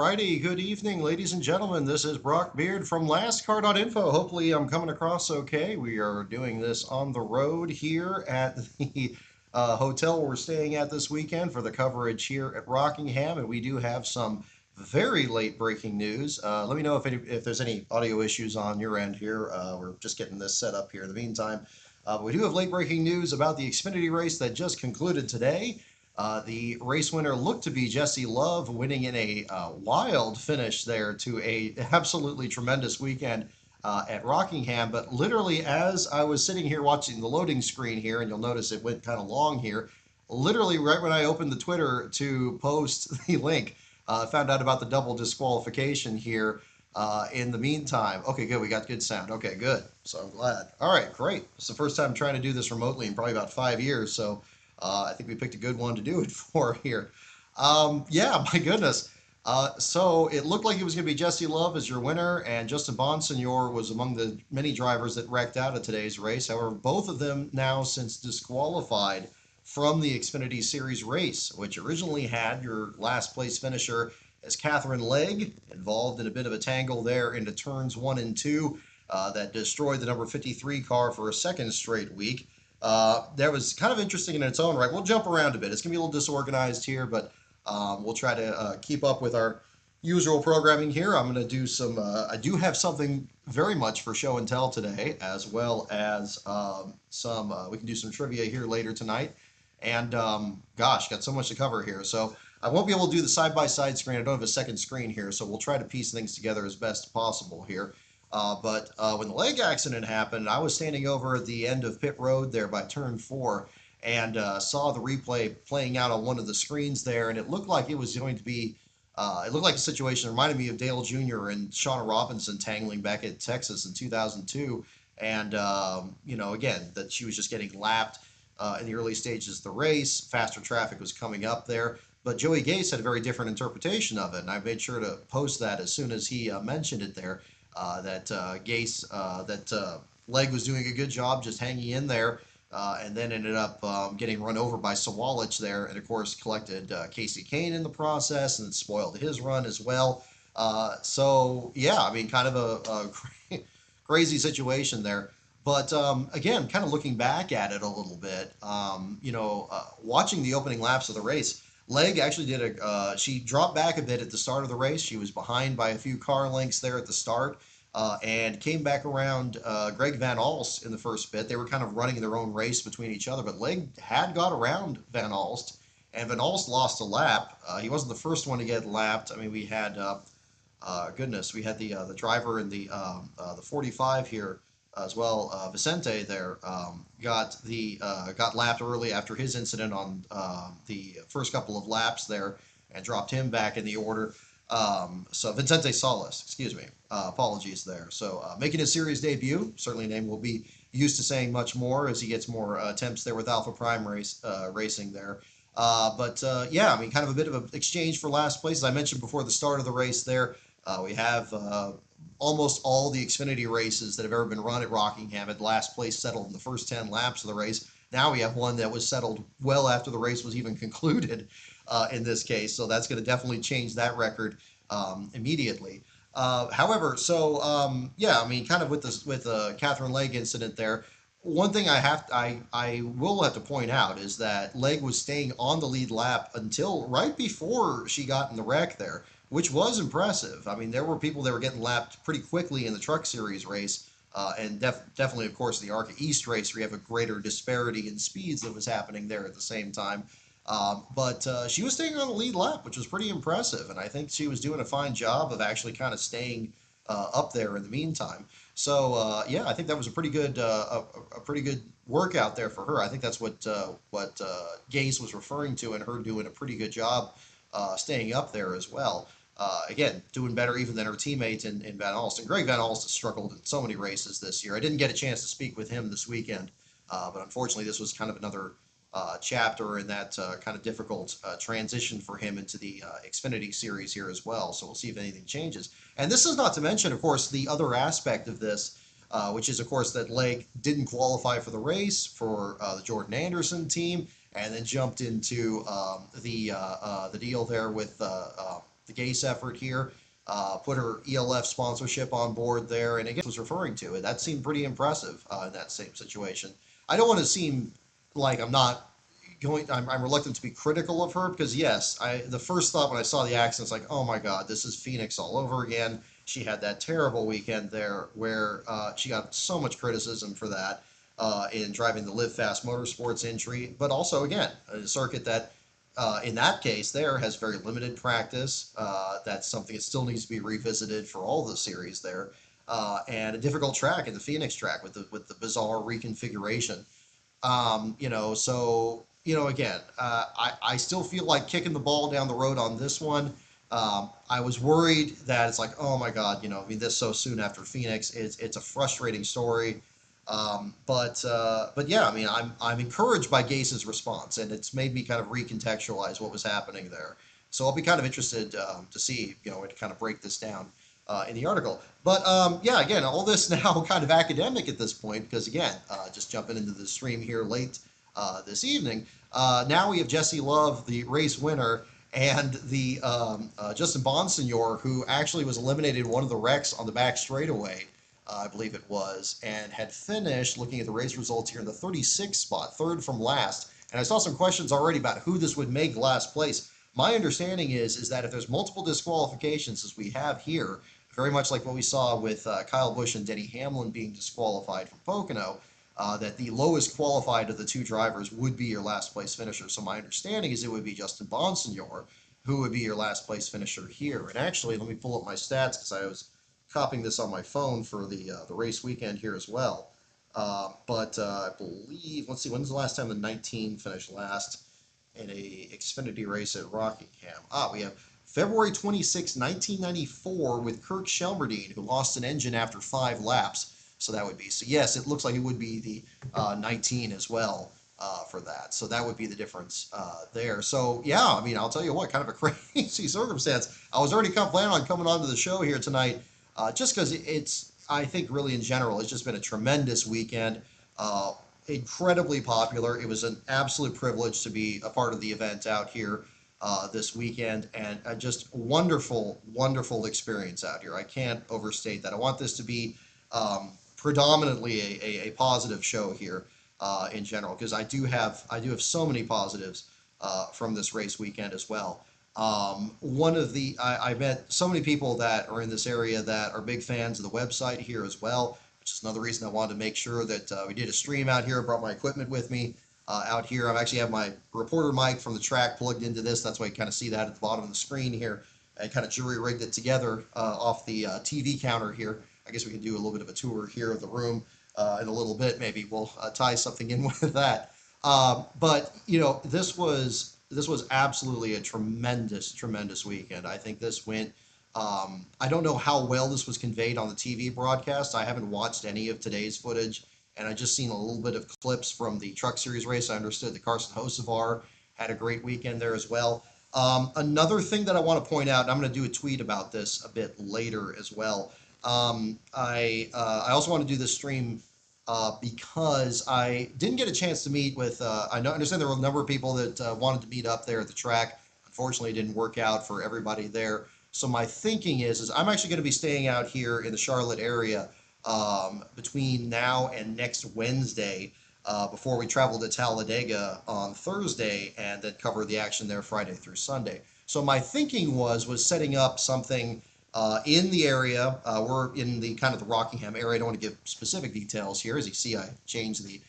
righty, good evening, ladies and gentlemen. This is Brock Beard from lastcar.info. Hopefully, I'm coming across okay. We are doing this on the road here at the hotel we're staying at this weekend for the coverage here at Rockingham, and we do have some very late breaking news. Let me know if there's any audio issues on your end here. We're just getting this set up here in the meantime. We do have late breaking news about the Xfinity race that just concluded today. The race winner looked to be Jesse Love, winning in a wild finish there to a absolutely tremendous weekend at Rockingham. But literally, as I was sitting here watching the loading screen here, and you'll notice it went kind of long here, literally right when I opened the Twitter to post the link, I found out about the double disqualification here. In the meantime, okay, good. We got good sound. Okay, good. So I'm glad. All right, great. It's the first time trying to do this remotely in probably about 5 years. So I think we picked a good one to do it for here. Yeah, my goodness. So it looked like it was going to be Jesse Love as your winner, and Justin Bonsignor was among the many drivers that wrecked out of today's race. However, both of them now since disqualified from the Xfinity Series race, which originally had your last place finisher as Catherine Legg, involved in a bit of a tangle there into turns 1 and 2 that destroyed the number 53 car for a second straight week. That was kind of interesting in its own right. We'll jump around a bit. It's going to be a little disorganized here, but we'll try to keep up with our usual programming here. I'm going to do some, I do have something very much for show and tell today, as well as we can do some trivia here later tonight. And gosh, got so much to cover here. So I won't be able to do the side-by-side screen. I don't have a second screen here, so we'll try to piece things together as best possible here. But when the leg accident happened, I was standing over at the end of pit road there by turn 4 and saw the replay playing out on one of the screens there, and it looked like it was going to be, it looked like a situation that reminded me of Dale Jr. and Shauna Robinson tangling back at Texas in 2002. And, again, that she was just getting lapped in the early stages of the race. Faster traffic was coming up there. But Joey Gase had a very different interpretation of it, and I made sure to post that as soon as he mentioned it there. That Legg was doing a good job just hanging in there, and then ended up getting run over by Sawalich there, and of course collected Casey Kane in the process and spoiled his run as well. So yeah, I mean, kind of a crazy situation there. But again, kind of looking back at it a little bit, watching the opening laps of the race, Legg actually she dropped back a bit at the start of the race. She was behind by a few car lengths there at the start, and came back around Greg Van Alst in the first bit. They were kind of running their own race between each other, but Legg had got around Van Alst, and Van Alst lost a lap. He wasn't the first one to get lapped. I mean, we had, we had the driver in the 45 here as well. Vicente there got lapped early after his incident on the first couple of laps there, and dropped him back in the order. So Vicente Salas, excuse me, apologies there. So making his series debut, certainly a name we'll be used to saying much more as he gets more attempts there with Alpha Prime racing there. Yeah, I mean, kind of a bit of an exchange for last place. As I mentioned before the start of the race there, we have almost all the Xfinity races that have ever been run at Rockingham at last place settled in the first 10 laps of the race. Now we have one that was settled well after the race was even concluded in this case. So that's going to definitely change that record immediately. However, yeah, I mean, kind of with the Catherine Legg incident there, one thing I will have to point out is that Legg was staying on the lead lap until right before she got in the wreck there, which was impressive. I mean, there were people that were getting lapped pretty quickly in the Truck Series race, and definitely, of course, the ARCA East race, where you have a greater disparity in speeds that was happening there at the same time. But she was staying on the lead lap, which was pretty impressive, and I think she was doing a fine job of actually kind of staying up there in the meantime. So yeah, I think that was a pretty good workout there for her. I think that's what Gase was referring to, and her doing a pretty good job staying up there as well. Again, doing better even than her teammate in Van Alst. And Greg Van Alst has struggled in so many races this year. I didn't get a chance to speak with him this weekend, but unfortunately this was kind of another chapter in that kind of difficult transition for him into the Xfinity series here as well. So we'll see if anything changes. And this is not to mention, of course, the other aspect of this, which is, of course, that Legg didn't qualify for the race for the Jordan Anderson team, and then jumped into the deal there with the Gase effort here, put her ELF sponsorship on board there, and again, was referring to it. That seemed pretty impressive in that same situation. I don't want to seem like I'm not I'm reluctant to be critical of her because yes, the first thought when I saw the accident is like, oh my God, this is Phoenix all over again. She had that terrible weekend there where she got so much criticism for that in driving the Live Fast Motorsports entry, but also again a circuit that in that case there has very limited practice. That's something that still needs to be revisited for all the series there, and a difficult track in the Phoenix track with the bizarre reconfiguration. So again, I still feel like kicking the ball down the road on this one. I was worried that it's like, oh my God, I mean, this so soon after Phoenix, it's a frustrating story. But yeah, I mean, I'm encouraged by Gase's response, and it's made me kind of recontextualize what was happening there. So I'll be kind of interested to see, and to kind of break this down in the article. But yeah, again, all this now kind of academic at this point, because again, just jumping into the stream here late this evening. Now we have Jesse Love, the race winner, and the Justin Bonsignor, who actually was eliminated in one of the wrecks on the back straightaway, I believe it was, and had finished, looking at the race results here, in the 36th spot, third from last. And I saw some questions already about who this would make last place. My understanding is that if there's multiple disqualifications, as we have here, very much like what we saw with Kyle Busch and Denny Hamlin being disqualified from Pocono, that the lowest qualified of the two drivers would be your last place finisher. So my understanding is it would be Justin Bonsignor who would be your last place finisher here. And actually, let me pull up my stats because I was copying this on my phone for the race weekend here as well. But I believe, let's see, when's the last time the 19 finished last in a Xfinity race at Rockingham? We have February 26, 1994 with Kirk Shelmerdine, who lost an engine after 5 laps. So that would be, so yes, it looks like it would be the 19 as well for that. So that would be the difference there. So yeah, I mean, I'll tell you what, kind of a crazy circumstance. I was already planning on coming on to the show here tonight just because it's, I think really in general, it's just been a tremendous weekend. Incredibly popular. It was an absolute privilege to be a part of the event out here this weekend, and just wonderful, wonderful experience out here. I can't overstate that. I want this to be predominantly a positive show here in general, because I do have so many positives from this race weekend as well. I met so many people that are in this area that are big fans of the website here as well, which is another reason I wanted to make sure that we did a stream out here. I brought my equipment with me out here. I actually have my reporter mic from the track plugged into this. That's why you kind of see that at the bottom of the screen here. I kind of jury rigged it together off the TV counter here. I guess we can do a little bit of a tour here of the room in a little bit. Maybe we'll tie something in with that. But this was absolutely a tremendous, tremendous weekend. I think this went. I don't know how well this was conveyed on the TV broadcast. I haven't watched any of today's footage, and I just seen a little bit of clips from the Truck Series race. I understood that Carson Hocevar had a great weekend there as well. Another thing that I want to point out, and I'm going to do a tweet about this a bit later as well. I also want to do this stream because I didn't get a chance to meet with. I understand there were a number of people that wanted to meet up there at the track. Unfortunately, it didn't work out for everybody there. So my thinking is I'm actually going to be staying out here in the Charlotte area between now and next Wednesday before we travel to Talladega on Thursday and then cover the action there Friday through Sunday. So my thinking was setting up something in the area. We're in the kind of the Rockingham area. I don't want to give specific details here. As you see, I changed the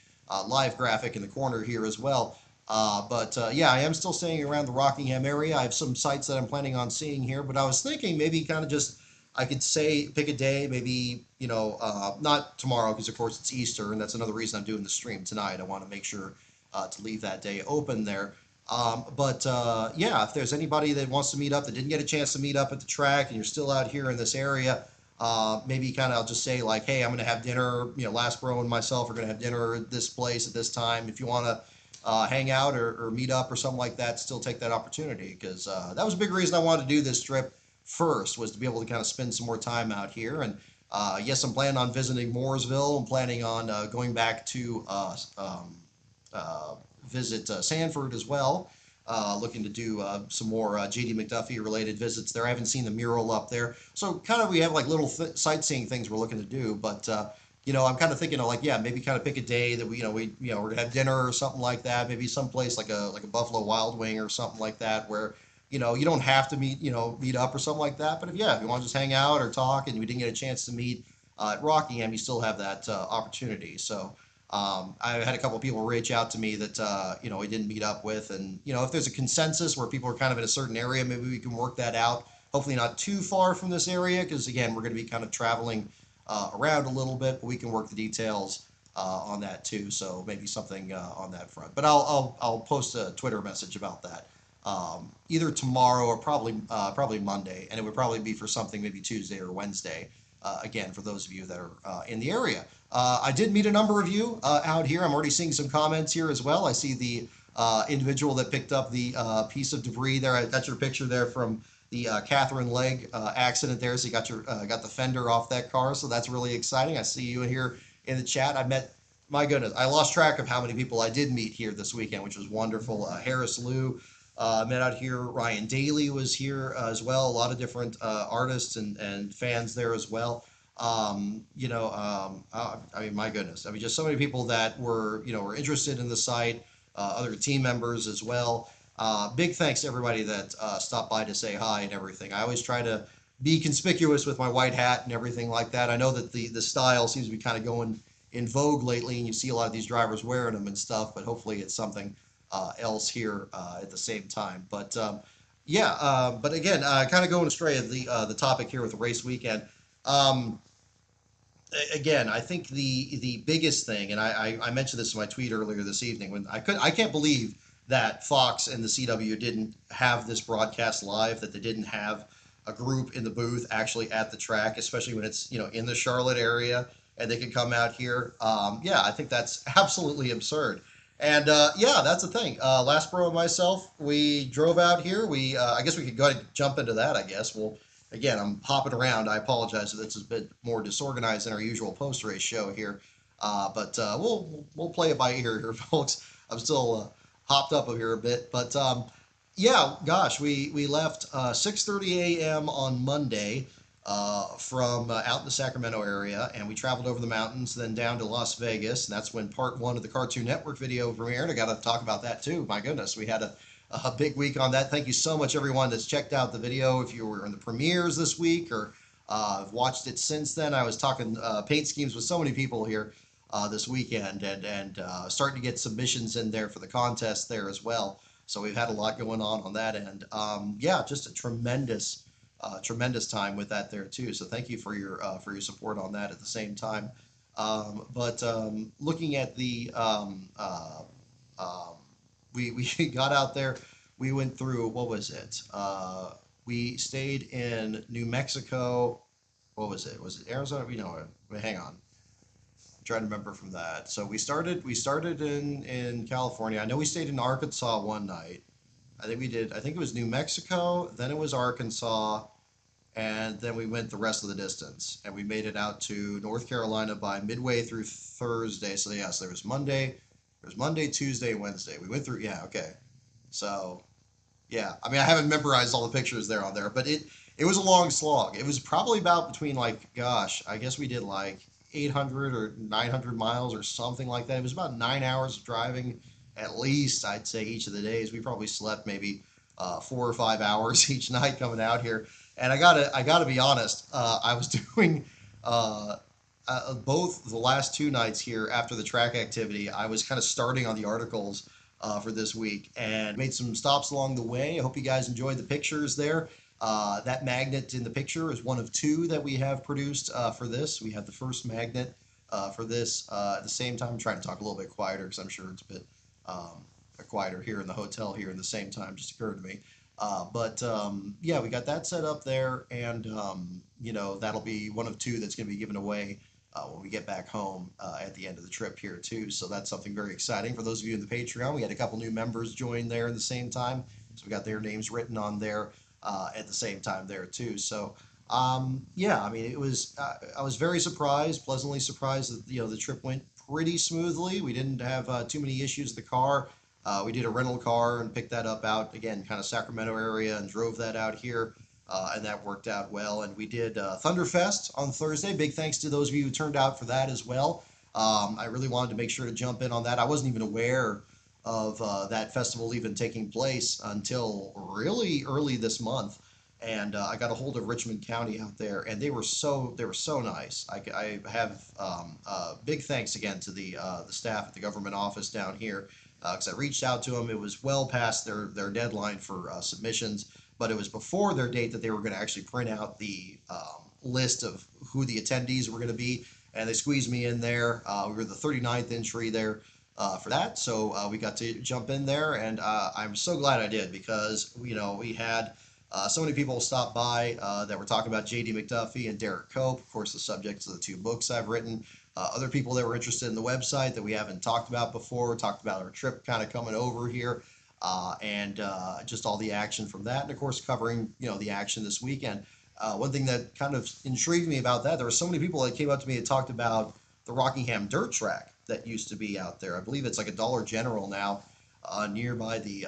live graphic in the corner here as well. But yeah, I am still staying around the Rockingham area. I have some sites that I'm planning on seeing here, but I was thinking maybe kind of just, I could say, pick a day, maybe, not tomorrow, because of course it's Easter, and that's another reason I'm doing the stream tonight. I want to make sure to leave that day open there. Yeah, if there's anybody that wants to meet up that didn't get a chance to meet up at the track and you're still out here in this area, maybe kind of I'll just say like, hey, I'm going to have dinner, Last Bro and myself are going to have dinner at this place at this time. If you want to hang out or meet up or something like that, still take that opportunity, because that was a big reason I wanted to do this trip first, was to be able to kind of spend some more time out here. And yes, I'm planning on visiting Mooresville. I'm planning on going back to visit Sanford as well. looking to do some more JD McDuffie related visits there. I haven't seen the mural up there, so kind of we have like little sightseeing things we're looking to do. But I'm kind of thinking of like, yeah, maybe kind of pick a day that we're gonna have dinner or something like that. Maybe someplace like a Buffalo Wild Wing or something like that, where you don't have to meet up or something like that. But if you want to just hang out or talk, and we didn't get a chance to meet at Rockingham, you still have that opportunity. So I had a couple of people reach out to me that we didn't meet up with, and if there's a consensus where people are kind of in a certain area, maybe we can work that out. Hopefully not too far from this area, because again, we're going to be kind of traveling around a little bit, but we can work the details on that too. So maybe something on that front. But I'll post a Twitter message about that either tomorrow or probably Monday, and it would probably be for something maybe Tuesday or Wednesday. Again, for those of you that are in the area. I did meet a number of you out here. I'm already seeing some comments here as well. I see the individual that picked up the piece of debris there. That's your picture there from the Catherine Legg accident there. So you got the fender off that car. So that's really exciting. I see you in here in the chat. I met, my goodness, I lost track of how many people I did meet here this weekend, which was wonderful. Harris Liu. Met out here. Ryan Daly was here as well. A lot of different artists and fans there as well. I mean, my goodness. I mean, just so many people that were interested in the site, other team members as well. Big thanks to everybody that stopped by to say hi and everything. I always try to be conspicuous with my white hat and everything like that. I know that the style seems to be kind of going in vogue lately, and you see a lot of these drivers wearing them and stuff, but hopefully it's something else here at the same time. But but again, kind of going astray of the topic here with the race weekend. Um, Again, I think the biggest thing, and I mentioned this in my tweet earlier this evening, when I can't believe that Fox and the CW didn't have this broadcast live, that they didn't have a group in the booth actually at the track, especially when it's in the Charlotte area and they can come out here. I think that's absolutely absurd. And that's the thing. Lastbro and myself, we drove out here. I guess we could go ahead and jump into that. I guess again, I'm hopping around. I apologize if this is a bit more disorganized than our usual post race show here, but we'll play it by ear here, folks. I'm still hopped up here a bit, but gosh, we left 6:30 a.m. on Monday from out in the Sacramento area, and we traveled over the mountains, then down to Las Vegas, and that's when part one of the Cartoon Network video premiered. I got to talk about that too. My goodness, we had a big week on that. Thank you so much, everyone that's checked out the video. If you were in the premieres this week or have watched it since then, I was talking paint schemes with so many people here this weekend, and starting to get submissions in there for the contest there as well. So we've had a lot going on that end. Just a tremendous time with that there too. So thank you for your support on that at the same time. Looking at the we got out there. We went through, what was it? We stayed in New Mexico. What was it? Was it Arizona? Hang on. I'm trying to remember from that. So we started in California. I know we stayed in Arkansas one night. I think it was New Mexico, then it was Arkansas, and then we went the rest of the distance. And we made it out to North Carolina by midway through Thursday. So yes, there was Monday, Tuesday, Wednesday. We went through, okay. So, I mean, I haven't memorized all the pictures there on there, but it was a long slog. It was probably about between I guess we did 800 or 900 miles or something like that. It was about 9 hours of driving, at least, I'd say, each of the days. We probably slept maybe 4 or 5 hours each night coming out here. And I gotta be honest, I was doing both the last 2 nights here after the track activity. I was kind of starting on the articles for this week and made some stops along the way. I hope you guys enjoyed the pictures there. That magnet in the picture is one of 2 that we have produced for this. We have the first magnet for this at the same time. I'm trying to talk a little bit quieter because I'm sure it's a bit quieter here in the hotel here in the same time, just occurred to me. We got that set up there, and that'll be one of 2 that's going to be given away when we get back home at the end of the trip here too. So that's something very exciting for those of you in the Patreon. We had a couple new members join there at the same time, so we got their names written on there at the same time there too. So I mean, it was I was very surprised, pleasantly surprised that the trip went pretty smoothly. We didn't have too many issues with the car. We did a rental car and picked that up out again, kind of Sacramento area, and drove that out here. And that worked out well. And we did Thunderfest on Thursday. Big thanks to those of you who turned out for that as well. I really wanted to make sure to jump in on that. I wasn't even aware of that festival even taking place until really early this month, and I got a hold of Richmond County out there, and they were so nice. I have big thanks again to the staff at the government office down here, because I reached out to them. It was well past their deadline for submissions, but it was before their date that they were going to actually print out the list of who the attendees were going to be, and they squeezed me in there. We were the 39th entry there for that. So we got to jump in there, and I'm so glad I did, because we had so many people stop by that were talking about J.D. McDuffie and Derek Cope, of course, the subjects of the two books I've written. Other people that were interested in the website that we haven't talked about before, talked about our trip kind of coming over here, and just all the action from that, and of course covering the action this weekend. One thing that kind of intrigued me about that, there were so many people that came up to me and talked about the Rockingham dirt track that used to be out there. I believe it's like a Dollar General now, nearby the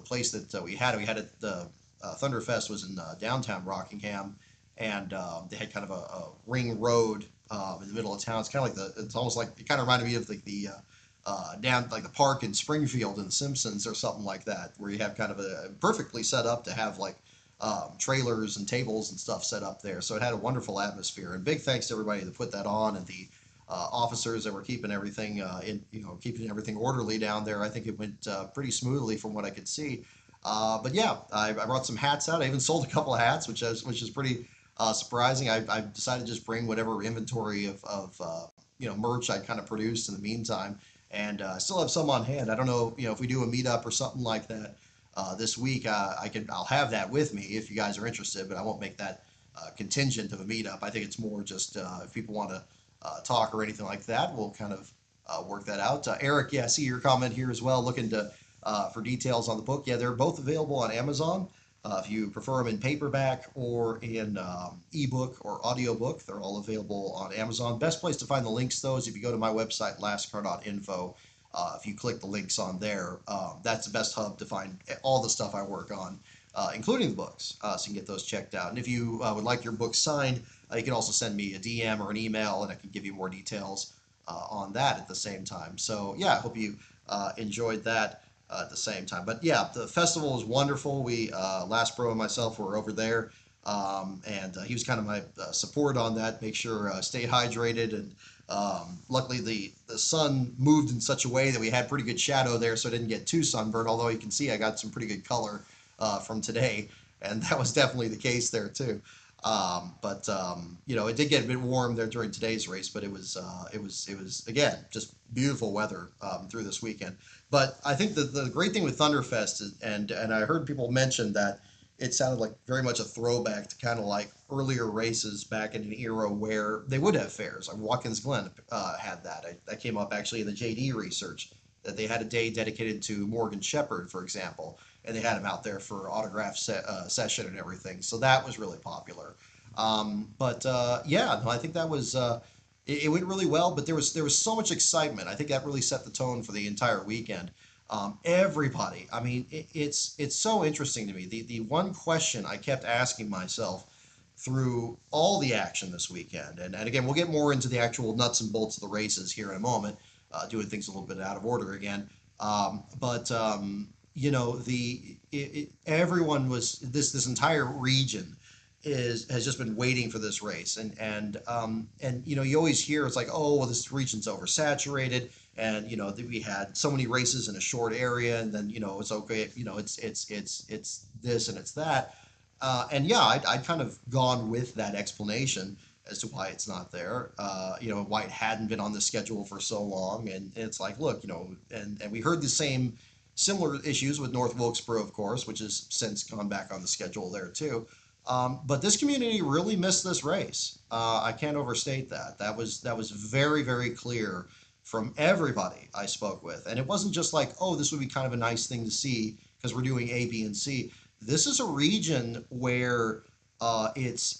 place that we had. We had it. The Thunderfest was in downtown Rockingham, and they had kind of a ring road in the middle of town. It's kind of like it's almost like, it kind of reminded me of like the down like the park in Springfield in The Simpsons or something like that, where you have kind of a perfectly set up to have like trailers and tables and stuff set up there. So it had a wonderful atmosphere. And big thanks to everybody that put that on, and the officers that were keeping everything keeping everything orderly down there. I think it went pretty smoothly from what I could see. But yeah, I brought some hats out. I even sold a couple of hats, which is pretty surprising. I decided to just bring whatever inventory of merch I kind of produced in the meantime, and I still have some on hand. I don't know, if we do a meetup or something like that this week, I'll have that with me if you guys are interested, but I won't make that contingent of a meetup. I think it's more just if people want to talk or anything like that, we'll kind of work that out. Eric, yeah, I see your comment here as well, looking to for details on the book. Yeah, they're both available on Amazon. If you prefer them in paperback or in ebook or audiobook, they're all available on Amazon. Best place to find the links, though, is if you go to my website, lastcar.info. If you click the links on there, that's the best hub to find all the stuff I work on, including the books, so you can get those checked out. And if you would like your book signed, you can also send me a DM or an email, and I can give you more details on that at the same time. So yeah, I hope you enjoyed that at the same time. But yeah, the festival was wonderful. We Last Pro and myself were over there, and he was kind of my support on that. Make sure stay hydrated, and luckily the sun moved in such a way that we had pretty good shadow there, so I didn't get too sunburned. Although you can see I got some pretty good color from today, and that was definitely the case there too. But it did get a bit warm there during today's race, but it was again just beautiful weather through this weekend. But I think the great thing with Thunderfest is, and I heard people mention that it sounded like very much a throwback to kind of like earlier races back in an era where they would have fairs. Like Watkins Glen had that. That came up actually in the JD research, that they had a day dedicated to Morgan Shepherd, for example, and they had him out there for autograph session and everything. So that was really popular. But yeah, no, I think that was it went really well. But there was so much excitement. I think that really set the tone for the entire weekend. Everybody, I mean, it's so interesting to me. The one question I kept asking myself through all the action this weekend, and again, we'll get more into the actual nuts and bolts of the races here in a moment, doing things a little bit out of order again. But everyone was this entire region has just been waiting for this race, and you always hear it's like, oh well, this region's oversaturated, and we had so many races in a short area, and then it's okay, it's this and it's that, and yeah, I'd kind of gone with that explanation as to why it's not there, why it hadn't been on the schedule for so long, and it's like, look, and we heard the same similar issues with North Wilkesboro, of course, which has since gone back on the schedule there too. But this community really missed this race. I can't overstate that. That was very, very clear from everybody I spoke with. And it wasn't just like, oh, this would be kind of a nice thing to see because we're doing A, B, and C. This is a region where it's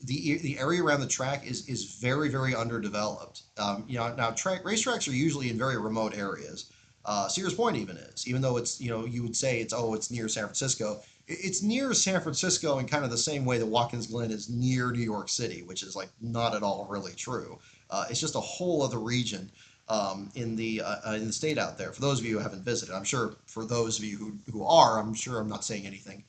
the area around the track is very, very underdeveloped. Now racetracks are usually in very remote areas. Sears Point even is, even though it's, you would say it's near San Francisco. It's near San Francisco in kind of the same way that Watkins Glen is near New York City, which is like not at all really true. It's just a whole other region in the state out there. For those of you who haven't visited, I'm sure for those of you who are, I'm sure I'm not saying anything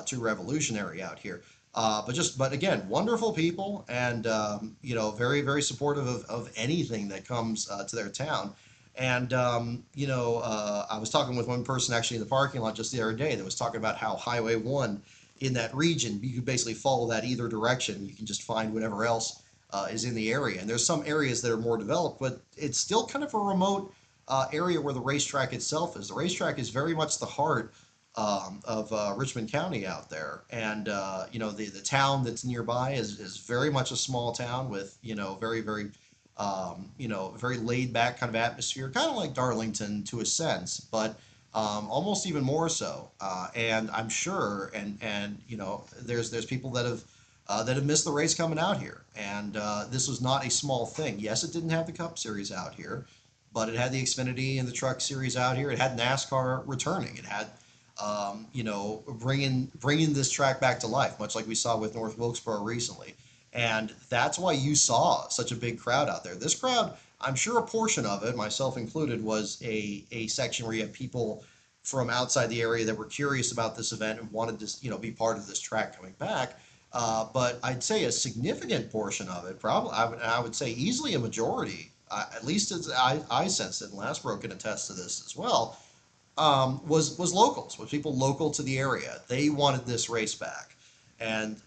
too revolutionary out here. But again, wonderful people, and very very supportive of anything that comes to their town. And I was talking with one person actually in the parking lot just the other day that was talking about how Highway 1 in that region, you can basically follow that either direction. You can just find whatever else is in the area. And there's some areas that are more developed, but it's still kind of a remote area where the racetrack itself is. The racetrack is very much the heart of Richmond County out there. And, the town that's nearby is very much a small town with, very, very very laid back kind of atmosphere, kind of like Darlington to a sense, but almost even more so. And I'm sure, and there's people that have missed the race coming out here, and this was not a small thing. Yes, it didn't have the Cup Series out here, but it had the Xfinity and the Truck Series out here. It had NASCAR returning. It had bringing this track back to life, much like we saw with North Wilkesboro recently. And that's why you saw such a big crowd out there. This crowd, I'm sure a portion of it, myself included, was a section where you have people from outside the area that were curious about this event and wanted to, be part of this track coming back. But I'd say a significant portion of it, probably, I would say easily a majority, at least as I sensed it, and Lasbro can attest to this as well, was locals, was people local to the area. They wanted this race back. And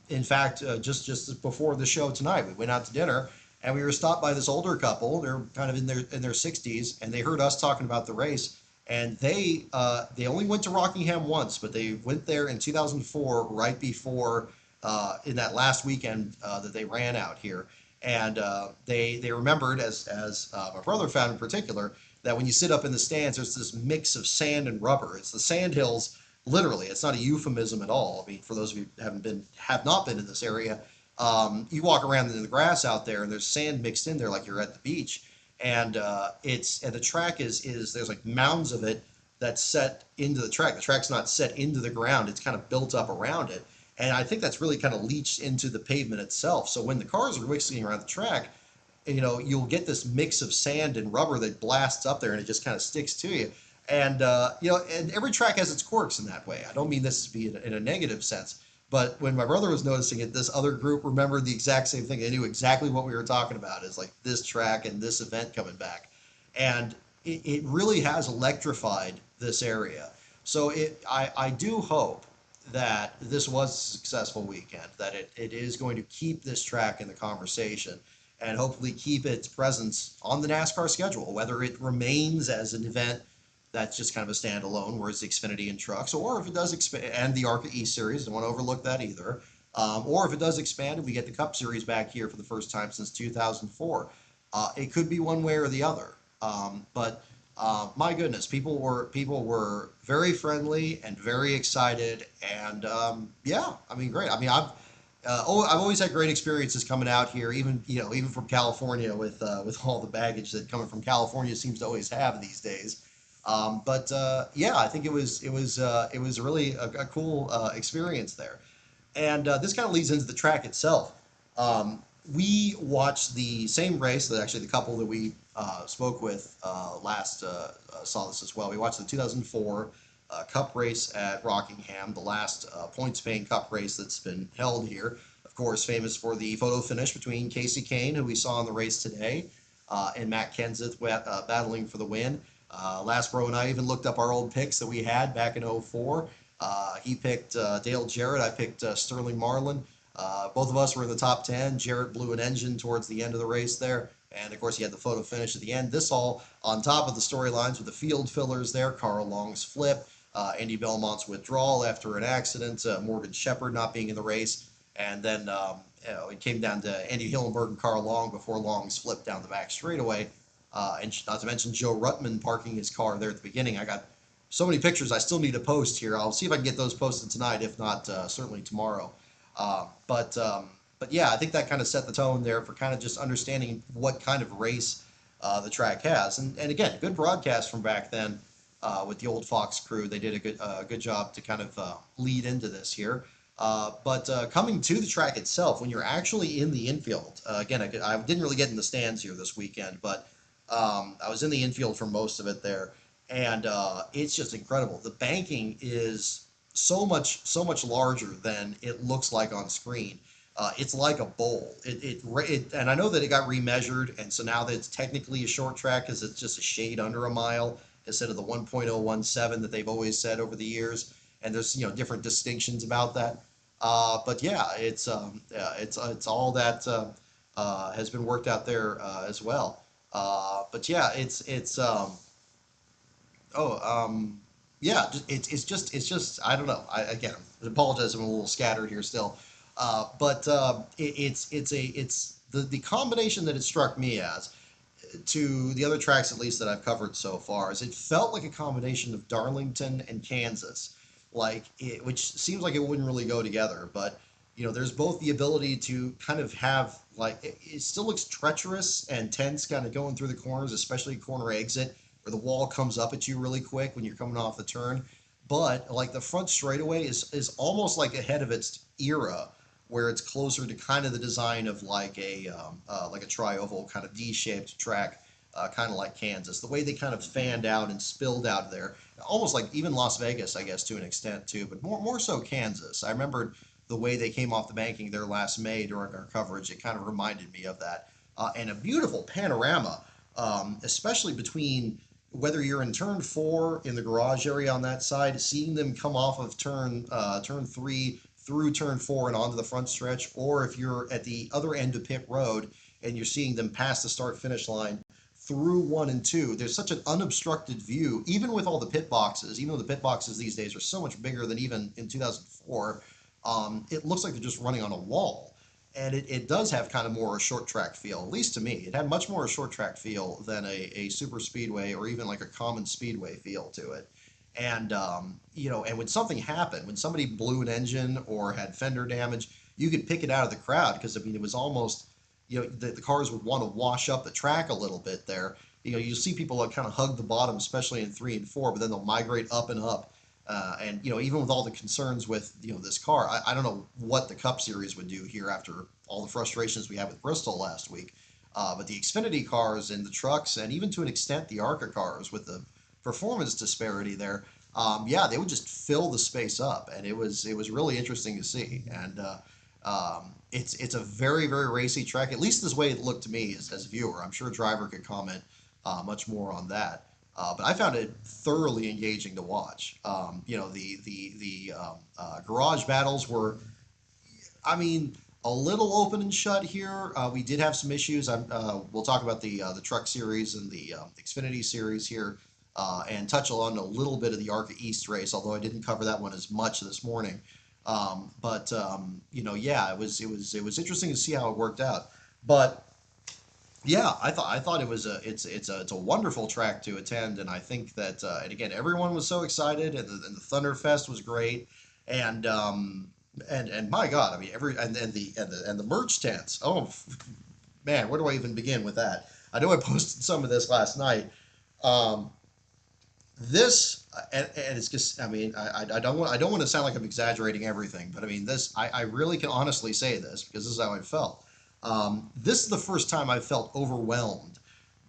in fact, just before the show tonight, we went out to dinner and we were stopped by this older couple. They're kind of in their 60s, and they heard us talking about the race. And they only went to Rockingham once, but they went there in 2004, right before in that last weekend that they ran out here. And they remembered, as my brother found in particular, that when you sit up in the stands, there's this mix of sand and rubber. It's the sand hills. Literally, it's not a euphemism at all. I mean, for those of you who have not been in this area, you walk around in the grass out there, and there's sand mixed in there like you're at the beach, and the track is there's like mounds of it that's set into the track. The track's not set into the ground; it's kind of built up around it, and I think that's really kind of leached into the pavement itself. So when the cars are whistling around the track, you'll get this mix of sand and rubber that blasts up there, and it just kind of sticks to you. And and every track has its quirks in that way. I don't mean this to be in a negative sense, but when my brother was noticing it, this other group remembered the exact same thing. They knew exactly what we were talking about, is like this track and this event coming back, and it really has electrified this area. So I do hope that this was a successful weekend, that it is going to keep this track in the conversation, and hopefully keep its presence on the NASCAR schedule, whether it remains as an event that's just kind of a standalone, where it's Xfinity and trucks, or if it does expand, and the ARCA East series, don't want to overlook that either, or if it does expand and we get the Cup Series back here for the first time since 2004. It could be one way or the other. But my goodness, people were very friendly and very excited, and yeah, I mean, great. I mean, I've always had great experiences coming out here, even from California, with all the baggage that coming from California seems to always have these days. Yeah, I think it was really a cool experience there. And this kind of leads into the track itself. We watched the same race that actually the couple that we spoke with last saw this as well. We watched the 2004 Cup race at Rockingham, the last points-paying Cup race that's been held here. Of course, famous for the photo finish between Casey Kane, who we saw in the race today, and Matt Kenseth battling for the win. Lasbro and I even looked up our old picks that we had back in '04. He picked Dale Jarrett. I picked Sterling Marlin. Both of us were in the top 10. Jarrett blew an engine towards the end of the race there. And of course, he had the photo finish at the end. This all on top of the storylines with the field fillers there. Carl Long's flip, Andy Belmont's withdrawal after an accident, Morgan Shepherd not being in the race. And then it came down to Andy Hillenberg and Carl Long before Long's flip down the back straightaway. And not to mention Joe Ruttman parking his car there at the beginning. I got so many pictures I still need to post here. I'll see if I can get those posted tonight, if not certainly tomorrow. But yeah, I think that kind of set the tone there for kind of just understanding what kind of race the track has. And again, good broadcast from back then with the old Fox crew. They did a good job to kind of lead into this here. But coming to the track itself, when you're actually in the infield, again, I didn't really get in the stands here this weekend, but I was in the infield for most of it there, and it's just incredible. The banking is so much larger than it looks like on screen. It's like a bowl. And I know that it got remeasured, and so now that it's technically a short track because it's just a shade under a mile instead of the 1.017 that they've always said over the years. And there's different distinctions about that. But yeah, it's all that has been worked out there as well. But yeah, oh yeah, it's just I don't know. Again, I apologize. I'm a little scattered here still. But it's the combination that it struck me as to the other tracks at least that I've covered so far is it felt like a combination of Darlington and Kansas, which seems like it wouldn't really go together, but there's both the ability to kind of have it still looks treacherous and tense kind of going through the corners, especially corner exit where the wall comes up at you really quick when you're coming off the turn. But like the front straightaway is almost like ahead of its era, where it's closer to kind of the design of like a tri-oval kind of D-shaped track, kind of like Kansas. The way they kind of fanned out and spilled out there, almost like even Las Vegas, I guess, to an extent too, but more so Kansas. I remembered the way they came off the banking there last May during our coverage. It kind of reminded me of that, and a beautiful panorama, especially between whether you're in turn four in the garage area on that side, seeing them come off of turn three through turn four and onto the front stretch, or if you're at the other end of pit road and you're seeing them pass the start finish line through one and two. There's such an unobstructed view, even with all the pit boxes, even though the pit boxes these days are so much bigger than even in 2004. It looks like they're just running on a wall. And it does have kind of more a short track feel, at least to me. It had much more a short track feel than a super speedway or even like a common speedway feel to it. And when something happened, when somebody blew an engine or had fender damage, you could pick it out of the crowd because I mean it was almost, the cars would want to wash up the track a little bit there. You see people that kind of hug the bottom, especially in three and four, but then they'll migrate up and up. And even with all the concerns with this car, I don't know what the Cup Series would do here after all the frustrations we had with Bristol last week. But the Xfinity cars and the trucks, and even to an extent the ARCA cars with the performance disparity there, yeah, they would just fill the space up, and it was really interesting to see. And it's a very very racy track, at least this way it looked to me as a viewer. I'm sure a driver could comment much more on that. But I found it thoroughly engaging to watch. The garage battles were, I mean, a little open and shut here. We did have some issues. We'll talk about the Truck Series and the Xfinity Series here, and touch on a little bit of the ARCA East race, although I didn't cover that one as much this morning. Yeah, it was interesting to see how it worked out. But yeah, I thought it's a wonderful track to attend, and I think that and again everyone was so excited, and the Thunderfest was great, and and my God, I mean and the merch tents. Oh man, where do I even begin with that? I know I posted some of this last night. Um, this and it's just I mean I don't want to sound like I'm exaggerating everything, but I mean this I really can honestly say this because this is how I felt. This is the first time I've felt overwhelmed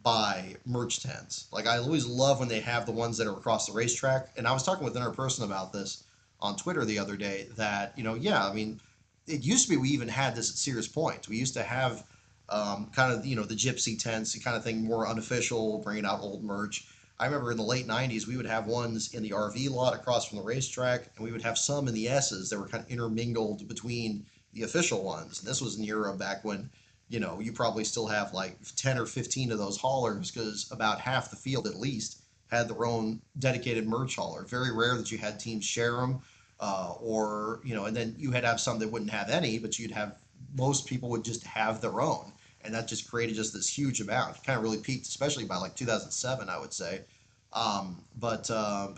by merch tents. Like I always love when they have the ones that are across the racetrack, and I was talking with another person about this on Twitter the other day that yeah, I mean it used to be we even had this at Sears Point. We used to have kind of the gypsy tents, kind of thing, more unofficial, bringing out old merch. I remember in the late '90s we would have ones in the RV lot across from the racetrack, and we would have some in the S's that were kind of intermingled between the official ones. And this was an era back when you probably still have like 10 or 15 of those haulers because about half the field at least had their own dedicated merch hauler. Very rare that you had teams share them, or and then you had to have some that wouldn't have any, but you'd have most people would just have their own, and that just created just this huge amount. It kind of really peaked, especially by like 2007, I would say. But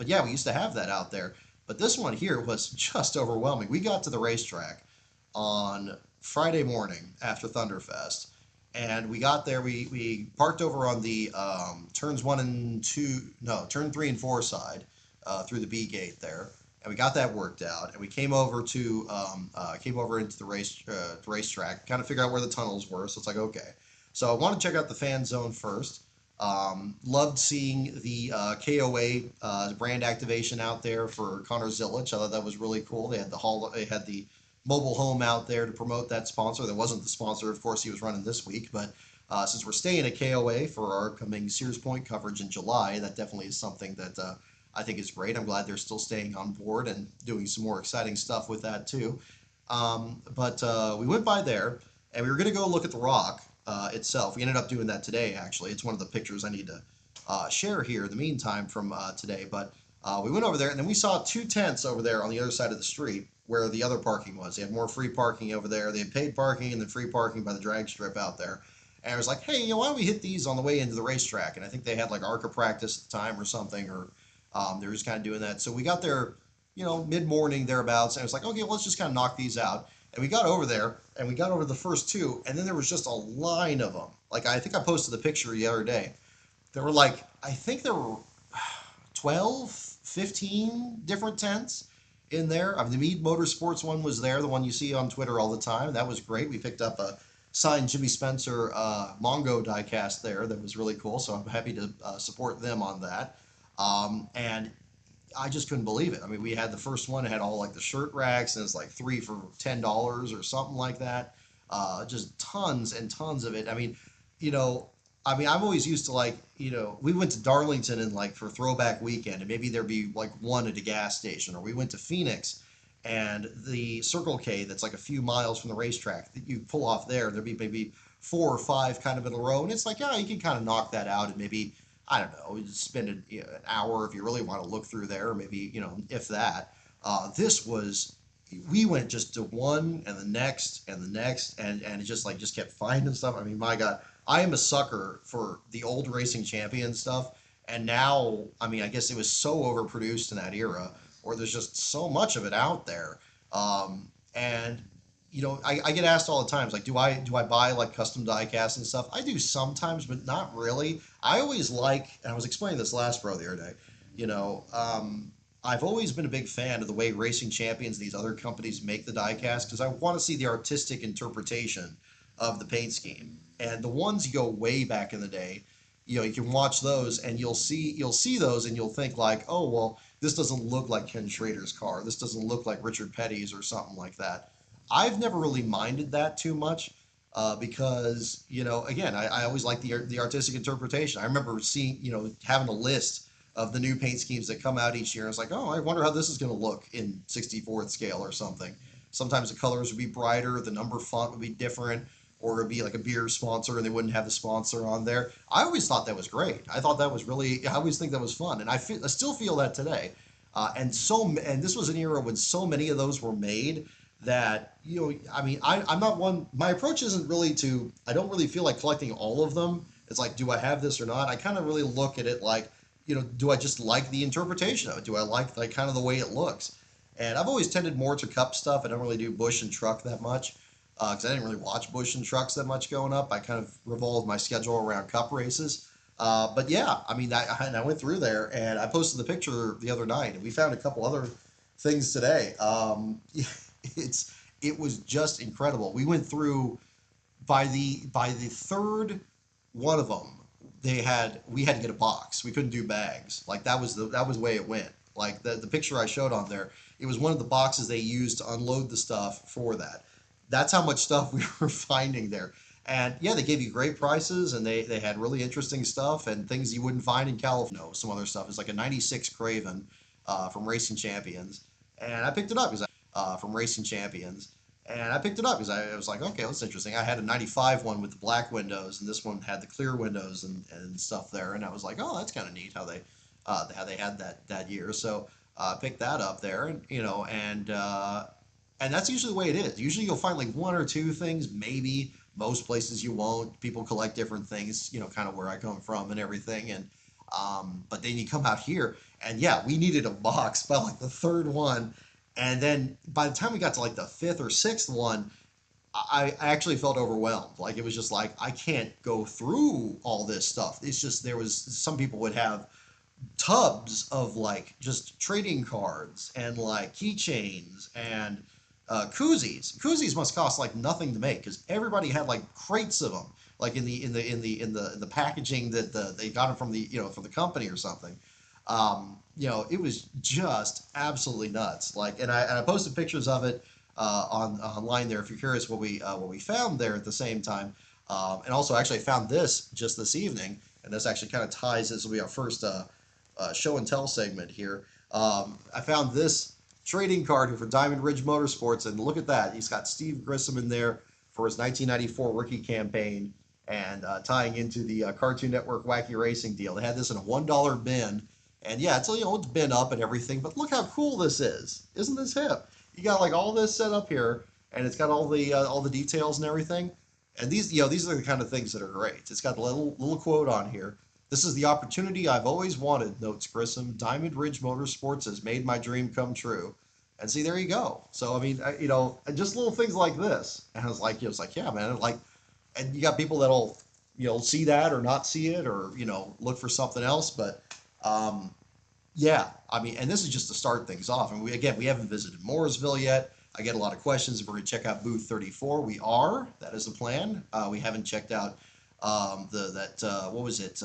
yeah, we used to have that out there. But this one here was just overwhelming. We got to the racetrack on Friday morning after Thunderfest, And we got there. We parked over on the turns one and two, no, turn three and four side through the B gate there, and we got that worked out. And we came over into the racetrack, kind of figure out where the tunnels were. So it's like okay. So I want to check out the fan zone first. Loved seeing the KOA brand activation out there for Connor Zilic. I thought that was really cool. They had the mobile home out there to promote that sponsor. That wasn't the sponsor, of course, he was running this week, but since we're staying at KOA for our coming Sears Point coverage in July, that definitely is something that I think is great. I'm glad they're still staying on board and doing some more exciting stuff with that too. But we went by there and we were going to go look at the rock itself. We ended up doing that today, actually. It's one of the pictures I need to share here in the meantime from today. But we went over there and then we saw two tents over there on the other side of the street where the other parking was. They had more free parking over there. They had paid parking and then free parking by the drag strip out there. And I was like, hey, why don't we hit these on the way into the racetrack? And I think they had like ARCA practice at the time or something, or they were just kind of doing that. So we got there, mid-morning thereabouts, and I was like, okay, well, let's just kind of knock these out. And we got over there, and we got over the first two, and then there was just a line of them. Like, I think I posted the picture the other day. There were like, I think there were 12, 15 different tents in there. I mean, the Mead Motorsports one was there, the one you see on Twitter all the time. That was great. We picked up a signed Jimmy Spencer Mongo diecast there that was really cool, so I'm happy to support them on that. And I just couldn't believe it. I mean, we had the first one, it had all like the shirt racks, and it's like three for $10 or something like that. Just tons and tons of it. You know, I'm always used to like, we went to Darlington and like for throwback weekend, and maybe there'd be like one at a gas station, or we went to Phoenix and the Circle K that's like a few miles from the racetrack that you pull off there'd be maybe four or five kind of in a row, and it's like, yeah, you can kind of knock that out and maybe I don't know, spend an hour if you really want to look through there, maybe, if that. This was, we went just to one and the next and the next, and it just kept finding stuff. I mean, my God, I am a sucker for the old racing champion stuff. And now, I guess it was so overproduced in that era, or there's just so much of it out there. And I get asked all the times, like, do I buy like custom die casts and stuff? I do sometimes, but not really. I always like, and I was explaining this last pro the other day, you know, I've always been a big fan of the way Racing Champions, these other companies make the die cast, because I want to see the artistic interpretation of the paint scheme. And the ones you go way back in the day, you can watch those and you'll see those and you'll think like, oh well, this doesn't look like Ken Schrader's car. This doesn't look like Richard Petty's or something like that. I've never really minded that too much because again, I always like the artistic interpretation. I remember seeing having a list of the new paint schemes that come out each year. I was like, oh, I wonder how this is going to look in 64th scale or something. Sometimes the colors would be brighter, the number font would be different, or it would be like a beer sponsor and they wouldn't have the sponsor on there. I always thought that was great. I thought that was really, I always think that was fun. And I still feel that today. And this was an era when so many of those were made that, I'm not one, my approach isn't really to, I don't really feel like collecting all of them. It's like, do I have this or not? I kind of really look at it like, do I just like the interpretation of it? Do I like kind of the way it looks? And I've always tended more to cup stuff. I don't really do bush and truck that much because I didn't really watch bush and trucks that much growing up. I kind of revolved my schedule around cup races. But yeah, I went through there and I posted the picture the other night, and we found a couple other things today. It was just incredible. We went through by the third one of them. We had to get a box. We couldn't do bags. Like that was the way it went. Like the picture I showed on there, it was one of the boxes they used to unload the stuff for that. That's how much stuff we were finding there. And yeah, they gave you great prices, and they had really interesting stuff and things you wouldn't find in California. Some other stuff. It's like a '96 Craven from Racing Champions, and I picked it up because from Racing Champions, and I picked it up because I was like, okay, that's interesting. I had a '95 one with the black windows, and this one had the clear windows and stuff there, and I was like, oh, that's kind of neat how they had that year. So I picked that up there, and that's usually the way it is. Usually you'll find like one or two things, maybe. Most places you won't. People collect different things, kind of where I come from and everything. And but then you come out here, and yeah, we needed a box by like the third one, and then by the time we got to like the fifth or sixth one, I actually felt overwhelmed. Like it was just like I can't go through all this stuff. It's just there was some people would have tubs of like just trading cards and like keychains and koozies. Koozies must cost like nothing to make because everybody had like crates of them, like in the packaging that they got them from the from the company or something. It was just absolutely nuts. Like, and I posted pictures of it on online there if you're curious what we found there at the same time. And also, actually, I found this just this evening, and this actually kind of ties. This will be our first show and tell segment here. I found this trading card here for Diamond Ridge Motorsports, and look at that. He's got Steve Grissom in there for his 1994 rookie campaign, and tying into the Cartoon Network Wacky Racing deal. They had this in a $1 bin, and yeah, it's bin up and everything, but look how cool this is. Isn't this hip? You got like all this set up here, and it's got all the details and everything. And these are the kind of things that are great. It's got a little quote on here. This is the opportunity I've always wanted, notes Grissom. Diamond Ridge Motorsports has made my dream come true. And see, there you go. So I mean, just little things like this. And I was like, yeah, man. Like, and you got people that'll, see that or not see it or look for something else. But yeah, I mean, and this is just to start things off. And we haven't visited Mooresville yet. I get a lot of questions if we're going to check out booth 34. We are. That is the plan. We haven't checked out what was it?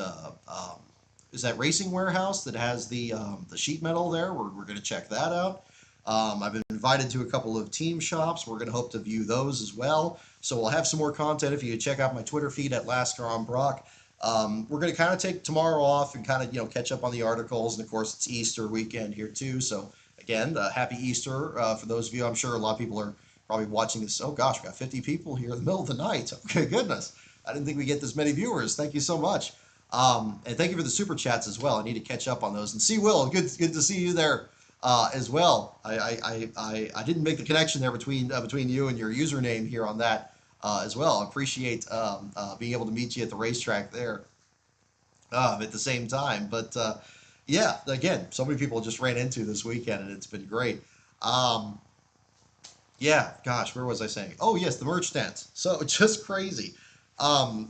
Is that Racing Warehouse that has the sheet metal there? We're going to check that out. I've been invited to a couple of team shops. We're going to hope to view those as well. So we'll have some more content if you check out my Twitter feed at Lasker on Brock. We're going to kind of take tomorrow off and kind of catch up on the articles, and of course it's Easter weekend here too. So again, happy Easter for those of you. I'm sure a lot of people are probably watching this. Oh gosh, we got 50 people here in the middle of the night. Okay, goodness. I didn't think we get this many viewers. Thank you so much. And thank you for the super chats as well. I need to catch up on those. And see Will, good to see you there as well. I didn't make the connection there between you and your username here on that as well. I appreciate being able to meet you at the racetrack there at the same time. But yeah, again, so many people just ran into this weekend, and it's been great. Yeah, gosh, where was I saying? Oh yes, the merch tent. So just crazy. Um,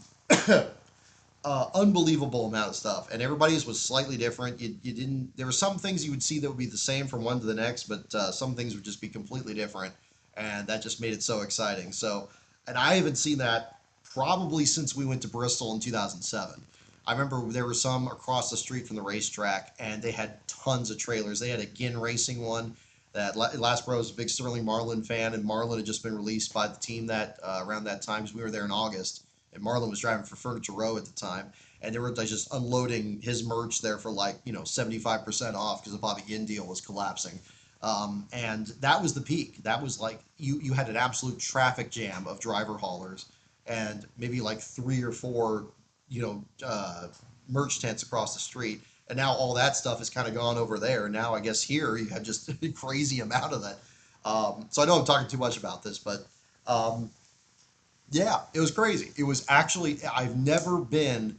Unbelievable amount of stuff, and everybody's was slightly different. You didn't. There were some things you would see that would be the same from one to the next, but some things would just be completely different, and that just made it so exciting. So, and I haven't seen that probably since we went to Bristol in 2007. I remember there were some across the street from the racetrack, and they had tons of trailers. They had a Ginn Racing one. That last bro was a big Sterling Marlin fan, and Marlin had just been released by the team that around that time. We were there in August, and Marlin was driving for Furniture Row at the time, and they were like, just unloading his merch there for 75% off because the Bobby Ginn deal was collapsing. And that was the peak. That was like you had an absolute traffic jam of driver haulers, and maybe like 3 or 4 merch tents across the street. And now all that stuff has kind of gone over there. And now I guess here you have just a crazy amount of that. So I know I'm talking too much about this, but yeah, it was crazy. It was actually, I've never been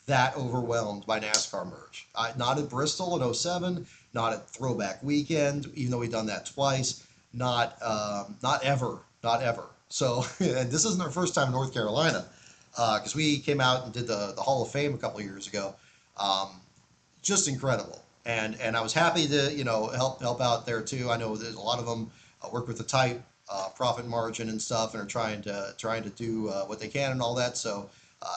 that overwhelmed by NASCAR merch. Not at Bristol in '07, not at Throwback Weekend, even though we've done that twice. Not ever, not ever. So, and this isn't our first time in North Carolina, because we came out and did the Hall of Fame a couple of years ago. Just incredible, and I was happy to help out there too. I know there's a lot of them work with a tight profit margin and stuff, and are trying to do what they can and all that. So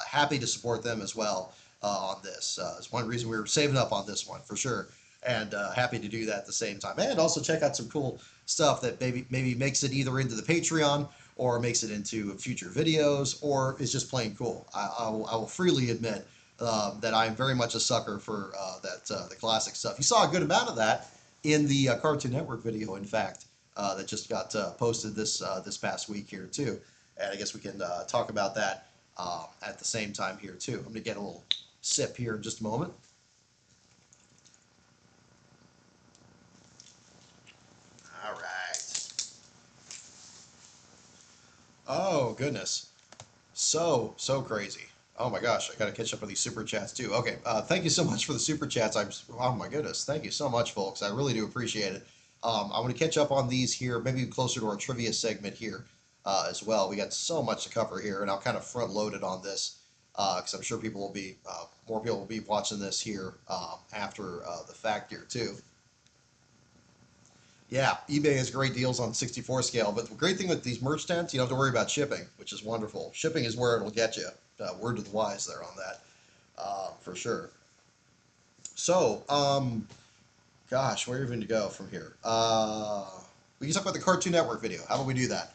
happy to support them as well on this. It's one reason we were saving up on this one for sure, and happy to do that at the same time. And also check out some cool stuff that maybe makes it either into the Patreon or makes it into future videos, or is just plain cool. I will freely admit that I'm very much a sucker for the classic stuff. You saw a good amount of that in the Cartoon Network video, in fact, that just got posted this past week here too. And I guess we can talk about that at the same time here too. I'm going to get a little sip here in just a moment. All right. Oh, goodness. So crazy. Oh my gosh, I got to catch up with these super chats too. Okay, thank you so much for the super chats. Oh my goodness, thank you so much, folks. I really do appreciate it. I want to catch up on these here, maybe closer to our trivia segment here. as well. We got so much to cover here, and I'll kind of front load it on this because I'm sure people will be more people will be watching this here after the fact here too. Yeah, eBay has great deals on 64 scale, but the great thing with these merch tents, you don't have to worry about shipping, which is wonderful. Shipping is where it'll get you. Word to the wise there on that, for sure. So, gosh, where even to go from here? We can talk about the Cartoon Network video. How about we do that?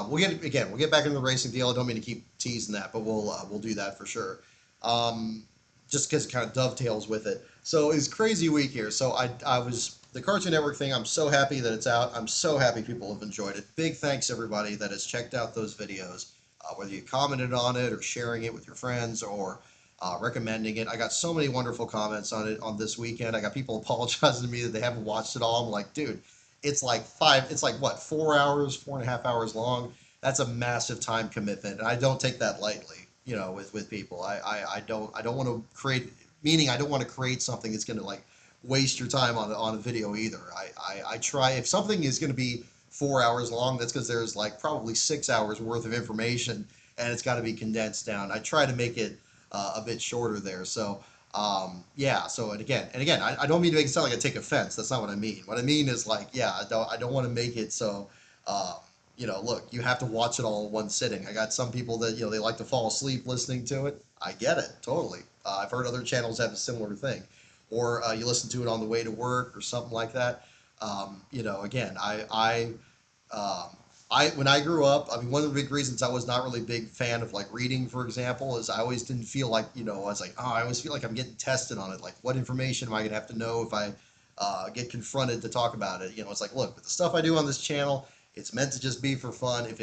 We'll get back into the racing deal. I don't mean to keep teasing that, but we'll do that for sure. Um, just because it kind of dovetails with it. So it's crazy week here. So I was the Cartoon Network thing. I'm so happy that it's out. I'm so happy people have enjoyed it. Big thanks everybody that has checked out those videos, whether you commented on it or sharing it with your friends or recommending it. I got so many wonderful comments on it on this weekend. I got people apologizing to me that they haven't watched it all. I'm like, dude, it's like what, 4 hours, 4.5 hours long. That's a massive time commitment, and I don't take that lightly. With people, I don't want to create, meaning I don't want to create something that's going to like waste your time on a video either. I try, if something is going to be 4 hours long, that's because there's like probably 6 hours worth of information, and it's got to be condensed down. I try to make it a bit shorter there. So yeah. So and again, I don't mean to make it sound like I take offense. That's not what I mean. What I mean is like, yeah, I don't want to make it so. Um, Look, you have to watch it all in one sitting. I got some people that they like to fall asleep listening to it. I get it totally. I've heard other channels have a similar thing, or you listen to it on the way to work or something like that. Again, when I grew up, I mean, one of the big reasons I was not really a big fan of like reading, for example, is I always didn't feel like, I was like, oh, I always feel like I'm getting tested on it. Like, what information am I gonna have to know if I get confronted to talk about it? It's like, look, with the stuff I do on this channel, it's meant to just be for fun. If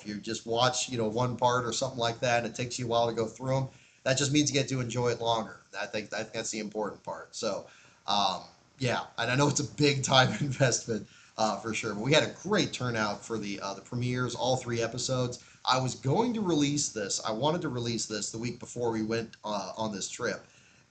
you just watch, one part or something like that, and it takes you a while to go through them, that just means you get to enjoy it longer. I think that's the important part. So, yeah, and I know it's a big time investment for sure. But we had a great turnout for the premieres, all 3 episodes. I was going to release this. I wanted to release this the week before we went on this trip,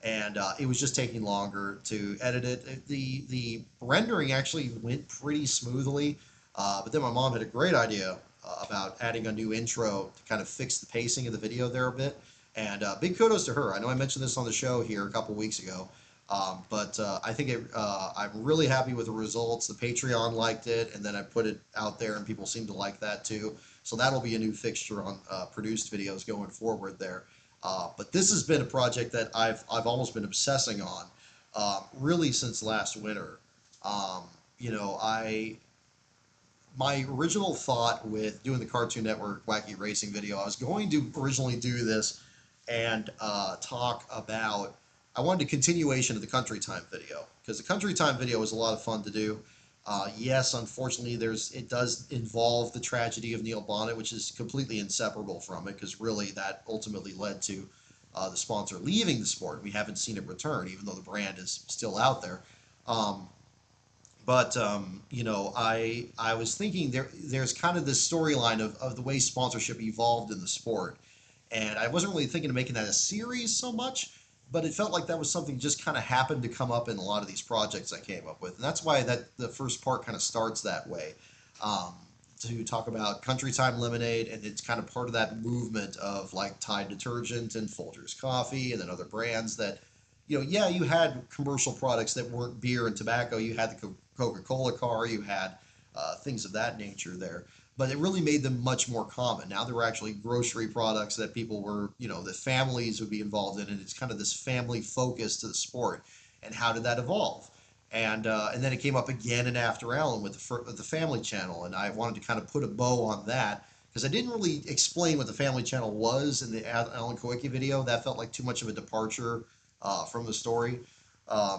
and it was just taking longer to edit it. The rendering actually went pretty smoothly, but then my mom had a great idea about adding a new intro to kind of fix the pacing of the video there a bit. And big kudos to her. I know I mentioned this on the show here a couple weeks ago. But I think I'm really happy with the results. The Patreon liked it, and then I put it out there, and people seem to like that too. So that'll be a new fixture on produced videos going forward there. But this has been a project that I've almost been obsessing on, really since last winter. I my original thought with doing the Cartoon Network Wacky Racing video, I was going to originally do this and talk about. I wanted a continuation of the Country Time video because the Country Time video was a lot of fun to do. Yes, unfortunately, it does involve the tragedy of Neil Bonnet, which is completely inseparable from it because really that ultimately led to the sponsor leaving the sport. We haven't seen it return, even though the brand is still out there. Um, I was thinking there's kind of this storyline of the way sponsorship evolved in the sport, and I wasn't really thinking of making that a series so much, but it felt like that was something just kind of happened to come up in a lot of these projects I came up with, and that's why the first part kind of starts that way. Um, to talk about Country Time Lemonade, and it's kind of part of that movement of like Tide detergent and Folgers coffee, and then other brands that, yeah, you had commercial products that weren't beer and tobacco. You had the Coca-Cola car, you had things of that nature there. But it really made them much more common. Now there were actually grocery products that people were, that families would be involved in, and it's kind of this family focus to the sport. And how did that evolve? And then it came up again in After Allen with the Family Channel, and I wanted to kind of put a bow on that because I didn't really explain what the Family Channel was in the Alan Kowicki video. That felt like too much of a departure from the story.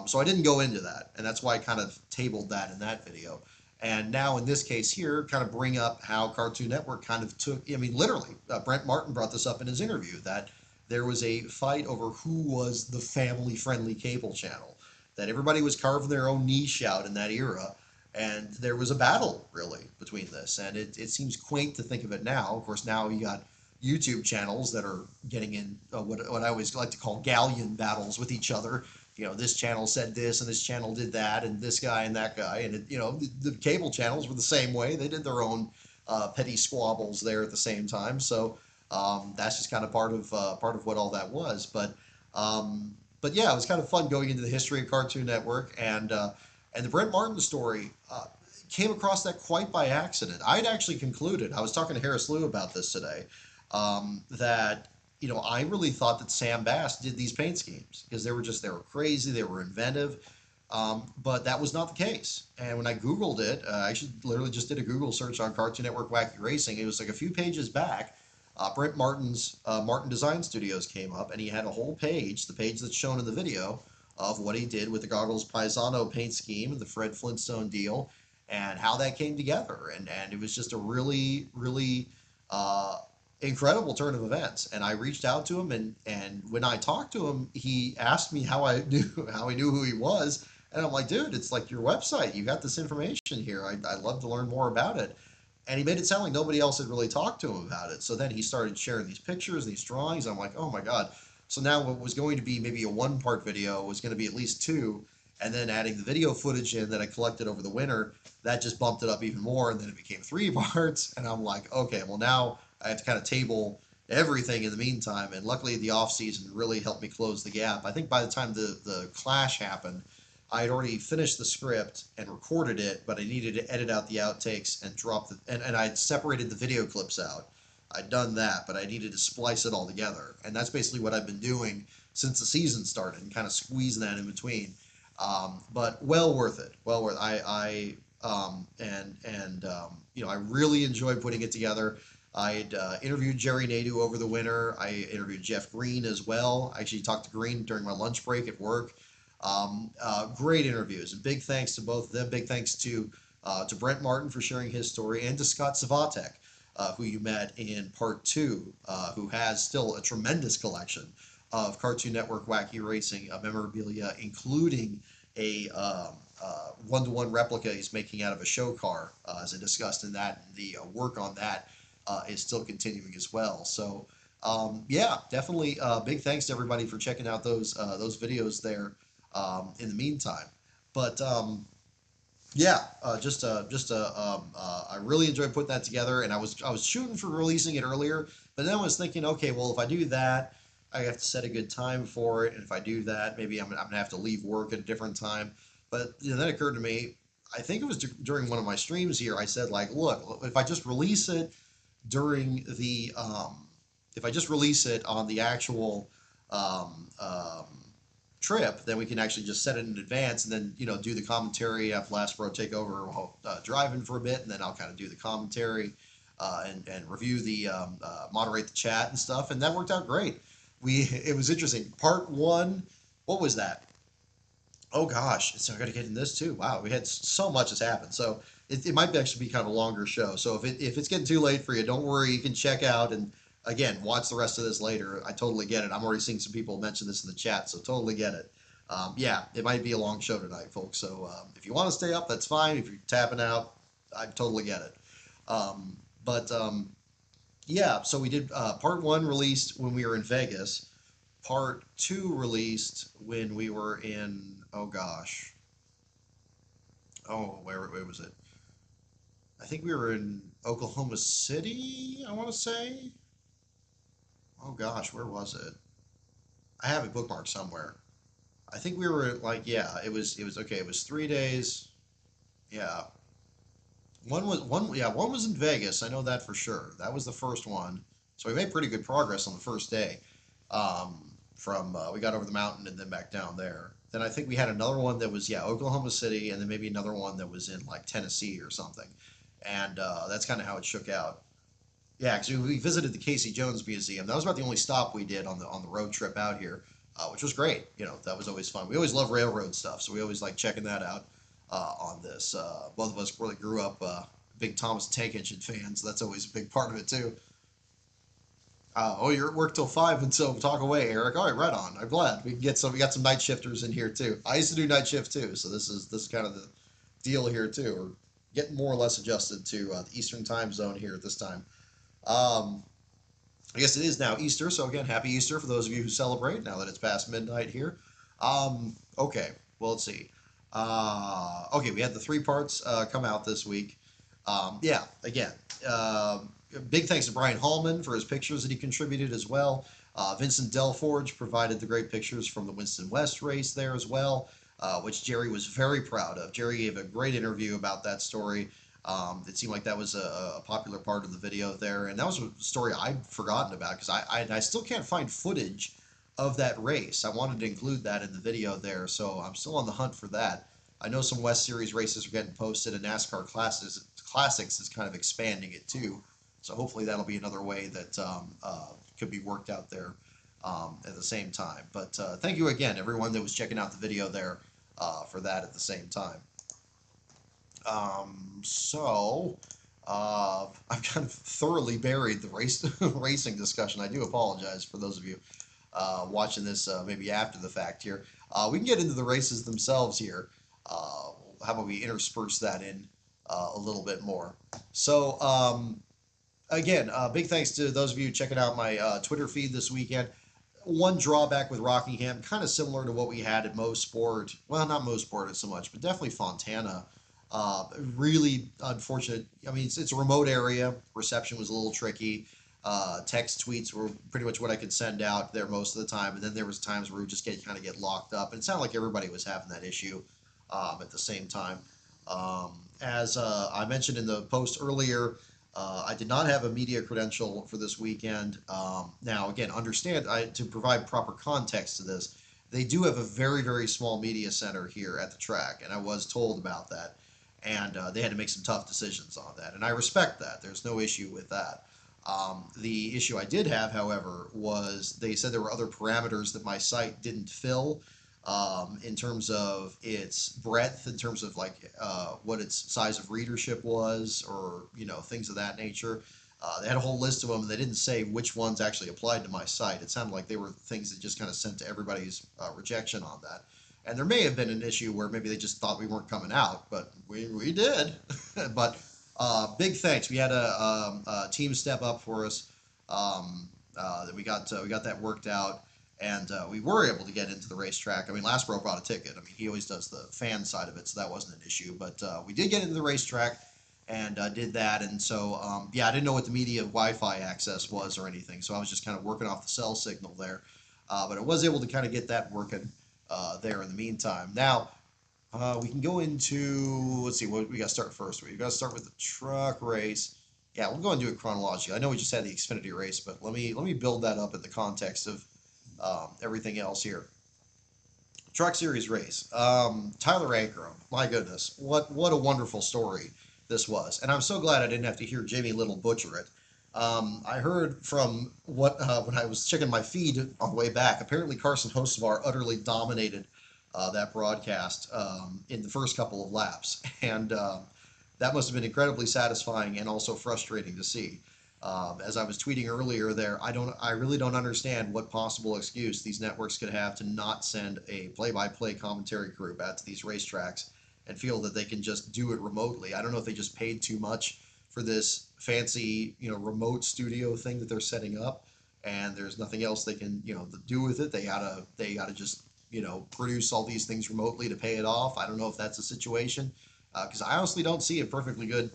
So I didn't go into that, and that's why I kind of tabled that in that video. And now in this case here, kind of bring up how Cartoon Network kind of took, I mean, literally, Brent Martin brought this up in his interview, that there was a fight over who was the family-friendly cable channel, that everybody was carving their own niche out in that era, and there was a battle, really, between this. And it seems quaint to think of it now. Of course, now you got YouTube channels that are getting in what I always like to call galleon battles with each other. This channel said this and this channel did that, and this guy and that guy, and the cable channels were the same way. They did their own petty squabbles there at the same time. So that's just kind of part of what all that was. But yeah, it was kind of fun going into the history of Cartoon Network and the Brent Martin story. Came across that quite by accident. I'd actually concluded, I was talking to Harris Liu about this today, that, I really thought that Sam Bass did these paint schemes because they were crazy, they were inventive, but that was not the case. And when I Googled it, I actually literally just did a Google search on Cartoon Network Wacky Racing. It was like a few pages back. Brent Martin's Martin Design Studios came up, and he had a whole page, the page that's shown in the video, of what he did with the Goggles Paisano paint scheme and the Fred Flintstone deal, and how that came together. And it was just a really, really incredible turn of events. And I reached out to him, and when I talked to him, he asked me how I knew who he was. And I'm like, dude, it's like your website. You got this information here. I'd love to learn more about it. And he made it sound like nobody else had really talked to him about it. So then he started sharing these pictures, these drawings. I'm like, oh my God. So now what was going to be maybe a one-part video was going to be at least two. And then adding the video footage in that I collected over the winter, that just bumped it up even more. And then it became three parts. And I'm like, okay, well, now I have to kind of table everything in the meantime. And luckily, the off season really helped me close the gap. I think by the time the clash happened, I had already finished the script and recorded it, but I needed to edit out the outtakes and and I had separated the video clips out. I'd done that, but I needed to splice it all together. And that's basically what I've been doing since the season started, and kind of squeezing that in between. But well worth it. Well worth it. I really enjoyed putting it together. I'd interviewed Jerry Nadeau over the winter. I interviewed Jeff Green as well. I actually talked to Green during my lunch break at work. Great interviews, and big thanks to both of them. Big thanks to Brent Martin for sharing his story, and to Scott Savatek, who you met in part two, who has still a tremendous collection of Cartoon Network Wacky Racing memorabilia, including a one-to-one replica he's making out of a show car, as I discussed in that. The work on that is still continuing as well. So yeah, definitely big thanks to everybody for checking out those videos there in the meantime. But yeah, I really enjoyed putting that together, and I was shooting for releasing it earlier, but then I was thinking, okay, well, if I do that, I have to set a good time for it, and if I do that, maybe I'm gonna have to leave work at a different time. But then it occurred to me, I think it was during one of my streams here, I said, like, look, if I just release it during the if I just release it on the actual trip, then we can actually just set it in advance, and then do the commentary, have Last Pro take over while driving for a bit, and then I'll kind of do the commentary and review the moderate the chat and stuff, and that worked out great. It was interesting. Part one, what was that? Oh gosh, so I got to get in this too. Wow, we had so much has happened. So it might actually be kind of a longer show. So if it's getting too late for you, don't worry. You can check out and again watch the rest of this later. I totally get it. I'm already seeing some people mention this in the chat, so totally get it. Yeah, it might be a long show tonight, folks. So if you want to stay up, that's fine. If you're tapping out, I totally get it. But yeah, so we did part one released when we were in Vegas. Part two released when we were in, oh gosh. Oh, where was it? I think we were in Oklahoma City, I want to say. Oh gosh, where was it? I have it bookmarked somewhere. I think we were like, yeah, it was okay. It was 3 days. Yeah. One was in Vegas. I know that for sure. That was the first one. So we made pretty good progress on the first day. From we got over the mountain and then back down there. Then I think we had another one that was Oklahoma City, and then maybe another one that was in like Tennessee or something. And that's kind of how it shook out. Yeah, because we visited the Casey Jones Museum. That was about the only stop we did on the road trip out here, which was great. That was always fun. We always love railroad stuff, so we always like checking that out on this. Both of us really grew up big Thomas Tank Engine fans. So that's always a big part of it too. You're at work till 5, and so talk away, Eric. All right, right on. I'm glad we can get some. We got some night shifters in here too. I used to do night shift too, so this is kind of the deal here too. We're getting more or less adjusted to the Eastern time zone here at this time. I guess it is now Easter, so again, happy Easter for those of you who celebrate now that it's past midnight here. Okay, well, let's see. Okay, we had the three parts come out this week. Yeah, again, uh, big thanks to Brian Hallman for his pictures that he contributed as well. Vincent Delforge provided the great pictures from the Winston West race there as well, which Jerry was very proud of. Jerry gave a great interview about that story. It seemed like that was a popular part of the video there, and that was a story I'd forgotten about because I still can't find footage of that race. I wanted to include that in the video there, so I'm still on the hunt for that. I know some West Series races are getting posted, and NASCAR Classics is kind of expanding it too. So hopefully that'll be another way that could be worked out there at the same time. But thank you again, everyone that was checking out the video there for that at the same time. So I've kind of thoroughly buried the racing discussion. I do apologize for those of you watching this maybe after the fact here. We can get into the races themselves here. How about we intersperse that in a little bit more? So again, big thanks to those of you checking out my Twitter feed this weekend. One drawback with Rockingham, kind of similar to what we had at Mo Sport. Well, not Mo Sport so much, but definitely Fontana. Really unfortunate. I mean, it's a remote area. Reception was a little tricky. Text tweets were pretty much what I could send out there most of the time, and then there was times where we would just kind of get locked up. And it sounded like everybody was having that issue at the same time. As I mentioned in the post earlier, I did not have a media credential for this weekend. Now, again, understand to provide proper context to this, they do have a very, very small media center here at the track, and I was told about that. And they had to make some tough decisions on that, and I respect that. There's no issue with that. The issue I did have, however, was they said there were other parameters that my site didn't fill in terms of its breadth, in terms of like what its size of readership was, or things of that nature. They had a whole list of them, and they didn't say which ones actually applied to my site. It sounded like they were things that just kind of sent to everybody's rejection on that. And there may have been an issue where maybe they just thought we weren't coming out, but we did. But big thanks. We had a team step up for us. That we got that worked out, and we were able to get into the racetrack. I mean, Lastbro bought a ticket. I mean, he always does the fan side of it, so that wasn't an issue. But we did get into the racetrack and did that. And so, yeah, I didn't know what the media Wi-Fi access was or anything, so I was just kind of working off the cell signal there. But I was able to kind of get that working there in the meantime. Now, we can go into, let's see, what we got to start first. We got to start with the truck race. Yeah, we'll go and do it chronologically. I know we just had the Xfinity race, but let me build that up in the context of everything else here. Truck Series race. Tyler Ankrum, my goodness, what a wonderful story this was, and I'm so glad I didn't have to hear Jamie Little butcher it. I heard from what when I was checking my feed on the way back. Apparently, Carson Hocevar utterly dominated that broadcast in the first couple of laps, and that must have been incredibly satisfying and also frustrating to see. As I was tweeting earlier, I really don't understand what possible excuse these networks could have to not send a play-by-play commentary group out to these racetracks and feel that they can just do it remotely. I don't know if they just paid too much for this fancy, remote studio thing that they're setting up, and there's nothing else they can, do with it. They gotta just, produce all these things remotely to pay it off. I don't know if that's a situation, because I honestly don't see a perfectly good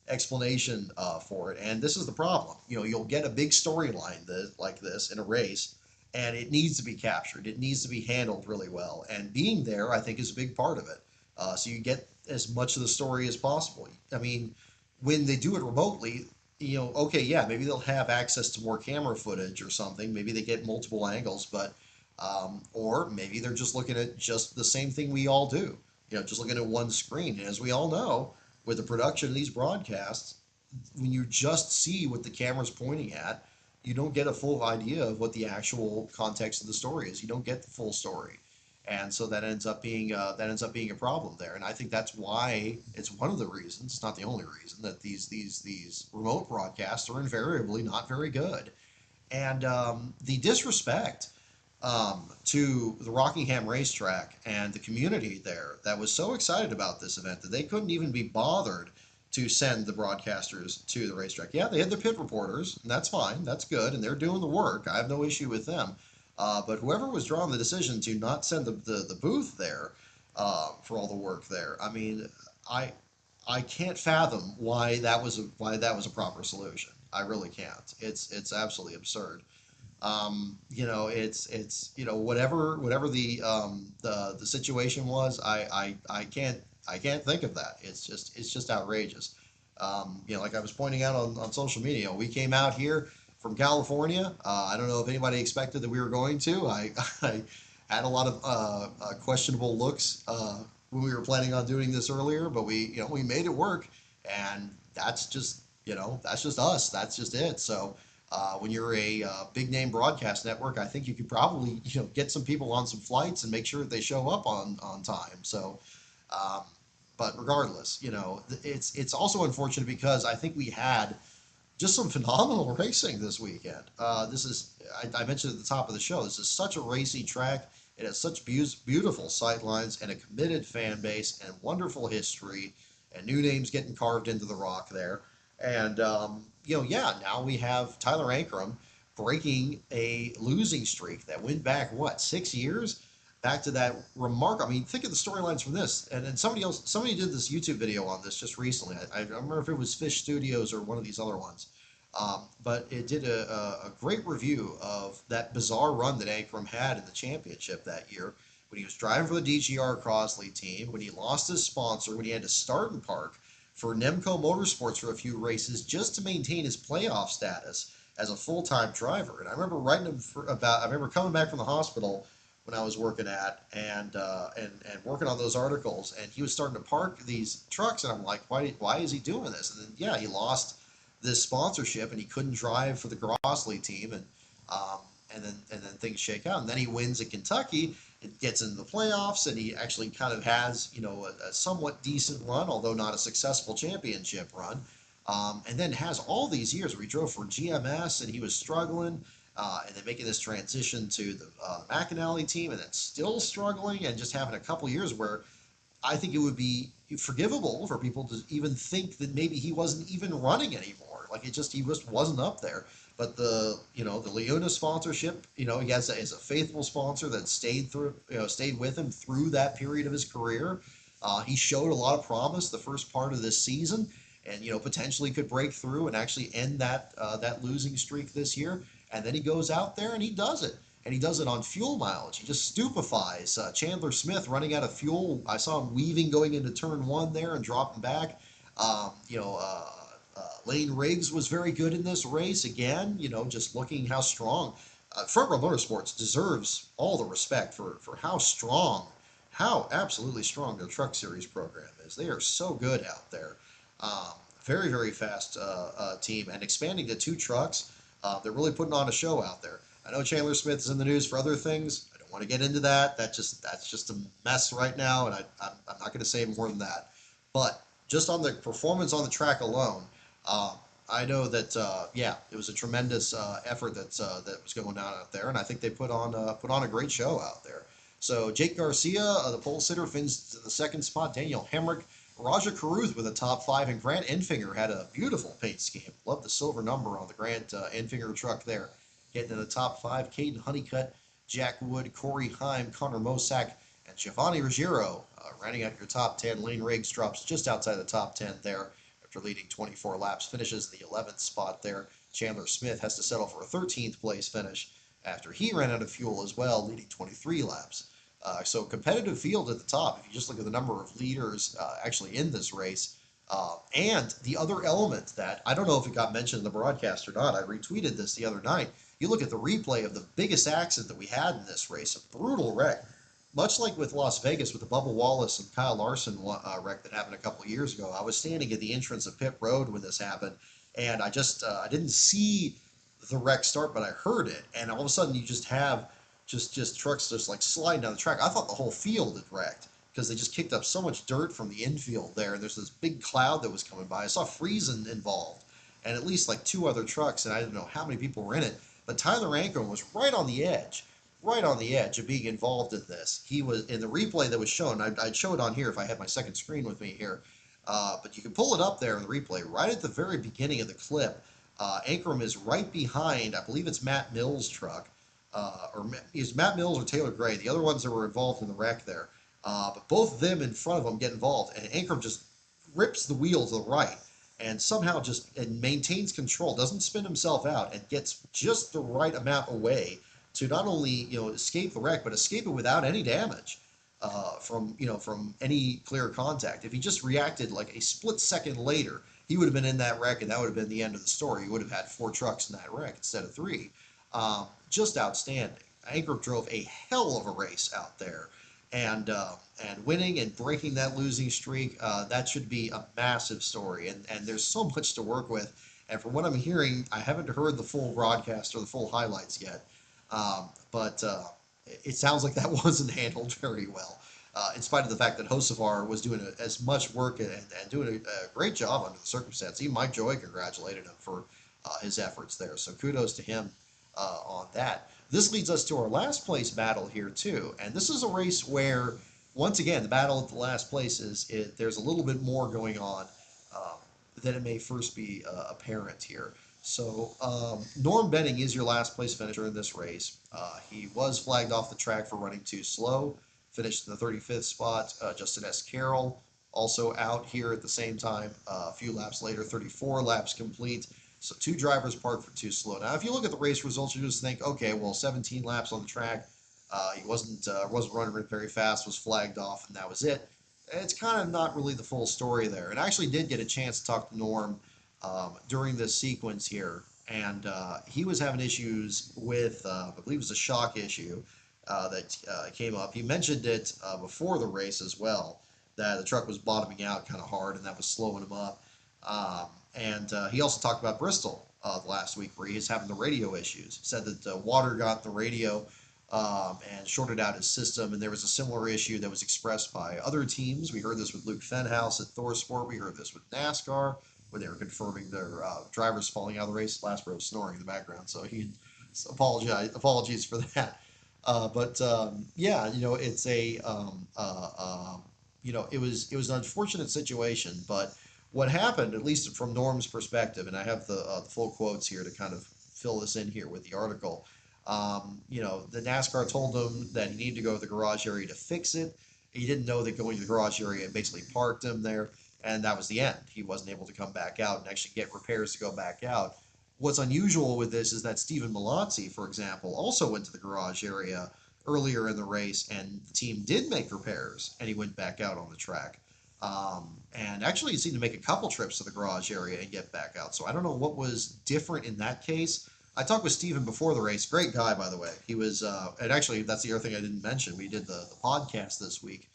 explanation for it. And this is the problem. You'll get a big storyline like this in a race, and it needs to be captured. It needs to be handled really well. And being there, I think, is a big part of it. So you get as much of the story as possible. I mean, when they do it remotely, okay, yeah, maybe they'll have access to more camera footage or something. Maybe they get multiple angles, but or maybe they're just looking at just the same thing we all do. Just looking at one screen. And as we all know, with the production of these broadcasts, when you just see what the camera's pointing at, you don't get a full idea of what the actual context of the story is. You don't get the full story. And so that ends up being a problem there. And I think that's why it's one of the reasons, it's not the only reason, that these remote broadcasts are invariably not very good. And the disrespect to the Rockingham racetrack and the community there that was so excited about this event that they couldn't even be bothered to send the broadcasters to the racetrack. Yeah, they had their pit reporters, and that's fine, that's good, and they're doing the work. I have no issue with them. But whoever was drawing the decision to not send the booth there for all the work there, I mean, I can't fathom why that was a proper solution. I really can't. It's absolutely absurd. It's whatever the situation was. I can't think of that. It's just outrageous. Like I was pointing out on social media, we came out here from California. I don't know if anybody expected that we were going to. I had a lot of questionable looks when we were planning on doing this earlier, but we made it work, and that's just us. That's just it. So when you're a big name broadcast network, I think you could probably get some people on some flights and make sure that they show up on time. So, um, but regardless, it's also unfortunate because I think we had just some phenomenal racing this weekend. I mentioned at the top of the show, this is such a racy track. It has such beautiful sight lines and a committed fan base and wonderful history and new names getting carved into the rock there. And, yeah, now we have Tyler Ankrum breaking a losing streak that went back, what, 6 years? Back to that I mean, think of the storylines from this. And then somebody did this YouTube video on this just recently. I don't remember if it was Fish Studios or one of these other ones. But it did a great review of that bizarre run that Ankrum had in the championship that year when he was driving for the DGR Crossley team, when he lost his sponsor, when he had to start and park for Nemco Motorsports for a few races just to maintain his playoff status as a full-time driver. And I remember writing him I remember coming back from the hospital when I was working and working on those articles, and he was starting to park these trucks, and I'm like, why is he doing this? And then yeah, he lost this sponsorship and he couldn't drive for the Crossley team, um, and then things shake out, and then he wins at Kentucky. It gets into the playoffs, and he actually kind of has a somewhat decent run, although not a successful championship run. And then has all these years where he drove for GMS and he was struggling, and then making this transition to the McAnally team, and then still struggling, and just having a couple years where I think it would be forgivable for people to even think that maybe he wasn't even running anymore. Like he just wasn't up there. But the Leona sponsorship, he has a faithful sponsor that stayed with him through that period of his career. He showed a lot of promise the first part of this season, and potentially could break through and actually end that losing streak this year. And then he goes out there and he does it. And he does it on fuel mileage. He just stupefies Chandler Smith running out of fuel. I saw him weaving going into turn one there and dropping back. Um, you know, uh, Lane Riggs was very good in this race again. Just looking how strong. Front Row Motorsports deserves all the respect for how absolutely strong their Truck Series program is. They are so good out there. Um, Very, very fast team, and expanding to two trucks. They're really putting on a show out there. I know Chandler Smith is in the news for other things. I don't want to get into that. That's just a mess right now, and I'm not going to say more than that. But just on the performance on the track alone, uh, I know that yeah, it was a tremendous effort that was going on out there, and I think they put on a great show out there. So Jake Garcia, the pole sitter, finished in the second spot. Daniel Hemrick, Raja Caruth with a top five, and Grant Enfinger had a beautiful paint scheme. Love the silver number on the Grant Enfinger truck there. Getting in the top five, Caden Honeycutt, Jack Wood, Corey Heim, Connor Mosack, and Giovanni Ruggiero. Rounding out your top 10, Lane Riggs drops just outside the top 10 there after leading 24 laps, finishes in the 11th spot there. Chandler Smith has to settle for a 13th place finish after he ran out of fuel as well, leading 23 laps. So competitive field at the top. If you just look at the number of leaders actually in this race, and the other element that I don't know if it got mentioned in the broadcast or not. I retweeted this the other night. You look at the replay of the biggest accident that we had in this race, a brutal wreck, much like with Las Vegas with the Bubba Wallace and Kyle Larson wreck that happened a couple of years ago. I was standing at the entrance of pit road when this happened, and I didn't see the wreck start, but I heard it, and all of a sudden you just have just trucks just like sliding down the track. I thought the whole field had wrecked because they just kicked up so much dirt from the infield there, and there's this big cloud that was coming by. I saw Friesen involved, and at least like two other trucks, and I didn't know how many people were in it. But Tyler Ankrum was right on the edge of being involved in this. He was in the replay that was shown. I'd show it on here if I had my second screen with me here. But you can pull it up there in the replay. Right at the very beginning of the clip, Ankrum is right behind, I believe it's Matt Mills' truck, is Matt Mills or Taylor Gray, the other ones that were involved in the wreck there. But both of them in front of him get involved, and Ankrum just rips the wheel to the right and somehow just and maintains control, doesn't spin himself out, and gets just the right amount away to not only escape the wreck, but escape it without any damage from any clear contact. If he just reacted like a split second later, he would have been in that wreck, and that would have been the end of the story. He would have had 4 trucks in that wreck instead of 3. Just outstanding. Ankrum drove a hell of a race out there, and winning and breaking that losing streak. That should be a massive story, and there's so much to work with. And from what I'm hearing, I haven't heard the full broadcast or the full highlights yet, but it sounds like that wasn't handled very well. In spite of the fact that Hocevar was doing as much work and doing a great job under the circumstance. Even Mike Joy congratulated him for his efforts there. So kudos to him on that. This leads us to our last place battle here too, and this is a race where, once again, the battle at the last place there's a little bit more going on um, than it may first be apparent here. So Norm Benning is your last place finisher in this race. He was flagged off the track for running too slow, finished in the 35th spot. Justin S. Carroll also out here at the same time. A few laps later, 34 laps complete. So 2 drivers parked for too slow. Now, if you look at the race results, you just think, okay, well, 17 laps on the track. He wasn't running very fast, was flagged off, and that was it. It's kind of not really the full story there. And I actually did get a chance to talk to Norm during this sequence here, and he was having issues with, I believe it was a shock issue that came up. He mentioned it before the race as well, that the truck was bottoming out kind of hard, and that was slowing him up. And he also talked about Bristol last week, where he was having the radio issues. He said that water got in the radio and shorted out his system, and there was a similar issue that was expressed by other teams. We heard this with Luke Fenhouse at Thorsport. We heard this with NASCAR, where they were confirming their drivers falling out of the race. Last row snoring in the background, so he apologies for that. But yeah, it's it was an unfortunate situation, but what happened, at least from Norm's perspective, and I have the full quotes here to kind of fill this in here with the article. The NASCAR told him that he needed to go to the garage area to fix it. He didn't know that going to the garage area basically parked him there, and that was the end. He wasn't able to come back out and actually get repairs to go back out. What's unusual with this is that Stephen Malazzi, for example, also went to the garage area earlier in the race, and the team did make repairs, and he went back out on the track. And actually, he seemed to make a couple trips to the garage area and get back out. So I don't know what was different in that case. I talked with Steven before the race. Great guy, by the way. He was, and actually, that's the other thing I didn't mention. We did the podcast this week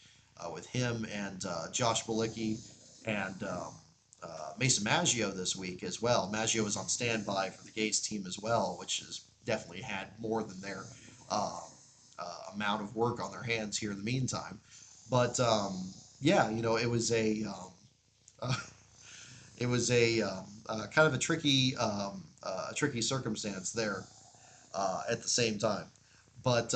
with him and Josh Balicki and Mason Maggio this week as well. Maggio was on standby for the Gates team as well, which has definitely had more than their amount of work on their hands here in the meantime. But yeah, uh, it was a kind of a tricky circumstance there at the same time. But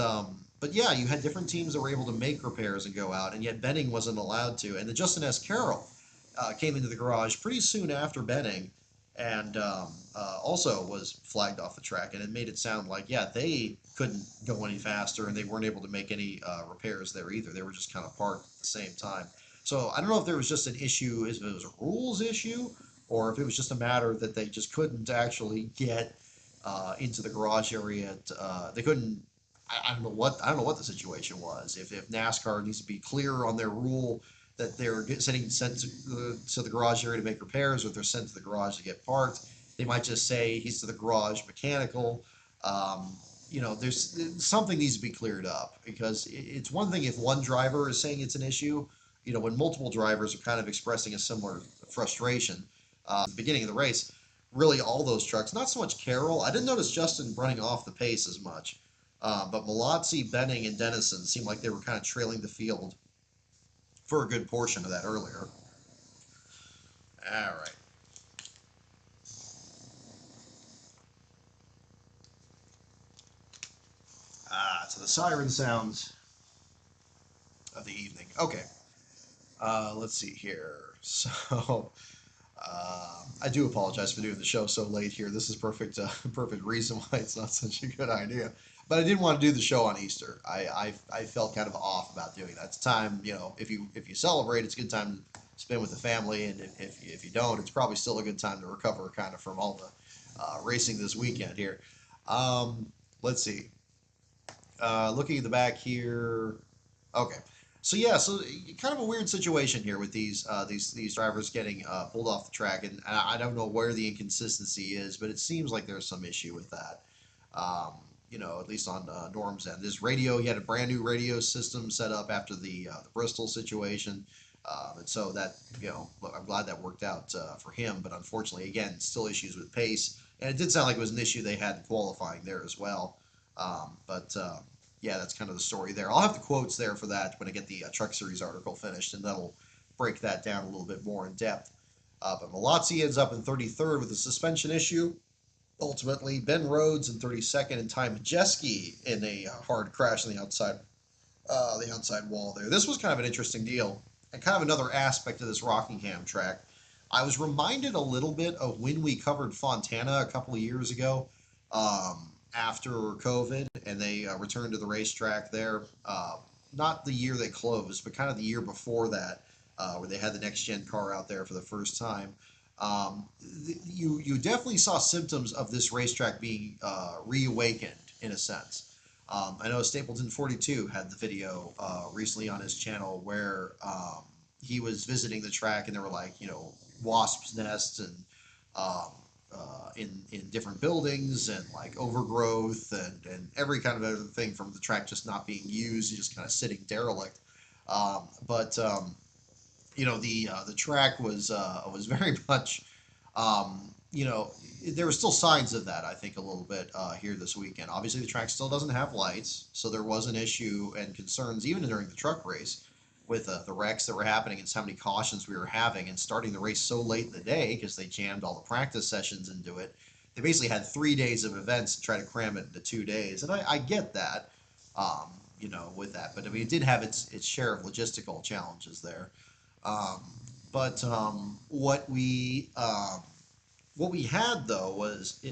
yeah, you had different teams that were able to make repairs and go out, and yet Benning wasn't allowed to. And the Justin S. Carroll came into the garage pretty soon after Benning, and also was flagged off the track. And it made it sound like, yeah, they couldn't go any faster, and they weren't able to make any repairs there either. They were just kind of parked at the same time. So I don't know if there was just an issue, if it was a rules issue, or if it was just a matter that they just couldn't actually get into the garage area. They couldn't. I don't know what the situation was. If NASCAR needs to be clear on their rule that they're sent to the garage area to make repairs, or if they're sent to the garage to get parked, they might just say he's to the garage mechanical. There's something needs to be cleared up, because it's one thing if one driver is saying it's an issue. When multiple drivers are kind of expressing a similar frustration at the beginning of the race, really all those trucks, not so much Carroll. I didn't notice Justin running off the pace as much, but Malazzi, Benning, and Dennison seemed like they were kind of trailing the field for a good portion of that earlier. All right. So the siren sounds of the evening. Okay. Let's see here. So, I do apologize for doing the show so late here. This is perfect reason why it's not such a good idea. but I didn't want to do the show on Easter. I felt kind of off about doing that. It's time, if you celebrate, it's a good time to spend with the family, and if you don't, it's probably still a good time to recover kind of from all the racing this weekend here. Let's see. Looking at the back here. Okay. So yeah, so kind of a weird situation here with these drivers getting pulled off the track, and I don't know where the inconsistency is, but it seems like there's some issue with that. At least on Norm's end, this radio, he had a brand new radio system set up after the Bristol situation, and so that look, I'm glad that worked out for him, but unfortunately, again, still issues with pace, and it did sound like it was an issue they had in qualifying there as well. But yeah, that's kind of the story there. I'll have the quotes there for that when I get the Truck Series article finished, and that'll break that down a little bit more in depth. But Malazzi ends up in 33rd with a suspension issue. Ultimately, Ben Rhodes in 32nd, and Ty Majeski in a hard crash on the outside wall there. This was kind of an interesting deal, and kind of another aspect of this Rockingham track. I was reminded a little bit of when we covered Fontana a couple of years ago. After COVID, and they returned to the racetrack there. Not the year they closed, but kind of the year before that, where they had the next gen car out there for the first time. You definitely saw symptoms of this racetrack being reawakened in a sense. I know Stapleton 42 had the video recently on his channel where he was visiting the track, and there were like wasps' nests and um, in different buildings, and like overgrowth and every kind of other thing from the track just not being used, just kind of sitting derelict. But the track was very much there were still signs of that, I think, a little bit here this weekend. Obviously, the track still doesn't have lights, so there was an issue and concerns even during the truck race with the wrecks that were happening and how many cautions we were having, and starting the race so late in the day because they jammed all the practice sessions into it. They basically had 3 days of events to try to cram it into 2 days, and I get that, with that. But I mean, it did have its share of logistical challenges there. Um, but what we had though was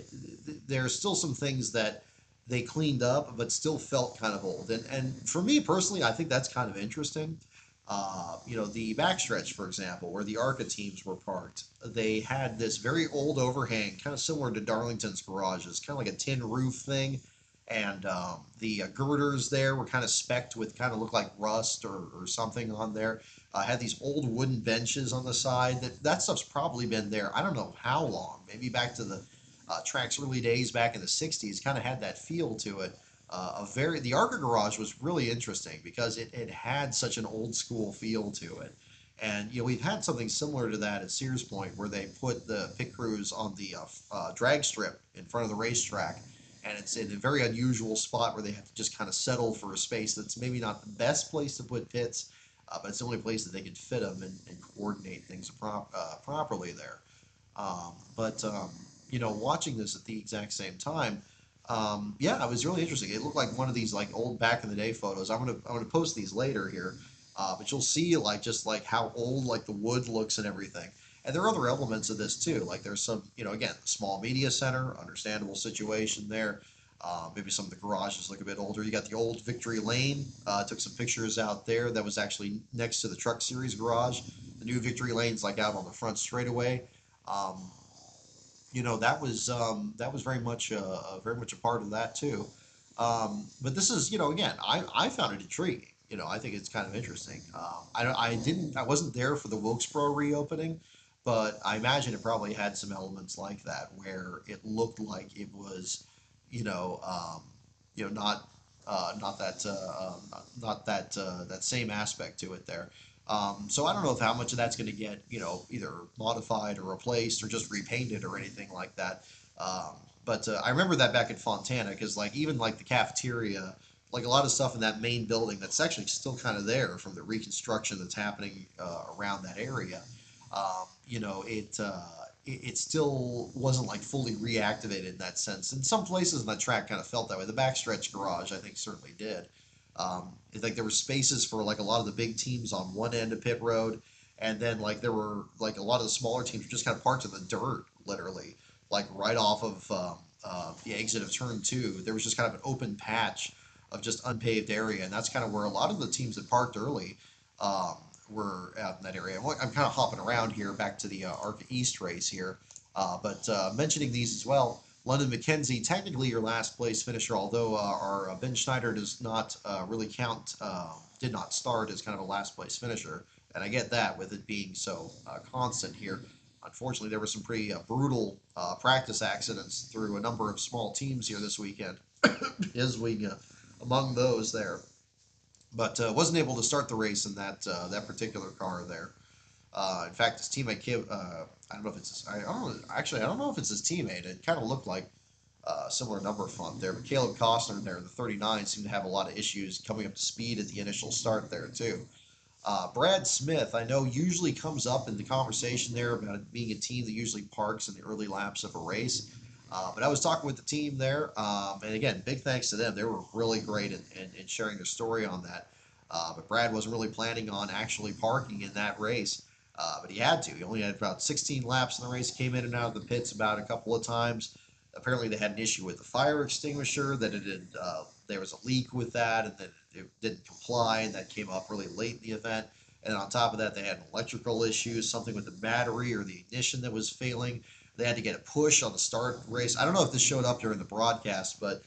there's still some things that they cleaned up, but still felt kind of old. And for me personally, I think that's kind of interesting. The backstretch, for example, where the ARCA teams were parked, they had this very old overhang, kind of similar to Darlington's garages, kind of like a tin roof thing. And the girders there were kind of specked with kind of looked like rust or something on there. Had these old wooden benches on the side. That stuff's probably been there. I don't know how long. Maybe back to the track's early days back in the '60s. Kind of had that feel to it. The ARCA garage was really interesting because it had such an old school feel to it. And we've had something similar to that at Sears Point, where they put the pit crews on the drag strip in front of the racetrack, and it's in a very unusual spot where they have to just kind of settle for a space that's maybe not the best place to put pits, but it's the only place that they can fit them and coordinate things properly there. Watching this at the exact same time, yeah, it was really interesting. It looked like one of these like old back in the day photos. I'm gonna post these later here, but you'll see like just like how old like the wood looks and everything. And there are other elements of this too. Like there's some, again, the small media center, understandable situation there. Maybe some of the garages look a bit older. You got the old Victory Lane. Took some pictures out there. That was actually next to the Truck Series garage. The new Victory Lane's like out on the front straightaway. Um, that was very much a part of that too. But this is, again, I found it intriguing. I think it's kind of interesting. I wasn't there for the Wilkesboro reopening, but I imagine it probably had some elements like that where it looked like it was, you know, um, not that that same aspect to it there. So I don't know if how much of that's going to get either modified or replaced or just repainted or anything like that. But I remember that back in Fontana because like even like the cafeteria, like a lot of stuff in that main building that's actually still kind of there from the reconstruction that's happening around that area. It still wasn't like fully reactivated in that sense. And some places in that track kind of felt that way. The backstretch garage, I think, certainly did. It's like there were spaces for like a lot of the big teams on one end of pit road, and then like there were like a lot of the smaller teams were just kind of parked in the dirt, literally, like right off of the exit of turn two, there was just kind of an open patch of just unpaved area, and that's kind of where a lot of the teams that parked early um, were out in that area. I'm kind of hopping around here back to the ARCA East race here, but mentioning these as well. London McKenzie, technically your last place finisher, although our Ben Schneider does not really count, did not start as kind of a last place finisher. And I get that with it being so constant here. Unfortunately, there were some pretty brutal practice accidents through a number of small teams here this weekend. His wing among those there, but wasn't able to start the race in that particular car there. In fact, his teammate, I don't know if it's his, I don't know, actually I don't know if it's his teammate. It kind of looked like a similar number font there, but Caleb Costner there, the 39, seemed to have a lot of issues coming up to speed at the initial start there too. Brad Smith, I know, usually comes up in the conversation there about it being a team that usually parks in the early laps of a race. But I was talking with the team there, and again, big thanks to them. They were really great in sharing their story on that. But Brad wasn't really planning on actually parking in that race, but he had to. He only had about 16 laps in the race, came in and out of the pits about a couple of times. Apparently, they had an issue with the fire extinguisher, that it had, there was a leak with that, and then it didn't comply, and that came up really late in the event. And on top of that, they had an electrical issue, something with the battery or the ignition that was failing. They had to get a push on the start race. I don't know if this showed up during the broadcast, but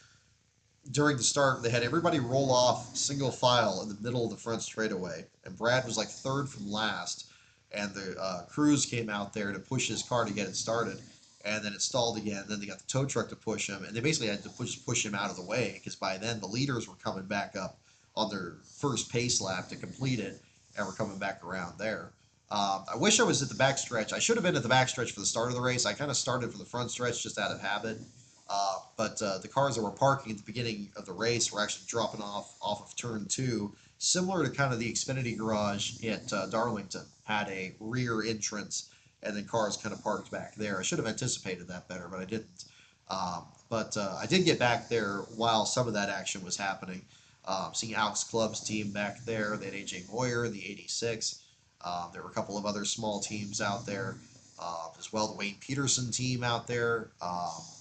during the start, they had everybody roll off single file in the middle of the front straightaway, and Brad was like third from last, and the crews came out there to push his car to get it started, and then it stalled again. Then they got the tow truck to push him, and they basically had to push him out of the way because by then the leaders were coming back up on their first pace lap to complete it, and were coming back around there. I wish I was at the back stretch. I should have been at the back stretch for the start of the race. I kind of started for the front stretch just out of habit. But the cars that were parking at the beginning of the race were actually dropping off of turn two, similar to kind of the Xfinity garage at Darlington had a rear entrance, and then cars kind of parked back there. I should have anticipated that better, but I didn't. But I did get back there while some of that action was happening. Seeing Alex Club's team back there, they had AJ Moyer in the 86. There were a couple of other small teams out there as well. The Wayne Peterson team out there,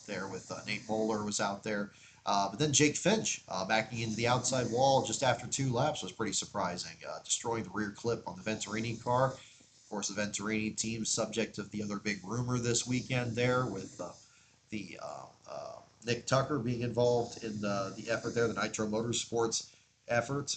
there with Nate Moeller was out there. But then Jake Finch backing into the outside wall just after two laps was pretty surprising, destroying the rear clip on the Venturini car. Of course, the Venturini team subject of the other big rumor this weekend there with the Nick Tucker being involved in the effort there, the Nitro Motorsports effort.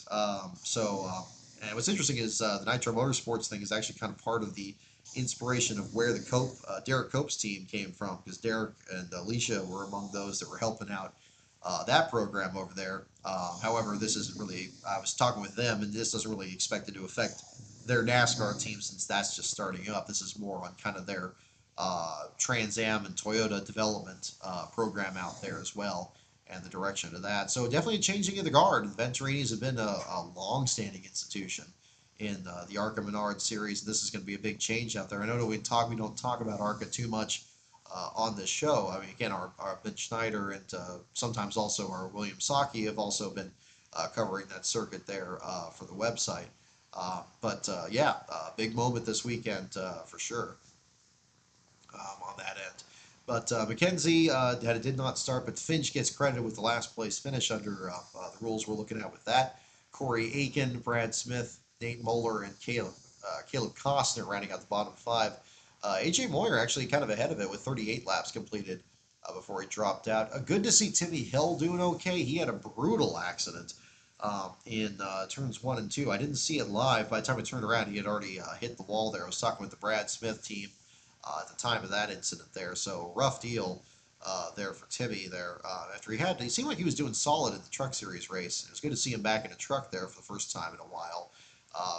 And what's interesting is the Nitro Motorsports thing is actually kind of part of the inspiration of where the Derek Cope's team came from, because Derek and Alicia were among those that were helping out that program over there. However, this isn't really, I was talking with them, and this doesn't really expect it to affect their NASCAR team since that's just starting up. This is more on kind of their Trans Am and Toyota development program out there as well, and the direction of that. So definitely changing of the guard. The Venturinis have been a long-standing institution in the ARCA Menard series. This is going to be a big change out there. I know we don't talk about ARCA too much on this show. I mean, again, our Ben Schneider and sometimes also our William Saki have also been covering that circuit there for the website. Big moment this weekend for sure on that end. But McKenzie did not start, but Finch gets credited with the last place finish under the rules we're looking at with that. Corey Aiken, Brad Smith, Nate Moeller, and Caleb Costner rounding out the bottom five. AJ Moyer actually kind of ahead of it with 38 laps completed before he dropped out. Good to see Timmy Hill doing okay. He had a brutal accident in turns 1 and 2. I didn't see it live. By the time I turned around, he had already hit the wall there. I was talking with the Brad Smith team at the time of that incident there. So rough deal there for Timmy there. After he seemed like he was doing solid in the Truck Series race. It was good to see him back in a truck there for the first time in a while.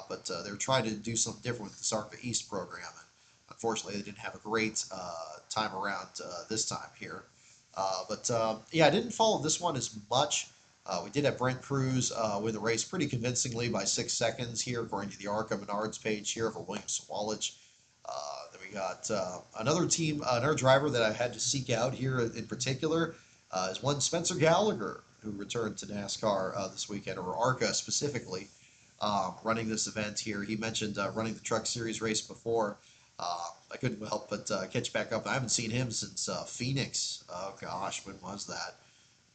But they were trying to do something different with the ARCA East program. And unfortunately, they didn't have a great time around this time here. I didn't follow this one as much. We did have Brent Cruz win the race pretty convincingly by 6 seconds here, according to the ARCA Menards page here for William Sawalich. Then we got another driver that I had to seek out here in particular is one Spencer Gallagher, who returned to NASCAR this weekend, or ARCA specifically, running this event here. He mentioned running the Truck Series race before. I couldn't help but catch back up. I haven't seen him since Phoenix. Oh gosh, when was that?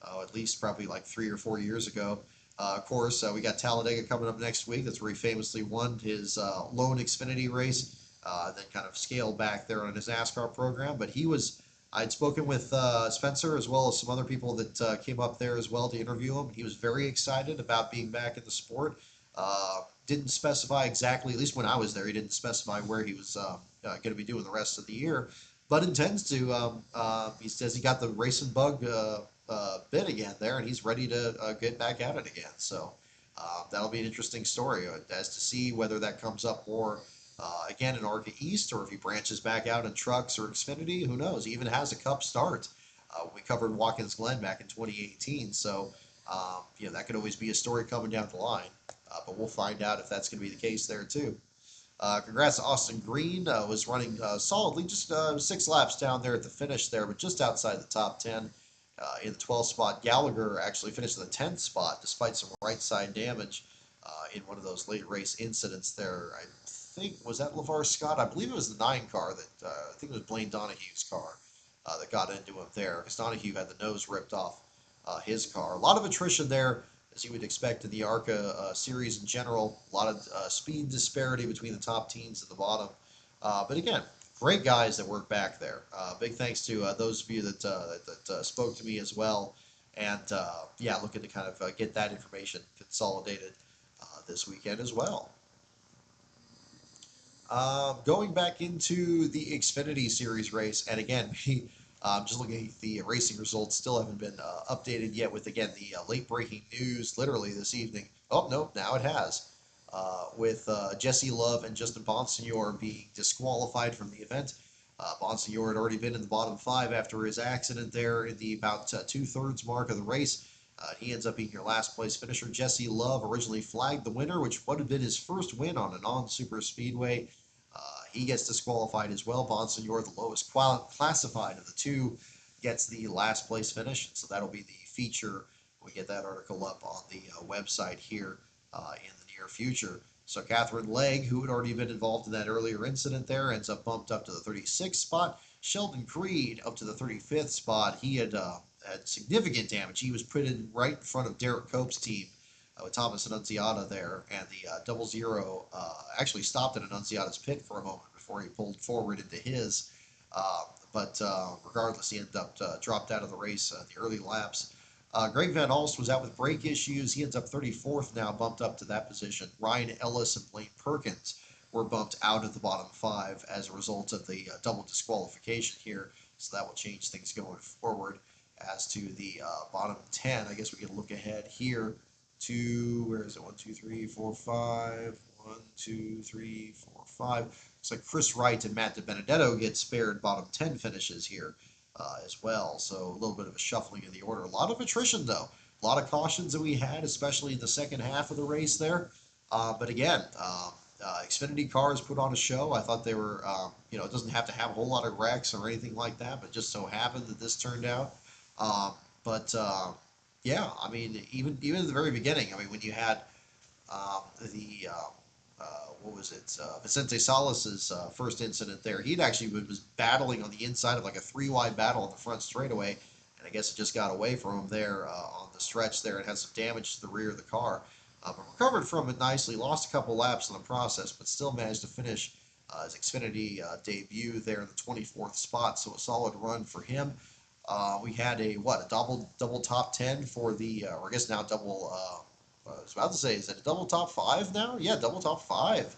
Oh, at least probably like 3 or 4 years ago. Of course, we got Talladega coming up next week. That's where he famously won his lone Xfinity race, then kind of scaled back there on his NASCAR program. But I'd spoken with Spencer as well as some other people that came up there as well to interview him. He was very excited about being back in the sport. Didn't specify exactly, at least when I was there, he didn't specify where he was going to be doing the rest of the year, but intends to. He says he got the racing bug bit again there, and he's ready to get back at it again. So that'll be an interesting story as to see whether that comes up more again in ARCA East, or if he branches back out in trucks or Xfinity. Who knows? He even has a Cup start. We covered Watkins Glen back in 2018, so that could always be a story coming down the line. But we'll find out if that's going to be the case there too. Congrats to Austin Green. Was running solidly, just 6 laps down there at the finish there, but just outside the top 10 in the 12th spot. Gallagher actually finished in the 10th spot despite some right side damage in one of those late race incidents there. I think, was that LeVar Scott? I believe it was the 9 car that, I think it was Blaine Donahue's car that got into him there, because Donahue had the nose ripped off his car. A lot of attrition there, as you would expect in the ARCA series in general. A lot of speed disparity between the top teams and the bottom. But again, great guys that work back there. Big thanks to those of you that spoke to me as well. And yeah, looking to kind of get that information consolidated this weekend as well. Going back into the Xfinity Series race, and again, just looking at the racing results, still haven't been updated yet with, again, the late breaking news literally this evening. Oh, no, now it has. With Jesse Love and Justin Bonsignor being disqualified from the event. Bonsignor had already been in the bottom 5 after his accident there in the about 2/3 mark of the race. He ends up being your last place finisher. Jesse Love originally flagged the winner, which would have been his first win on a non-super speedway. He gets disqualified as well. Bonsignor, the lowest classified of the two, gets the last place finish. So that'll be the feature. We get that article up on the website here in the near future. So Catherine Legg, who had already been involved in that earlier incident there, ends up bumped up to the 36th spot. Sheldon Creed up to the 35th spot. He had significant damage. He was pitted right in front of Derek Cope's team with Thomas Annunziata there, and the 00 actually stopped at Annunziata's pit for a moment before he pulled forward into his. But regardless, he ended up dropped out of the race in the early laps. Greg Van Alst was out with brake issues. He ends up 34th now, bumped up to that position. Ryan Ellis and Blaine Perkins were bumped out of the bottom 5 as a result of the double disqualification here. So that will change things going forward. As to the bottom 10, I guess we can look ahead here to, where is it? 1, 2, 3, 4, 5. 1, 2, 3, 4, 5. Looks like Chris Wright and Matt DiBenedetto get spared bottom 10 finishes here as well. So a little bit of a shuffling of the order. A lot of attrition, though. A lot of cautions that we had, especially in the second half of the race there. But again, Xfinity cars put on a show. I thought they were, it doesn't have to have a whole lot of wrecks or anything like that, but just so happened that this turned out. Yeah, I mean, even at the very beginning, I mean, when you had what was it? Vicente Salas's first incident there, he'd actually was battling on the inside of like a 3-wide battle on the front straightaway, and I guess it just got away from him there on the stretch there and had some damage to the rear of the car. But recovered from it nicely, lost a couple laps in the process, but still managed to finish his Xfinity debut there in the 24th spot, so a solid run for him. We had a double top 10 for the, or I guess now double, I was about to say, is it a double top 5 now? Yeah, double top 5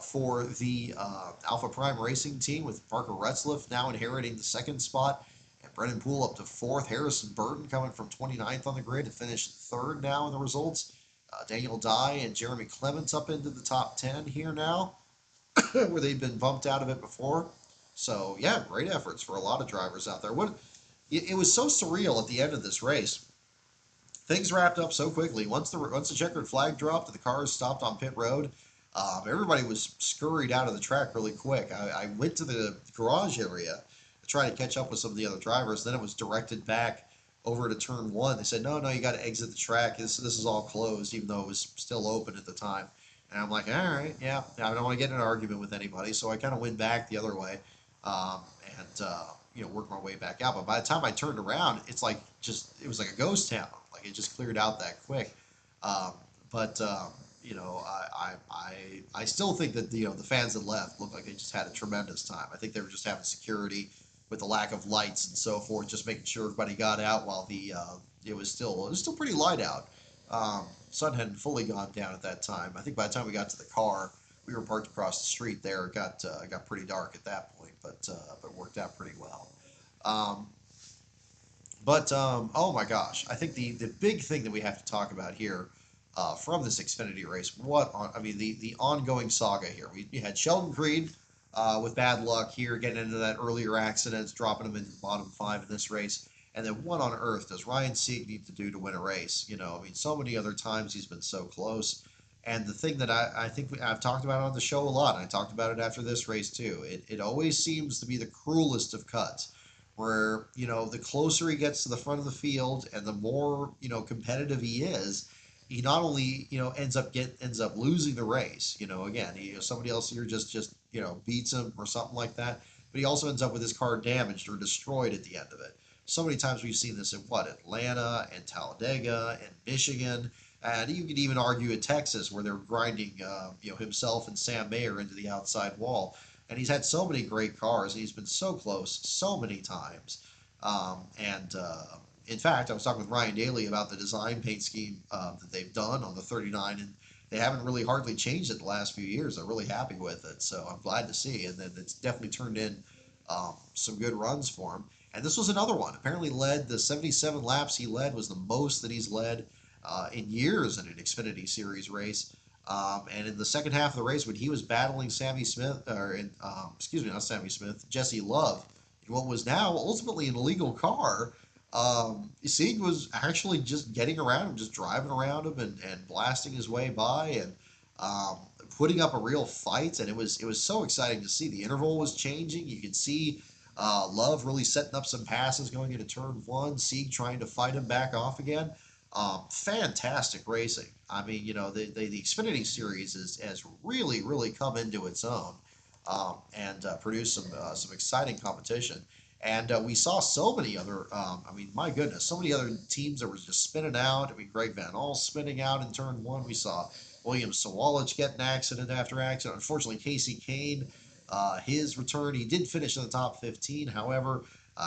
for the Alpha Prime Racing team, with Parker Retzlaff now inheriting the 2nd spot, and Brennan Poole up to 4th. Harrison Burton coming from 29th on the grid to finish 3rd now in the results. Daniel Dye and Jeremy Clements up into the top 10 here now, where they've been bumped out of it before. So yeah, great efforts for a lot of drivers out there. It was so surreal at the end of this race. Things wrapped up so quickly. Once the checkered flag dropped and the cars stopped on pit road, everybody was scurried out of the track really quick. I went to the garage area to try to catch up with some of the other drivers. Then it was directed back over to turn 1. They said, no, you got to exit the track. This is all closed, even though it was still open at the time. And I'm like, all right, yeah, I don't want to get in an argument with anybody, so I kind of went back the other way, um, and worked my way back out. But by the time I turned around, it's like it was like a ghost town. Like it just cleared out that quick. Um, but I still think that the fans that left looked like they just had a tremendous time. I think they were just having security with the lack of lights and so forth, just making sure everybody got out while it was still pretty light out. Sun hadn't fully gone down at that time. I think by the time we got to the car, we were parked across the street there. It got pretty dark at that point, but worked out pretty well. Um, but oh my gosh, I think the big thing that we have to talk about here from this Xfinity race, I mean the ongoing saga here. We had Sheldon Creed with bad luck here, getting into that earlier accidents, dropping him into the bottom five in this race. And then what on earth does Ryan Sieg need to do to win a race? I mean, so many other times he's been so close. And the thing that I think I've talked about on the show a lot, and I talked about it after this race too, it always seems to be the cruelest of cuts, where, the closer he gets to the front of the field and the more, competitive he is, he not only, ends up losing the race, again, somebody else here just beats him or something like that, but he also ends up with his car damaged or destroyed at the end of it. So many times we've seen this in Atlanta and Talladega and Michigan, and you could even argue at Texas where they're grinding, himself and Sam Mayer into the outside wall. And he's had so many great cars, and he's been so close so many times. And In fact, I was talking with Ryan Daly about the design paint scheme that they've done on the 39, and they haven't really hardly changed it the last few years. They're really happy with it, so I'm glad to see. And then it's definitely turned in some good runs for him. And this was another one. Apparently, led the 77 laps he led was the most that he's led in years in an Xfinity Series race. And in the second half of the race, when he was battling Sammy Smith, excuse me, not Sammy Smith, Jesse Love, in what was now ultimately an illegal car, Sieg was actually just getting around him, just driving around him and blasting his way by and putting up a real fight. And it was so exciting to see. The interval was changing. You could see Love really setting up some passes going into turn one. Sieg trying to fight him back off again. Fantastic racing. I mean, the Xfinity Series has really, really come into its own and produced some exciting competition. And we saw so many other, I mean, my goodness, so many other teams that were just spinning out. I mean, Greg Van All spinning out in turn one. We saw William Sawalich get an accident after accident. Unfortunately, Casey Kane, his return, he did finish in the top 15. However,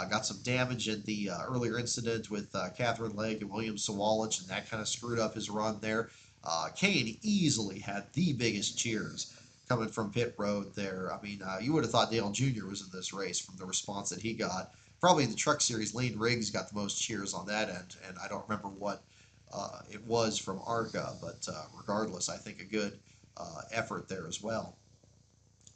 got some damage in the earlier incident with Catherine Legg and William Sawalich, and that kind of screwed up his run there. Kane easily had the biggest cheers coming from pit road there. I mean, you would have thought Dale Jr. was in this race from the response that he got. Probably in the Truck Series, Lane Riggs got the most cheers on that end, and I don't remember what it was from ARCA, but regardless, I think a good effort there as well.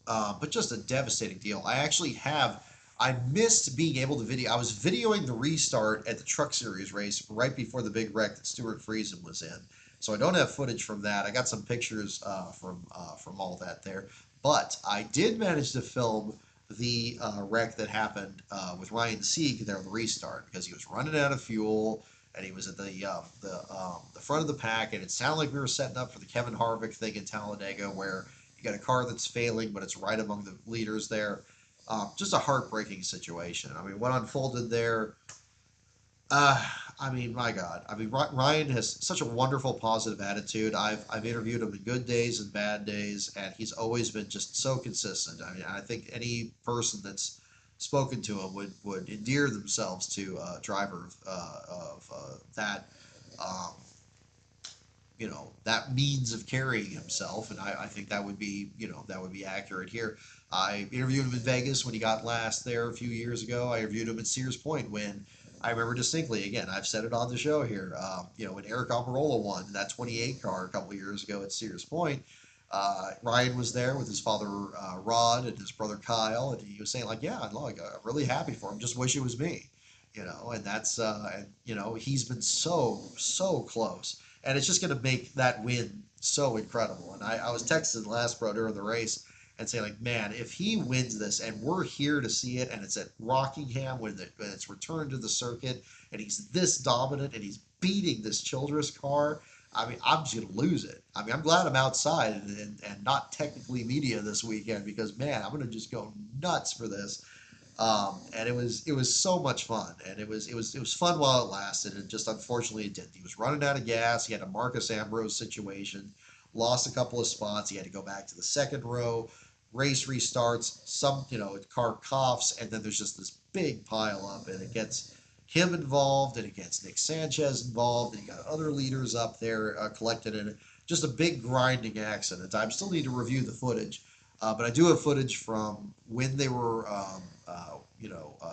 But just a devastating deal. I missed being able to video. I was videoing the restart at the Truck Series race right before the big wreck that Stuart Friesen was in. So I don't have footage from that. I got some pictures from all that there. But I did manage to film the wreck that happened with Ryan Sieg there on the restart, because he was running out of fuel and he was at the front of the pack, and it sounded like we were setting up for the Kevin Harvick thing in Talladega, where you got a car that's failing, but it's right among the leaders there. Just a heartbreaking situation. I mean, what unfolded there, I mean, my God. I mean, Ryan has such a wonderful, positive attitude. I've interviewed him in good days and bad days, and he's always been just so consistent. I mean, I think any person that's spoken to him would endear themselves to a driver of that um, that means of carrying himself, and I think that would be accurate here. I interviewed him in Vegas when he got last there a few years ago. I interviewed him at Sears Point when I remember distinctly. Again, I've said it on the show here. When Eric Almirola won that 28 car a couple of years ago at Sears Point, Ryan was there with his father Rod and his brother Kyle, and he was saying like, "Yeah, look, I'm really happy for him. Just wish it was me." And that's he's been so close, and it's just going to make that win so incredible. And I was texting last bro during the race and saying like, man, if he wins this and we're here to see it, and it's at Rockingham when it's returned to the circuit, and he's this dominant and he's beating this Childress car, I mean, I'm just gonna lose it. I mean, I'm glad I'm outside and not technically media this weekend because man, I'm gonna just go nuts for this. And it was so much fun, and it was fun while it lasted. And just unfortunately, it did. He was running out of gas. He had a Marcus Ambrose situation, lost a couple of spots. He had to go back to the second row. Race restarts. Car coughs, and then there's just this big pile up, and it gets him involved, and it gets Nick Sanchez involved, and you got other leaders up there collected in it. Just a big grinding accident. I still need to review the footage. But I do have footage from when they were,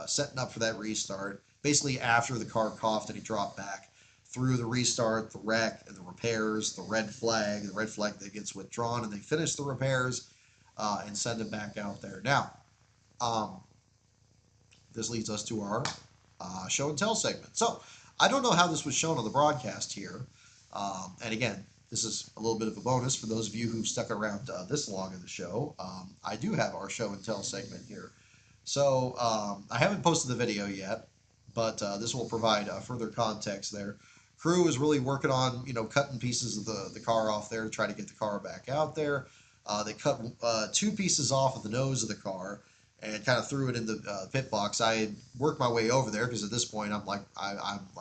setting up for that restart. Basically, after the car coughed and he dropped back through the restart, the wreck, and the repairs, the red flag that gets withdrawn, and they finish the repairs and send him back out there. Now, um, this leads us to our show and tell segment. So, I don't know how this was shown on the broadcast here. And again, this is a little bit of a bonus for those of you who've stuck around this long in the show. I do have our show and tell segment here. So I haven't posted the video yet, but this will provide further context there. Crew is really working on, cutting pieces of the car off there to try to get the car back out there. They cut two pieces off of the nose of the car and kind of threw it in the pit box. I had worked my way over there because at this point I'm like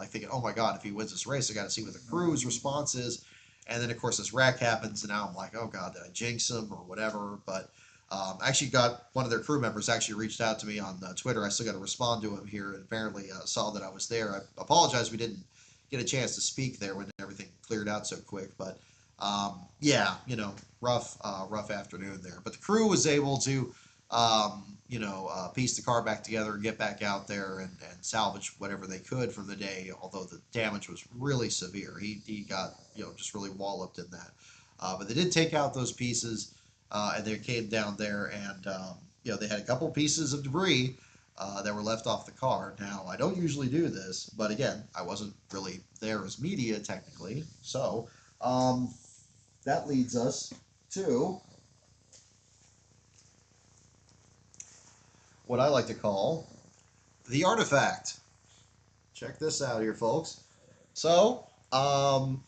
thinking, oh my God, if he wins this race, I got to see what the crew's response is. And then of course this wreck happens, and now I'm like, oh God, did I jinx him or whatever? But I actually got one of their crew members actually reached out to me on Twitter. I still got to respond to him here, and apparently saw that I was there. I apologize we didn't get a chance to speak there when everything cleared out so quick, but yeah, rough afternoon there. But the crew was able to piece the car back together and get back out there and salvage whatever they could from the day, although the damage was really severe. He got, just really walloped in that. But they did take out those pieces, and they came down there, and, they had a couple pieces of debris that were left off the car. Now, I don't usually do this, but again, I wasn't really there as media technically. So, that leads us to what I like to call the artifact. Check this out here, folks. So,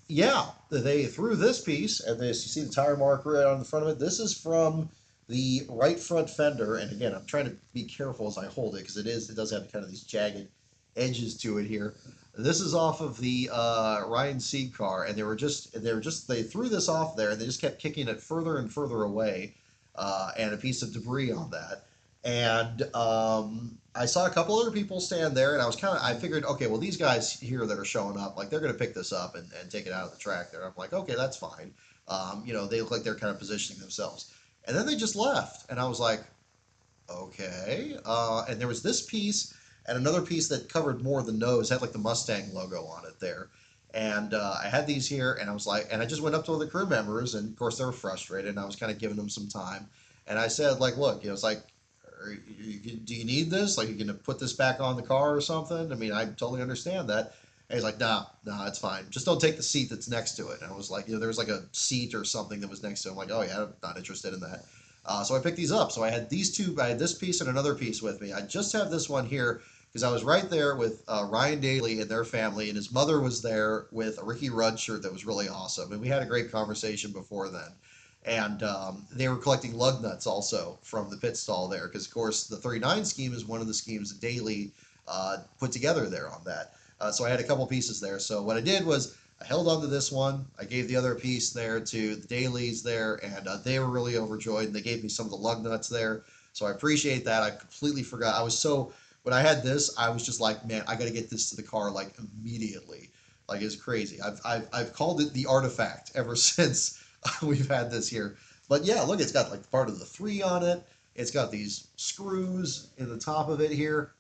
yeah, they threw this piece, and this, you see the tire marker right on the front of it. This is from the right front fender, and again, I'm trying to be careful as I hold it because it does have kind of these jagged edges to it here. This is off of the Ryan Sieg car, and they threw this off there, and they just kept kicking it further and further away, and a piece of debris on that. And I saw a couple other people stand there, and I figured, okay, well, these guys here that are showing up, like, they're going to pick this up and take it out of the track there. I'm like, okay, that's fine. They look like they're kind of positioning themselves. And then they just left, and I was like, okay. And there was this piece and another piece that covered more of the nose, had like the Mustang logo on it there. And I had these here, and I was like, and I just went up to the crew members, and of course they were frustrated, and I was kind of giving them some time. And I said, like, look, it's like, do you need this? Like, you going to put this back on the car or something? I mean, I totally understand that. And he's like, nah, it's fine. Just don't take the seat that's next to it. And I was like, there was like a seat or something that was next to it. I'm like, oh yeah, I'm not interested in that. So I picked these up. So I had these two, I had this piece and another piece with me. I just have this one here because I was right there with Ryan Daly and their family, and his mother was there with a Ricky Rudd shirt that was really awesome. And we had a great conversation before then. And they were collecting lug nuts also from the pit stall there because, of course, the 39 scheme is one of the schemes that Daly put together there on that. So I had a couple pieces there. So what I did was I held on to this one. I gave the other piece there to the Dalys there, and they were really overjoyed, and they gave me some of the lug nuts there. So I appreciate that. I completely forgot. When I had this, I was just like, man, I got to get this to the car like immediately. Like, it's crazy. I've called it the artifact ever since we've had this here. But yeah, look, it's got like part of the 3 on it. It's got these screws in the top of it here.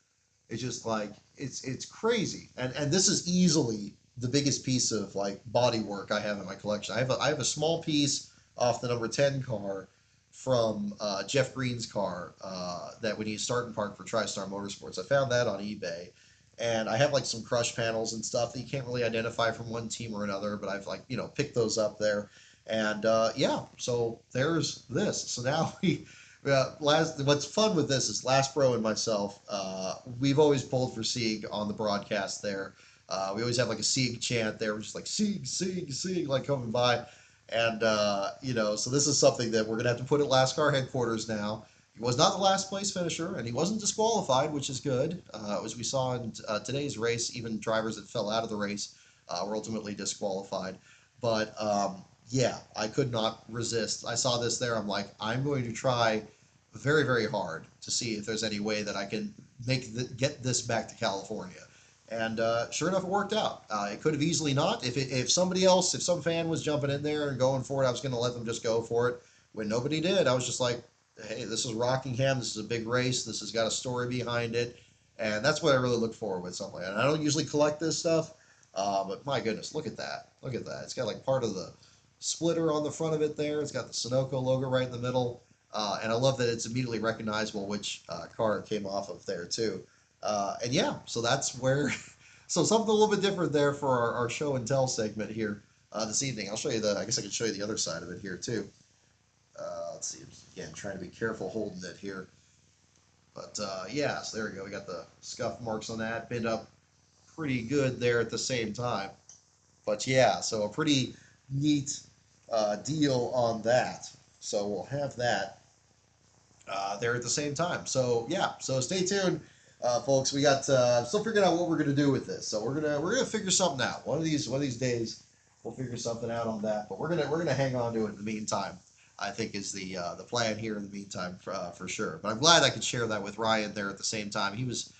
It's just like, it's crazy. And this is easily the biggest piece of like body work I have in my collection. I have a small piece off the number 10 car from Jeff Green's car that when you start and park for TriStar Motorsports. I found that on eBay. And I have like some crush panels and stuff that you can't really identify from one team or another, but I've picked those up there. And yeah, so there's this. So now what's fun with this is Last Bro and myself, we've always pulled for Sieg on the broadcast there. We always have like a Sieg chant there. We're just like Sieg, Sieg, Sieg, like coming by. And, so this is something that we're going to have to put at LASCAR headquarters now. He was not the last place finisher, and he wasn't disqualified, which is good. As we saw in today's race, even drivers that fell out of the race were ultimately disqualified. But yeah, I could not resist. I saw this there. I'm like, I'm going to try very, very hard to see if there's any way that I can get this back to California. And sure enough, it worked out. It could have easily not. If somebody else, if some fan was jumping in there and going for it, I was going to let them just go for it. When nobody did, I was just like, hey, this is Rockingham. This is a big race. This has got a story behind it. And that's what I really look for with something like that. And I don't usually collect this stuff, but my goodness, look at that. Look at that. It's got like part of the splitter on the front of it there. It's got the Sunoco logo right in the middle. And I love that it's immediately recognizable which car it came off of there, too. And yeah, so that's where, so something a little bit different there for our show and tell segment here this evening. I'll show you I guess I can show you the other side of it here, too. Let's see, again, trying to be careful holding it here. But yeah, so there we go. We got the scuff marks on that, pinned up pretty good there at the same time. But yeah, so a pretty neat deal on that. So we'll have that there at the same time. So yeah, so stay tuned, folks. We got still figuring out what we're gonna do with this. So we're gonna figure something out. One of these days we'll figure something out on that. But we're gonna hang on to it in the meantime. I think is the plan here in the meantime for sure. But I'm glad I could share that with Ryan there at the same time. He was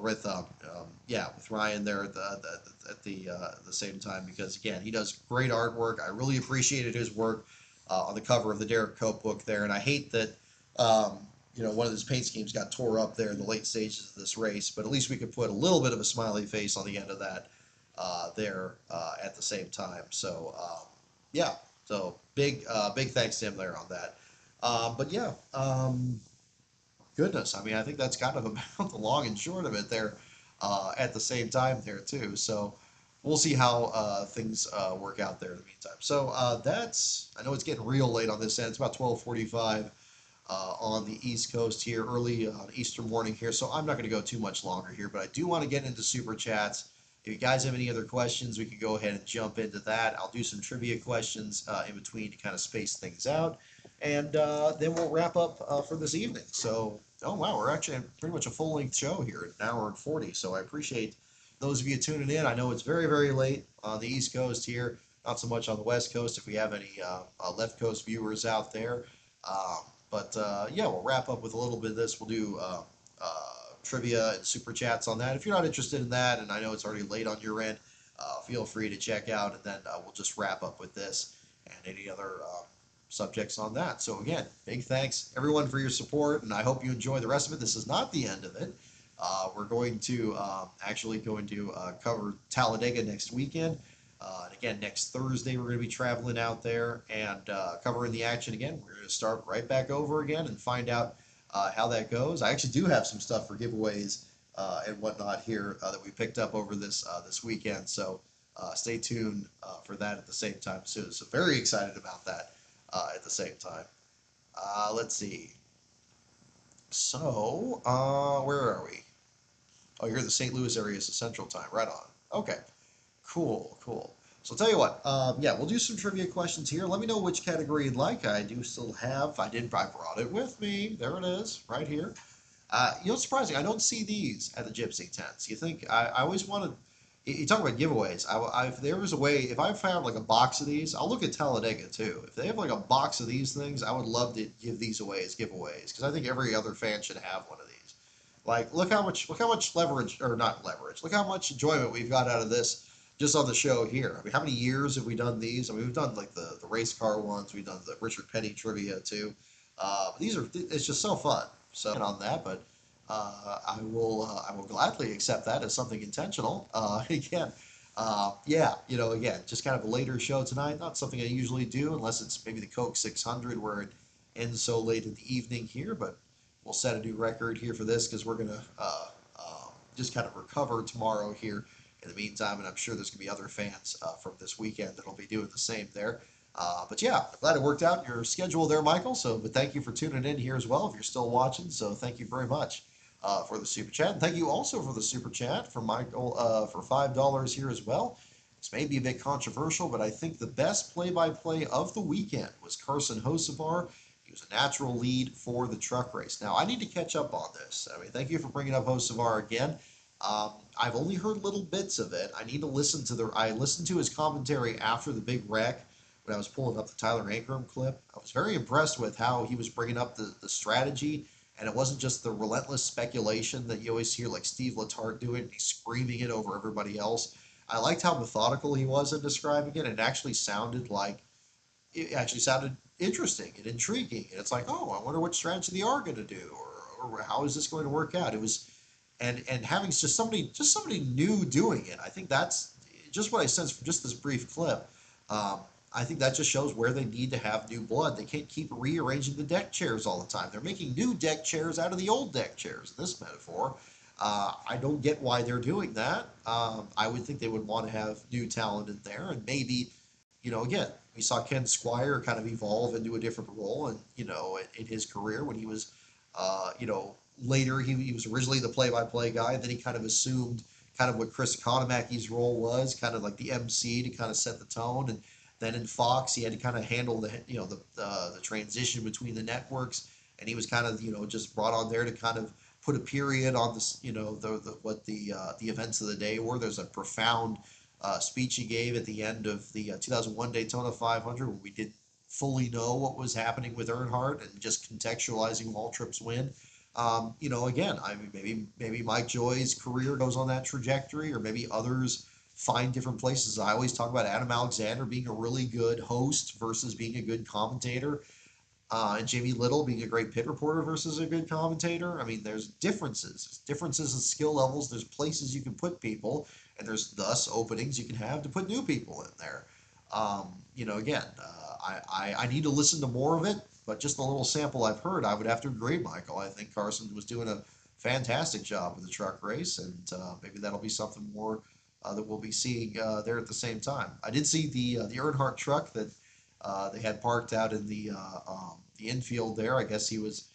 with Ryan there at the same time because again he does great artwork. I really appreciated his work on the cover of the Derek Cope book there, and I hate that one of his paint schemes got tore up there in the late stages of this race. But at least we could put a little bit of a smiley face on the end of that there at the same time. So yeah. So big thanks to him there on that. But yeah, goodness, I mean, I think that's kind of about the long and short of it there at the same time there too. So we'll see how things work out there in the meantime. So I know it's getting real late on this end. It's about 12:45 on the East Coast here, early on Easter morning here. So I'm not going to go too much longer here, but I do want to get into super chats. If you guys have any other questions, we can go ahead and jump into that. I'll do some trivia questions in between to kind of space things out. And then we'll wrap up for this evening. So, oh wow, we're actually pretty much a full-length show here, an hour and 40. So I appreciate those of you tuning in. I know it's very, very late on the East Coast here, not so much on the West Coast if we have any left coast viewers out there. Yeah, we'll wrap up with a little bit of this. We'll do trivia and super chats on that. If you're not interested in that, and I know it's already late on your end, feel free to check out, and then we'll just wrap up with this and any other subjects on that. So again, big thanks everyone for your support, and I hope you enjoy the rest of it. This is not the end of it. We're going to cover Talladega next weekend. And again, next Thursday, we're going to be traveling out there and covering the action again. We're going to start right back over again and find out how that goes. I actually do have some stuff for giveaways and whatnot here that we picked up over this weekend. So stay tuned for that at the same time too. So very excited about that at the same time. Let's see. So where are we? Oh, you're in the St. Louis area, so Central Time. Right on. Okay. Cool. So I'll tell you what, yeah, we'll do some trivia questions here. Let me know which category you'd like. I do still have, I brought it with me. There it is, right here. Surprising, I don't see these at the Gypsy tents. You think, I always wanted, you talk about giveaways. If there was a way, if I found like a box of these, I'll look at Talladega too. If they have like a box of these things, I would love to give these away as giveaways because I think every other fan should have one of these. Like, look how much leverage, or not leverage, look how much enjoyment we've got out of this just on the show here. I mean, how many years have we done these? I mean, we've done like the race car ones. We've done the Richard Petty trivia too. It's just so fun. So on that, but I will gladly accept that as something intentional. Again, again, just kind of a later show tonight. Not something I usually do unless it's maybe the Coke 600 where it ends so late in the evening here. But we'll set a new record here for this because we're gonna just kind of recover tomorrow here. In the meantime, and I'm sure there's going to be other fans from this weekend that'll be doing the same there. But yeah, I'm glad it worked out your schedule there, Michael. But thank you for tuning in here as well if you're still watching. So thank you very much. for the super chat. And thank you also for the super chat from Michael for $5 here as well. This may be a bit controversial, but I think the best play-by-play of the weekend was Carson Hocevar. He was a natural lead for the truck race. Now, I need to catch up on this. I mean, thank you for bringing up Hocevar again. I've only heard little bits of it. I need to listen to I listened to his commentary after the big wreck when I was pulling up the Tyler Ankrum clip. I was very impressed with how he was bringing up the strategy, and it wasn't just the relentless speculation that you always hear like Steve Letarte do it, and he's screaming it over everybody else. I liked how methodical he was in describing it. It actually sounded interesting and intriguing. And it's like, oh, I wonder what strategy they are going to do, or how is this going to work out? It was, and having just somebody new doing it. I think that's just what I sensed from just this brief clip. Um, I think that just shows where they need to have new blood. They can't keep rearranging the deck chairs all the time. They're making new deck chairs out of the old deck chairs. In this metaphor, I don't get why they're doing that. I would think they would want to have new talent in there, and maybe, again, we saw Ken Squire kind of evolve into a different role, and in his career when he was, later he was originally the play-by-play guy, and then he kind of assumed kind of what Chris Economacki's role was, kind of like the MC to kind of set the tone, and then in Fox he had to kind of handle the transition between the networks, and he was kind of just brought on there to kind of put a period on this, the events of the day were. There's a profound speech he gave at the end of the 2001 Daytona 500 where we didn't fully know what was happening with Earnhardt, and just contextualizing Waltrip's win. Again, I mean, maybe Mike Joy's career goes on that trajectory, or maybe others find different places. I always talk about Adam Alexander being a really good host versus being a good commentator, and Jamie Little being a great pit reporter versus a good commentator. I mean, there's differences in skill levels. There's places you can put people, and there's thus openings you can have to put new people in there. Again, I need to listen to more of it, but just the little sample I've heard, I would have to agree, Michael. I think Carson was doing a fantastic job with the truck race, and maybe that'll be something more that we'll be seeing there at the same time. I did see the Earnhardt truck that they had parked out in the infield there. I guess he was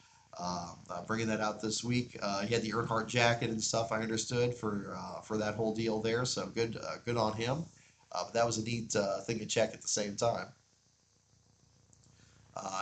bringing that out this week. He had the Earnhardt jacket and stuff. I understood for that whole deal there. So good on him. But that was a neat thing to check at the same time.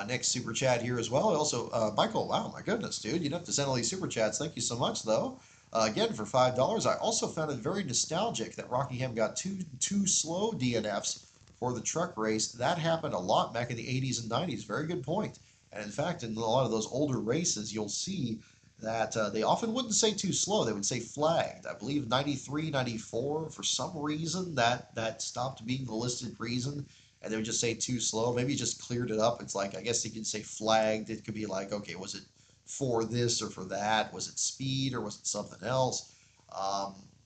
Next super chat here as well. Also, Michael, wow, my goodness, dude, you don't have to send all these super chats. Thank you so much, though. Again, for $5. I also found it very nostalgic that Rockingham got two slow DNFs for the truck race. That happened a lot back in the 80s and 90s. Very good point. And in fact, in a lot of those older races, you'll see that they often wouldn't say too slow. They would say flagged. I believe 93, 94, for some reason, that stopped being the listed reason, and they would just say too slow. Maybe just cleared it up. It's like, I guess you could say flagged. It could be like, okay, was it for this or for that? Was it speed or was it something else?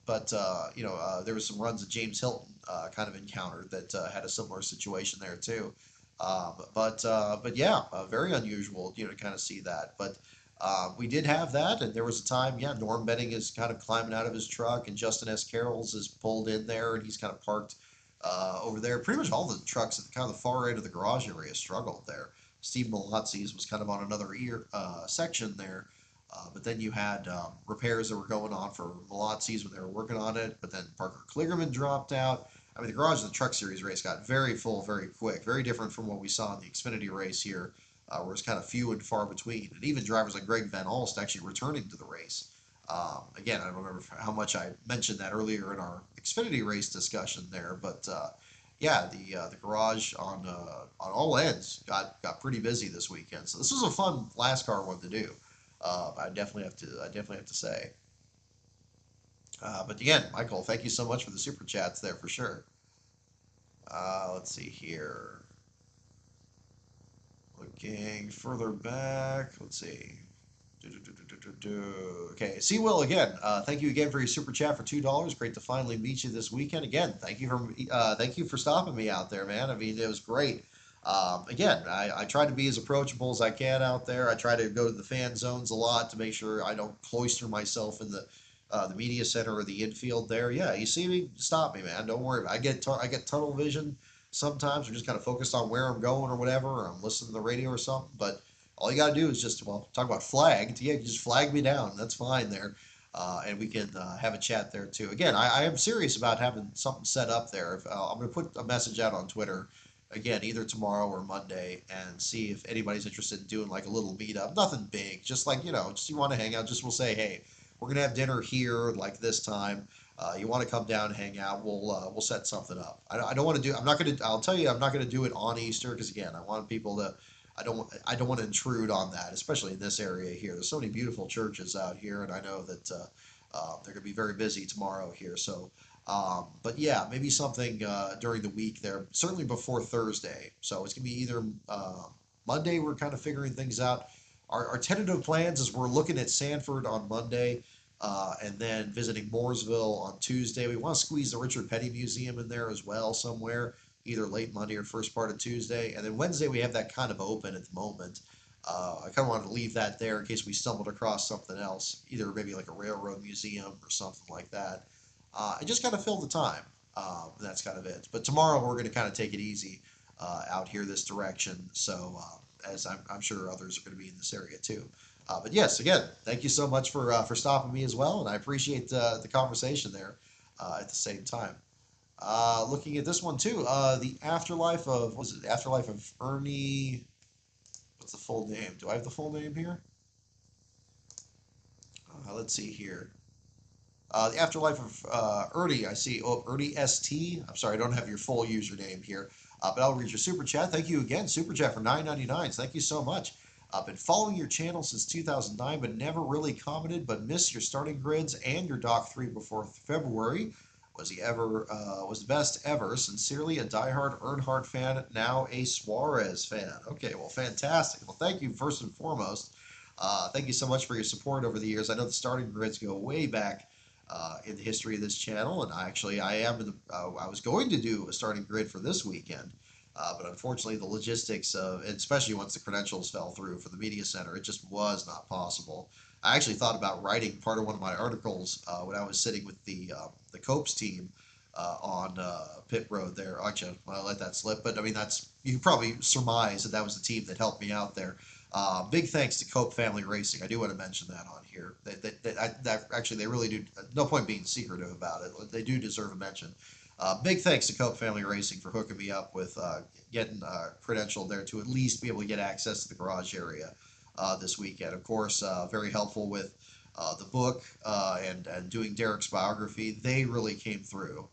There was some runs that James Hilton kind of encountered that had a similar situation there too. But yeah, very unusual, to kind of see that. But we did have that, and there was a time, yeah, Norm Benning is kind of climbing out of his truck, and Justin S. Carrolls is pulled in there, and he's kind of parked over there. Pretty much all the trucks at the kind of the far end of the garage area struggled there. Steve Malazzi's was kind of on another section there. But then you had repairs that were going on for Malazzi's when they were working on it. But then Parker Kligerman dropped out. I mean, the Garage of the Truck Series race got very full very quick. Very different from what we saw in the Xfinity race here, where it's kind of few and far between. And even drivers like Greg Van Alst actually returning to the race. Again, I don't remember how much I mentioned that earlier in our Xfinity race discussion there, but yeah, the garage on all ends got pretty busy this weekend. So this was a fun last car one to do. I definitely have to say. But again, Michael, thank you so much for the super chats there for sure. Let's see here. Looking further back, let's see. Okay, see Will again. Thank you again for your super chat for $2. Great to finally meet you this weekend. Again, thank you for stopping me out there, man. I mean, it was great. Again, I try to be as approachable as I can out there. I try to go to the fan zones a lot to make sure I don't cloister myself in the media center or the infield there. Yeah, you see me, stop me, man. Don't worry. I get tunnel vision sometimes. I'm just kind of focused on where I'm going or whatever, or I'm listening to the radio or something. But all you got to do is just, well, talk about flagged. Yeah, you just flag me down. That's fine there. And we can have a chat there too. Again, I am serious about having something set up there. I'm going to put a message out on Twitter again, either tomorrow or Monday, and see if anybody's interested in doing like a little meetup. Nothing big, just like, just you want to hang out. Just we'll say, hey, we're gonna have dinner here like this time. You want to come down and hang out? We'll set something up. I don't want to do. I'm not gonna. I'll tell you, I'm not gonna do it on Easter because again, I want people to. I don't want to intrude on that, especially in this area here. There's so many beautiful churches out here, and I know that they're gonna be very busy tomorrow here. So, but yeah, maybe something during the week there. Certainly before Thursday. So it's gonna be either Monday. We're kind of figuring things out. Our tentative plans is we're looking at Sanford on Monday, and then visiting Mooresville on Tuesday. We want to squeeze the Richard Petty Museum in there as well somewhere, either late Monday or first part of Tuesday. And then Wednesday we have that kind of open at the moment. I kind of wanted to leave that there in case we stumbled across something else, either maybe like a railroad museum or something like that. I just kind of fill the time. That's kind of it. But tomorrow we're going to kind of take it easy out here this direction. So as I'm sure others are going to be in this area too. But yes, again, thank you so much for stopping me as well, and I appreciate the conversation there at the same time. Looking at this one too, the afterlife of what was it? Afterlife of Ernie. What's the full name? Do I have the full name here? Let's see here. The afterlife of Ernie, I see. Oh, Ernie ST. I'm sorry, I don't have your full username here, but I'll read your super chat. Thank you again, super chat for 9.99. Thank you so much. I've been following your channel since 2009, but never really commented. But missed your starting grids and your Doc 3 before February. Was the best ever? Sincerely, a diehard Earnhardt fan, now a Suarez fan. Okay, well, fantastic. Well, thank you first and foremost. Thank you so much for your support over the years. I know the starting grids go way back in the history of this channel, and I was going to do a starting grid for this weekend, but unfortunately, the logistics of, and especially once the credentials fell through for the media center, it just was not possible. I actually thought about writing part of one of my articles when I was sitting with the Copes team on pit road there. Actually, I'll let that slip, but I mean that's you can probably surmise that that was the team that helped me out there. Big thanks to Cope Family Racing. I do want to mention that on here. Actually, they really do. No point being secretive about it. They do deserve a mention. Big thanks to Cope Family Racing for hooking me up with getting credentialed there to at least be able to get access to the garage area this weekend. Of course, very helpful with the book and doing Derek's biography. They really came through.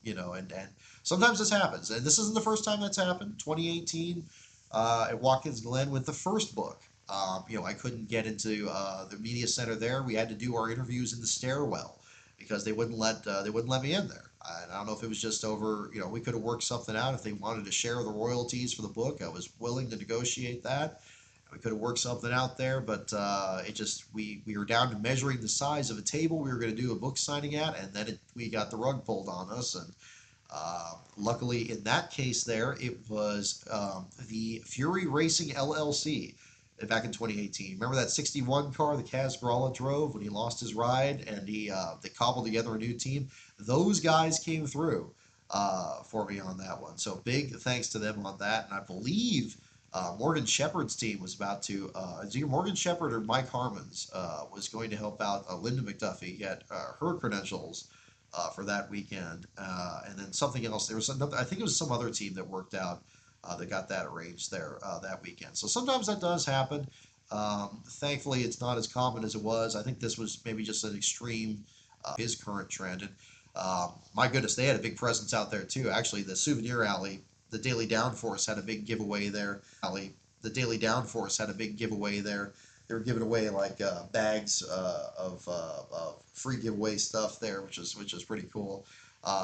And sometimes this happens, and this isn't the first time that's happened. 2018 at Watkins Glen with the first book. I couldn't get into the media center there. We had to do our interviews in the stairwell because they wouldn't let me in there. I don't know if it was just over. We could have worked something out if they wanted to share the royalties for the book. I was willing to negotiate that. We could have worked something out there, but we were down to measuring the size of a table we were going to do a book signing at, and then we got the rug pulled on us. And luckily, in that case, it was the Fury Racing LLC back in 2018. Remember that 61 car the Kaz Gralla drove when he lost his ride, and they cobbled together a new team. Those guys came through for me on that one. So big thanks to them on that. And I believe Morgan Shepherd's team was about to, either Morgan Shepherd or Mike Harmon's was going to help out Linda McDuffie get her credentials for that weekend. And then something else, there was another, I think it was some other team that worked out that got that arranged there that weekend. So sometimes that does happen. Thankfully, it's not as common as it was. I think this was maybe just an extreme his current trend. And my goodness, they had a big presence out there too. Actually, the souvenir alley, the Daily Downforce had a big giveaway there. The Daily Downforce had a big giveaway there. They were giving away like bags of free giveaway stuff there, which is pretty cool.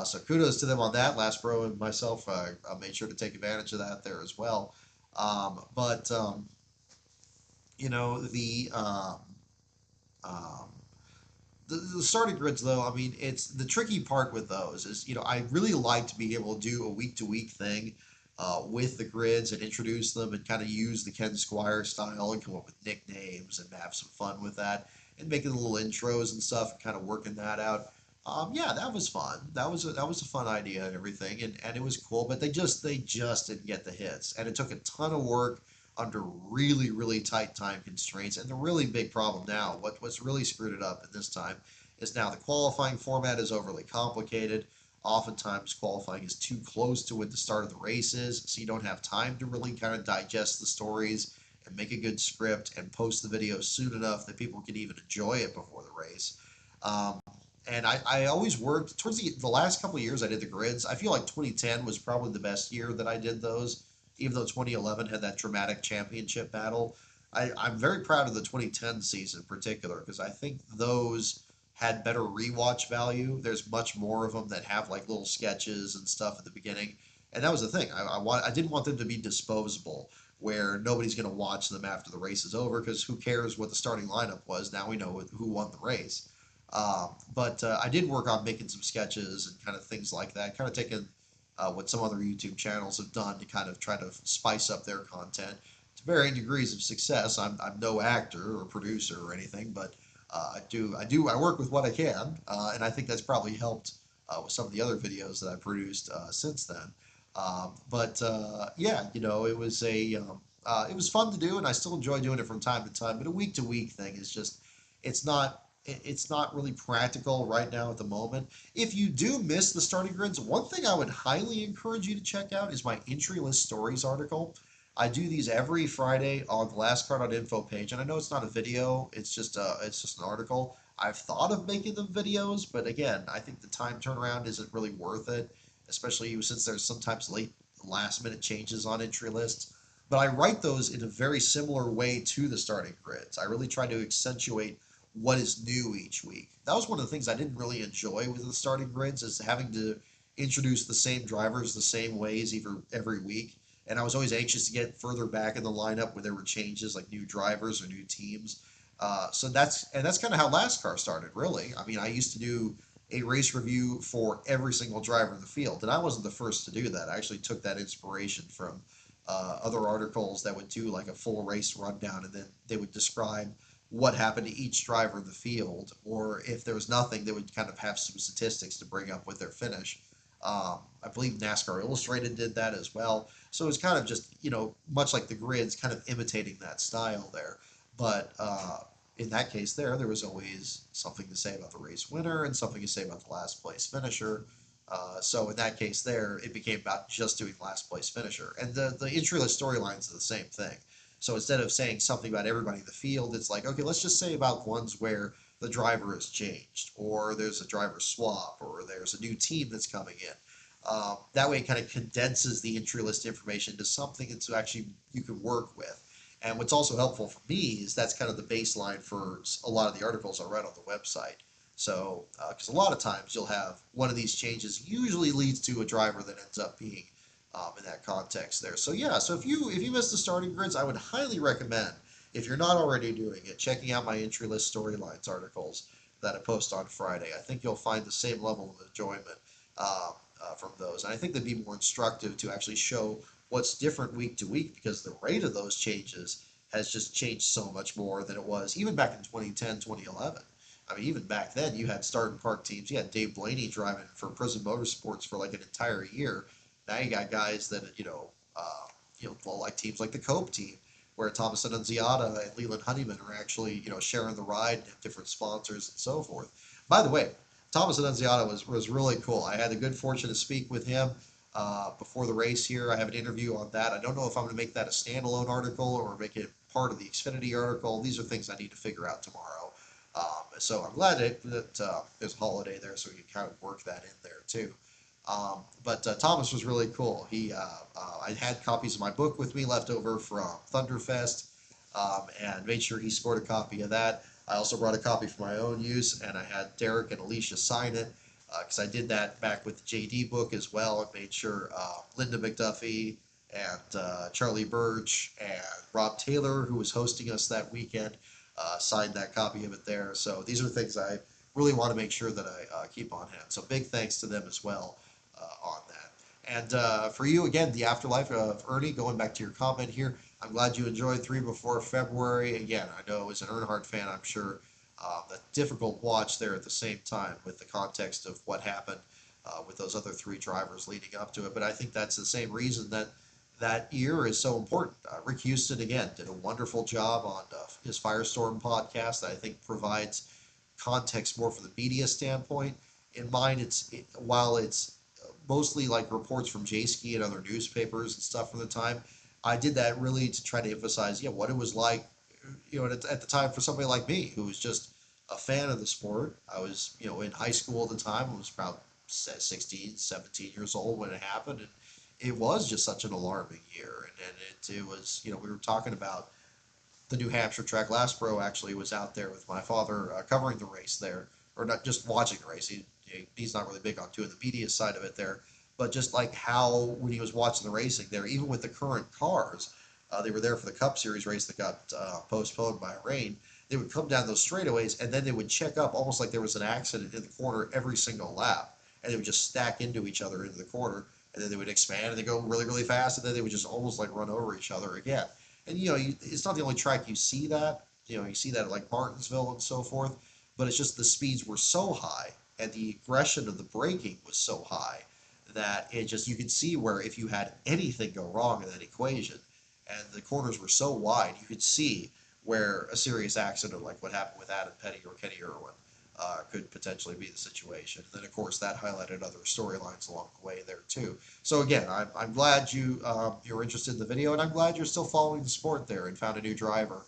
So kudos to them on that. Last Bro and myself I made sure to take advantage of that there as well. But the the starting grids though, I mean, it's the tricky part with those is, I really like to be able to do a week to week thing with the grids and introduce them and kind of use the Ken Squire style and come up with nicknames and have some fun with that and making little intros and stuff and kind of working that out. Yeah, that was fun. That was a fun idea and everything, and it was cool. But they just didn't get the hits, and it took a ton of work under really, really tight time constraints. And the really big problem now, what's really screwed it up at this time, is now the qualifying format is overly complicated. Oftentimes, qualifying is too close to when the start of the race is, so you don't have time to really kind of digest the stories and make a good script and post the video soon enough that people can even enjoy it before the race. Um, and I always worked towards the last couple of years I did the grids. I feel like 2010 was probably the best year that I did those, even though 2011 had that dramatic championship battle. I'm very proud of the 2010 season in particular because I think those had better rewatch value. There's much more of them that have like little sketches and stuff at the beginning, and that was the thing. I didn't want them to be disposable, where nobody's going to watch them after the race is over because who cares what the starting lineup was? Now we know who won the race. But I did work on making some sketches and kind of things like that, kind of taking what some other YouTube channels have done to kind of try to spice up their content to varying degrees of success. I'm no actor or producer or anything, but I work with what I can, and I think that's probably helped with some of the other videos that I produced since then. Yeah, it was fun to do, and I still enjoy doing it from time to time. But a week to week thing is just it's not really practical right now at the moment. If you do miss the starting grids, one thing I would highly encourage you to check out is my entry list stories article. I do these every Friday on the Last Card on Info page, and I know it's not a video; it's just an article. I've thought of making them videos, but again, I think the time turnaround isn't really worth it, especially since there's sometimes late last minute changes on entry lists. But I write those in a very similar way to the starting grids. I really try to accentuate what is new each week. That was one of the things I didn't really enjoy with the starting grids is having to introduce the same drivers the same ways every week. And I was always anxious to get further back in the lineup when there were changes like new drivers or new teams. That's kind of how NASCAR started, really. I mean, I used to do a race review for every single driver in the field, and I wasn't the first to do that. I actually took that inspiration from other articles that would do like a full race rundown, and then they would describe what happened to each driver in the field, or if there was nothing, they would kind of have some statistics to bring up with their finish. I believe NASCAR Illustrated did that as well. So it was kind of just, much like the grids, kind of imitating that style there. But in that case, there was always something to say about the race winner and something to say about the last place finisher. So in that case, it became about just doing last place finisher. And the entry list storylines are the same thing. So instead of saying something about everybody in the field, it's like, okay, let's just say about ones where the driver has changed, or there's a driver swap, or there's a new team that's coming in. That way, it kind of condenses the entry list information into something that's actually you can work with. And what's also helpful for me is that's kind of the baseline for a lot of the articles I write on the website. So, because a lot of times you'll have one of these changes usually leads to a driver that ends up being in that context there. So yeah, so if you missed the starting grids, I would highly recommend, if you're not already doing it, checking out my entry list storylines articles that I post on Friday. I think you'll find the same level of enjoyment from those. And I think they'd be more instructive to actually show what's different week to week because the rate of those changes has just changed so much more than it was even back in 2010, 2011. I mean, even back then, you had start and park teams. You had Dave Blaney driving for Prism Motorsports for like an entire year. Now you got guys that well, like teams like the Cope team, where Thomas Annunziata and Leland Honeyman are actually sharing the ride and have different sponsors and so forth. By the way, Thomas Annunziata was really cool. I had the good fortune to speak with him before the race here. I have an interview on that. I don't know if I'm going to make that a standalone article or make it part of the Xfinity article. These are things I need to figure out tomorrow. So I'm glad that there's a holiday there, so we can kind of work that in there too. But Thomas was really cool. I had copies of my book with me left over from Thunderfest, and made sure he scored a copy of that. I also brought a copy for my own use, and I had Derek and Alicia sign it because I did that back with the JD book as well, and made sure Linda McDuffie and Charlie Birch and Rob Taylor, who was hosting us that weekend, signed that copy of it there. So these are things I really want to make sure that I keep on hand. So big thanks to them as well on that. And for you, again, the afterlife of Ernie, going back to your comment here, I'm glad you enjoyed 3 before February. Again, I know as an Earnhardt fan, I'm sure a difficult watch there at the same time with the context of what happened with those other 3 drivers leading up to it. But I think that's the same reason that that year is so important. Rick Houston, again, did a wonderful job on his Firestorm podcast that I think provides context more from the media standpoint. In mine, while it's mostly like reports from J-Ski and other newspapers and stuff from the time, I did that really to try to emphasize, yeah, what it was like, at the time for somebody like me who was just a fan of the sport. I was, in high school at the time. I was about 16, 17 years old when it happened, and it was just such an alarming year. And it was, we were talking about the New Hampshire track. Lastbro actually was out there with my father covering the race there, or not just watching the race. He's not really big on doing the media side of it there, but just like how when he was watching the racing there, even with the current cars, they were there for the Cup Series race that got postponed by rain. They would come down those straightaways and then they would check up almost like there was an accident in the corner every single lap, and they would just stack into each other into the corner, and then they would expand and they go really really fast, and then they would just almost like run over each other again. And it's not the only track you see that. You see that at like Martinsville and so forth. But it's just the speeds were so high and the aggression of the braking was so high that it just you could see where if you had anything go wrong in that equation, and the corners were so wide, you could see where a serious accident like what happened with Adam Petty or Kenny Irwin could potentially be the situation. And then, of course, that highlighted other storylines along the way there too. So again, I'm glad you're interested in the video, and I'm glad you're still following the sport there and found a new driver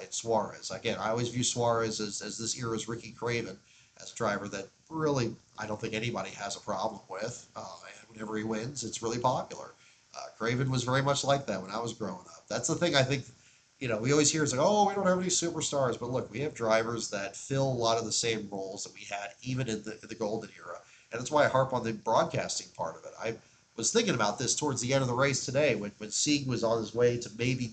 in Suarez. Again, I always view Suarez as this era's Ricky Craven, as a driver that really I don't think anybody has a problem with. And whenever he wins, it's really popular. Craven was very much like that when I was growing up. That's the thing I think we always hear is like, oh, we don't have any superstars, but look, we have drivers that fill a lot of the same roles that we had even in the golden era, and that's why I harp on the broadcasting part of it. I was thinking about this towards the end of the race today when Sieg was on his way to maybe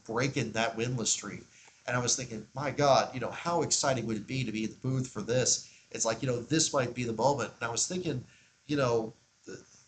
breaking that winless streak, and I was thinking, my God, how exciting would it be to be in the booth for this? It's like this might be the moment, and I was thinking, you know,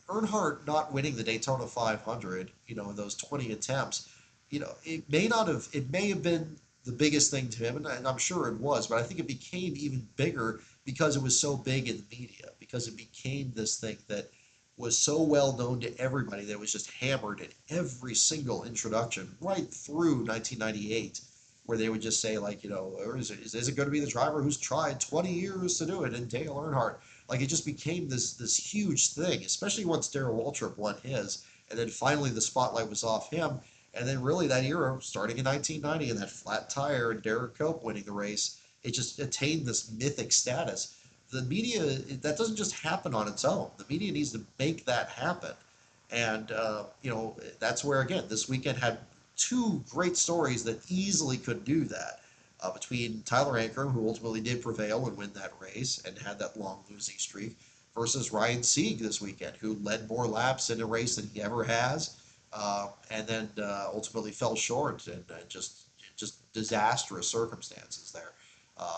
Earnhardt not winning the Daytona 500, in those 20 attempts, it may have been the biggest thing to him, and I'm sure it was, but I think it became even bigger because it was so big in the media, because it became this thing that was so well known to everybody that it was just hammered in every single introduction right through 1998, where they would just say, like, or is it going to be the driver who's tried 20 years to do it, and Dale Earnhardt? Like, it just became this huge thing, especially once Darrell Waltrip won his, and then finally the spotlight was off him. And then really that era, starting in 1990, and that flat tire and Derek Cope winning the race, it just attained this mythic status. The media, that doesn't just happen on its own. The media needs to make that happen. And, that's where, again, this weekend had two great stories that easily could do that. Between Tyler Ankrum, who ultimately did prevail and win that race and had that long losing streak, versus Ryan Sieg this weekend, who led more laps in a race than he ever has, and then ultimately fell short and just disastrous circumstances there.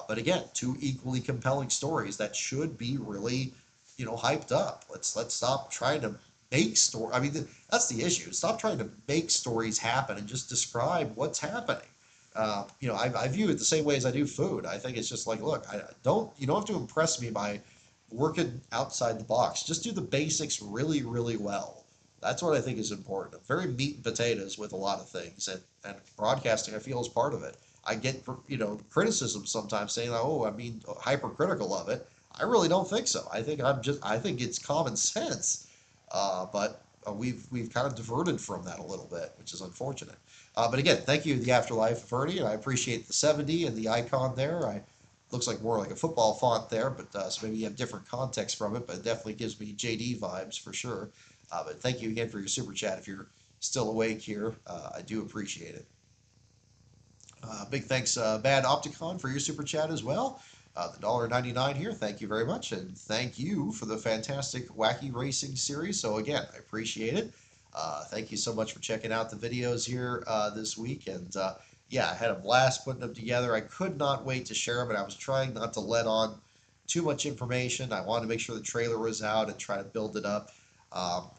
But again, two equally compelling stories that should be really, hyped up. Let's stop trying to make story. I mean, that's the issue. Stop trying to make stories happen and just describe what's happening. I view it the same way as I do food. I think it's just like, look, you don't have to impress me by working outside the box. Just do the basics really, really well. That's what I think is important. I'm very meat and potatoes with a lot of things, and broadcasting I feel is part of it. I get criticism sometimes saying, oh, I'm being hypercritical of it. I really don't think so. I think it's common sense, but we've kind of diverted from that a little bit, which is unfortunate. But again, thank you, The Afterlife of Ernie, and I appreciate the 70 and the icon there. Looks like more like a football font there, but so maybe you have different context from it, but it definitely gives me JD vibes for sure. But thank you again for your super chat. If you're still awake here, I do appreciate it. Big thanks, Bad Opticon, for your super chat as well. The $1.99 here. Thank you very much, and thank you for the fantastic Wacky Racing series. So again, I appreciate it. Thank you so much for checking out the videos here this week, and yeah, I had a blast putting them together. I could not wait to share them, and I was trying not to let on too much information. I wanted to make sure the trailer was out and try to build it up.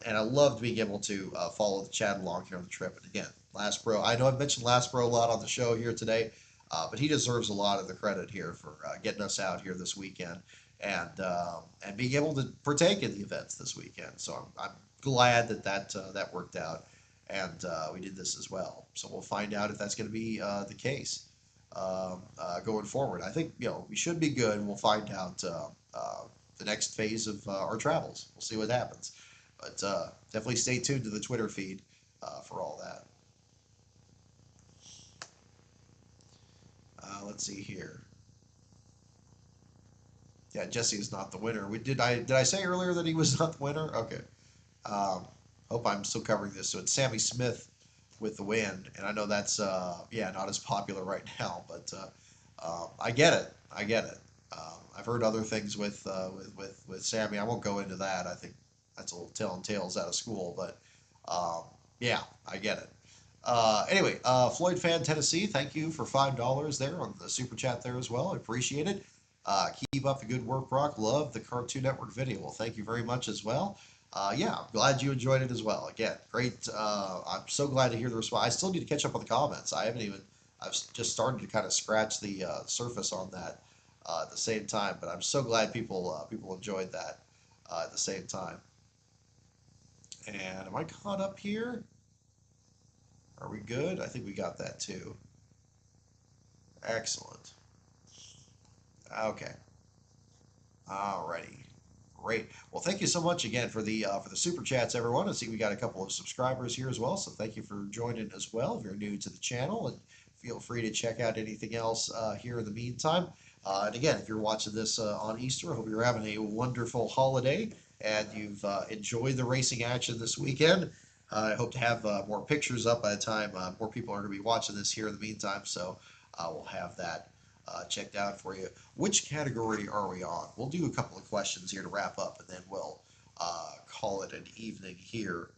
And I loved being able to follow the chat along here on the trip. And again, Last Bro, I know I've mentioned Last Bro a lot on the show here today, but he deserves a lot of the credit here for getting us out here this weekend and being able to partake in the events this weekend. So I'm glad that worked out. and we did this as well. So we'll find out if that's going to be the case going forward. I think we should be good. We'll find out the next phase of our travels. We'll see what happens, but definitely stay tuned to the Twitter feed for all that. Let's see here. Yeah, Jesse is not the winner. Did I say earlier that he was not the winner? Okay. Um, Hope I'm still covering this. So it's Sammy Smith with the win, and I know that's not as popular right now, but I get it. I get it. I've heard other things with Sammy. I won't go into that. I think that's a little telling tales out of school, but um, yeah, I get it. Anyway, Floyd Fan Tennessee, thank you for $5 there on the super chat there as well. I appreciate it. Keep up the good work, Brock. Love the Cartoon Network video. Well, thank you very much as well. Yeah, I'm glad you enjoyed it as well. Again, great. I'm so glad to hear the response. I still need to catch up on the comments. I've just started to kind of scratch the surface on that at the same time. But I'm so glad people enjoyed that at the same time. And am I caught up here? Are we good? I think we got that too. Excellent. Okay. Alrighty. Great. Well, thank you so much again for the super chats, everyone. I see we got a couple of subscribers here as well, so thank you for joining as well. If you're new to the channel, and feel free to check out anything else here in the meantime. And again, if you're watching this on Easter, I hope you're having a wonderful holiday and you've enjoyed the racing action this weekend. I hope to have more pictures up by the time more people are going to be watching this here in the meantime. So we'll have that checked out for you. Which category are we on? We'll do a couple of questions here to wrap up, and then we'll call it an evening here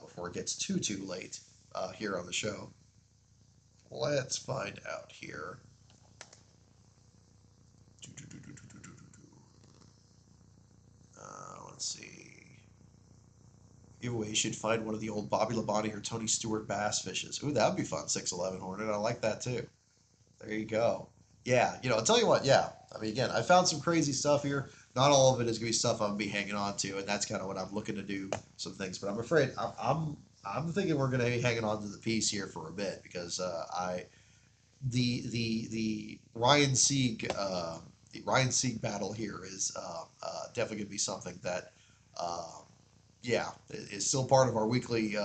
before it gets too late here on the show. Let's find out here. Let's see. Giveaway should find one of the old Bobby Labonte or Tony Stewart bass fishes. Ooh, that would be fun. 611 Hornet. I like that too. There you go. Yeah, I'll tell you what, yeah. I mean, again, I found some crazy stuff here. Not all of it is gonna be stuff I'm gonna be hanging on to, and that's kind of what I'm looking to do some things. But I'm afraid I'm thinking we're gonna be hanging on to the piece here for a bit because the Ryan Sieg battle here is definitely gonna be something that um, yeah, is still part of our weekly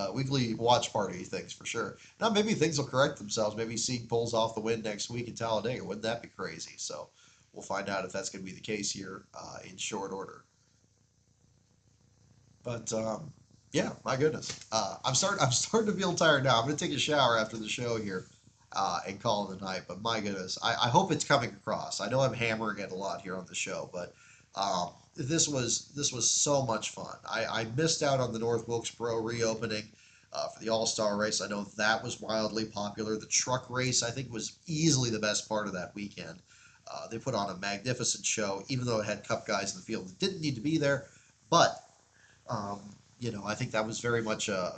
watch party things for sure. Now maybe things will correct themselves. Maybe Sieg pulls off the win next week in Talladega. Wouldn't that be crazy? So we'll find out if that's going to be the case here in short order. But yeah, my goodness, I'm starting to feel tired now. I'm going to take a shower after the show here and call it a night. But my goodness, I hope it's coming across. I know I'm hammering it a lot here on the show, but this was so much fun. I missed out on the North Wilkesboro reopening for the All Star race. I know that was wildly popular. The truck race, I think, was easily the best part of that weekend. They put on a magnificent show, even though it had Cup guys in the field that didn't need to be there. But um, I think that was very much a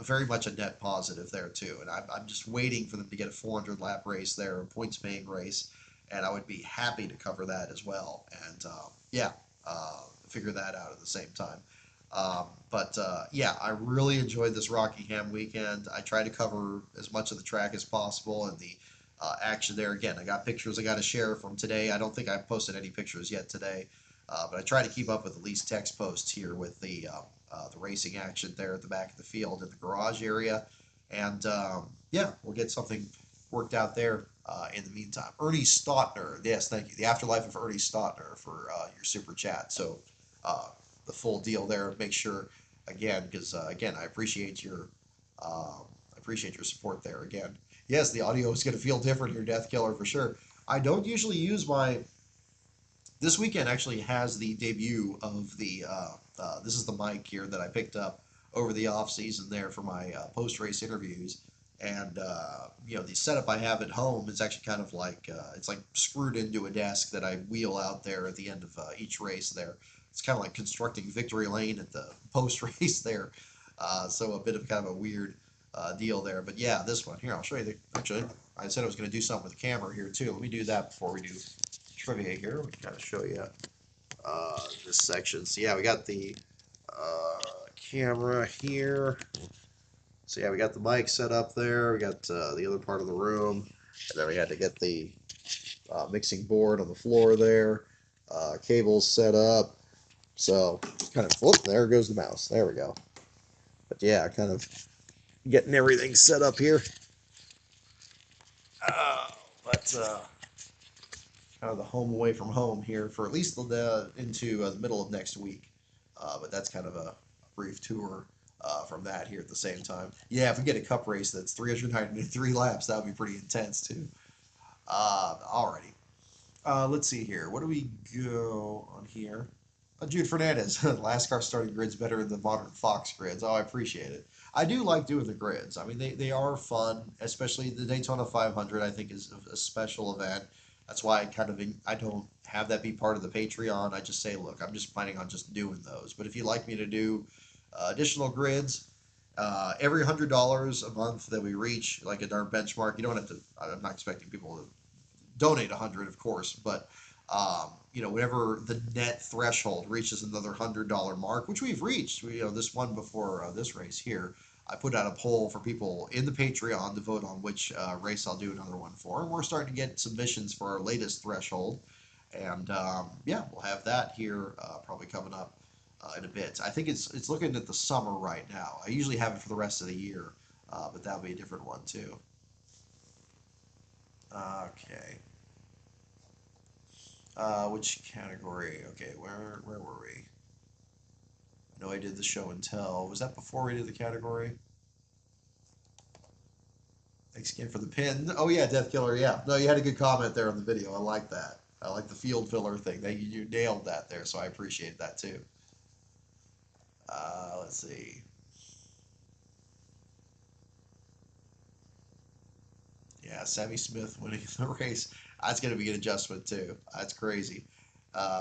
net positive there too. And I'm just waiting for them to get a 400 lap race there, a points paying race, and I would be happy to cover that as well. And yeah, figure that out at the same time. But yeah, I really enjoyed this Rockingham weekend. I tried to cover as much of the track as possible and the action there. Again, I got pictures I got to share from today. I don't think I've posted any pictures yet today, but I try to keep up with at least text posts here with the racing action there at the back of the field in the garage area. And yeah, we'll get something worked out there in the meantime. Ernie Stautner, yes, thank you. The Afterlife of Ernie Stautner for your super chat. So the full deal there. Make sure again, because again, I appreciate your support there. Again, yes, the audio is going to feel different here, Death Killer for sure. I don't usually use my. This weekend actually has the debut of the. This is the mic here that I picked up over the off season there for my post race interviews. And the setup I have at home is actually kind of like it's like screwed into a desk that I wheel out there at the end of each race there. It's kind of like constructing victory lane at the post race there. So a bit of kind of a weird deal there. But yeah, this one here, I'll show you. Actually, I said I was going to do something with the camera here too. Let me do that before we do trivia here. We can kind of show you this section. So yeah, we got the camera here. So yeah, we got the mic set up there. We got the other part of the room, and then we had to get the mixing board on the floor there. Cables set up. So kind of, whoop, there goes the mouse. There we go. But yeah, kind of getting everything set up here. But kind of the home away from home here for at least into the middle of next week. But that's kind of a brief tour from that here at the same time. Yeah, if we get a cup race that's 393 laps, that would be pretty intense too. Alrighty. Let's see here. What do we go on here? Jude Fernandez. Last car starting grids better than the modern Fox grids. Oh, I appreciate it. I do like doing the grids. I mean, they are fun, especially the Daytona 500. I think is a special event. That's why I don't have that be part of the Patreon. I just say, look, I'm just planning on just doing those. But if you'd like me to do additional grids, every $100 a month that we reach, like at our benchmark, you don't have to. I'm not expecting people to donate 100, of course, but whenever the net threshold reaches another $100 mark, which we've reached, this one before this race here, I put out a poll for people in the Patreon to vote on which race I'll do another one for, and we're starting to get submissions for our latest threshold, and yeah, we'll have that here probably coming up in a bit. I think it's looking at the summer right now. I usually have it for the rest of the year, but that'll be a different one too. Okay. Which category? Okay, where were we? I know I did the show and tell. Was that before we did the category? Thanks again for the pin. Oh yeah, Death Killer. Yeah, no, you had a good comment there on the video. I like that. I like the field filler thing. You nailed that there, so I appreciate that too. Let's see. Yeah, Sammy Smith winning the race. That's going to be an adjustment too. That's crazy.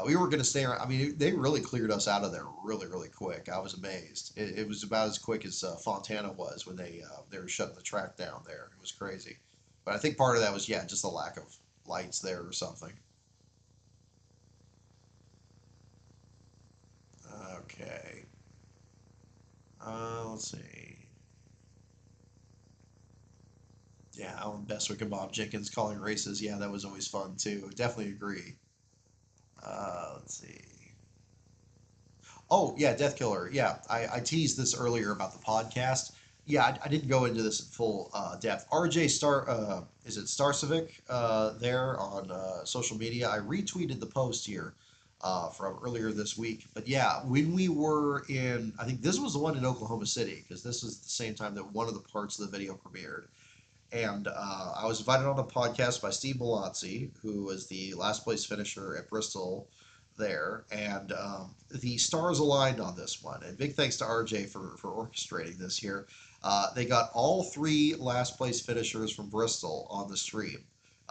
We were going to stay around. I mean, they really cleared us out of there really, really quick. I was amazed. It was about as quick as Fontana was when they were shutting the track down there. It was crazy. But I think part of that was, yeah, just the lack of lights there or something. Okay. Let's see. Yeah, Alan Bestwick and Bob Jenkins calling races. Yeah, that was always fun too. Definitely agree. Let's see. Oh yeah, Death Killer. Yeah, I teased this earlier about the podcast. Yeah, I didn't go into this in full depth. RJ Star, is it Starcevic there on social media? I retweeted the post here from earlier this week. But yeah, when we were in, I think this was the one in Oklahoma City because this is the same time that one of the parts of the video premiered. And I was invited on a podcast by Steve Malazzi, who was the last place finisher at Bristol there. And the stars aligned on this one. And big thanks to RJ for orchestrating this here. They got all three last place finishers from Bristol on the stream.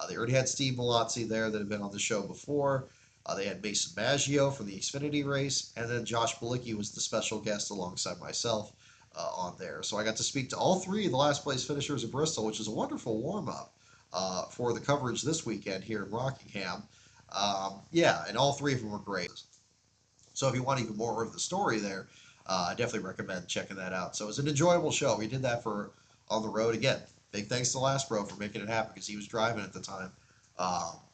They already had Steve Malazzi there that had been on the show before. They had Mason Maggio from the Xfinity race. And then Josh Balicki was the special guest alongside myself on there. So I got to speak to all three of the last place finishers at Bristol, which is a wonderful warm up for the coverage this weekend here in Rockingham. Yeah, and all three of them were great. So if you want even more of the story there, I definitely recommend checking that out. So it was an enjoyable show. We did that for on the road again. Big thanks to Last Bro for making it happen because he was driving at the time.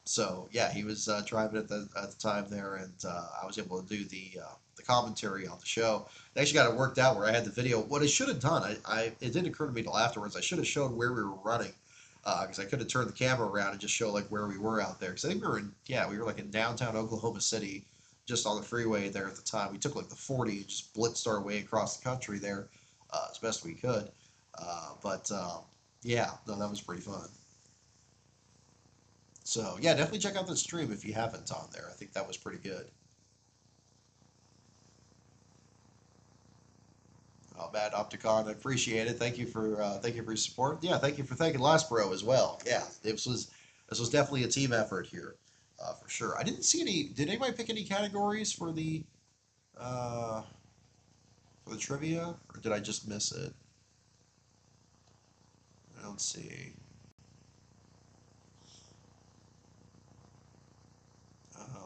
So yeah, he was driving at the time there, and I was able to do the commentary on the show. They actually got it worked out where I had the video. What I should have done, it didn't occur to me till afterwards. I should have shown where we were running because I could have turned the camera around and just show like where we were out there. Because I think we were like in downtown Oklahoma City, just on the freeway there at the time. We took like the 40 and just blitzed our way across the country there as best we could. But yeah, no, that was pretty fun. So yeah, definitely check out the stream if you haven't on there. I think that was pretty good. Oh, Bad Opticon, I appreciate it. Thank you for your support. Yeah, thank you for thanking Last Bro as well. Yeah, this was definitely a team effort here, for sure. I didn't see any. Did anybody pick any categories uh, for the trivia, or did I just miss it? I don't see.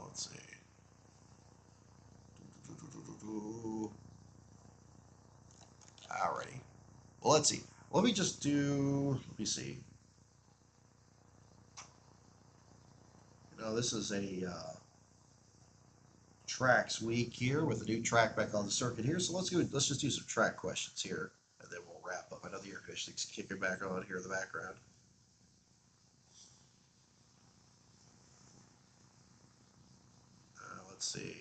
Let's see. Alrighty. Well, let's see. Let me just do. Let me see. This is a tracks week here with a new track back on the circuit here. So let's go. Let's just do some track questions here, and then we'll wrap up. I know the air conditioning's kicking back on here in the background. Let's see.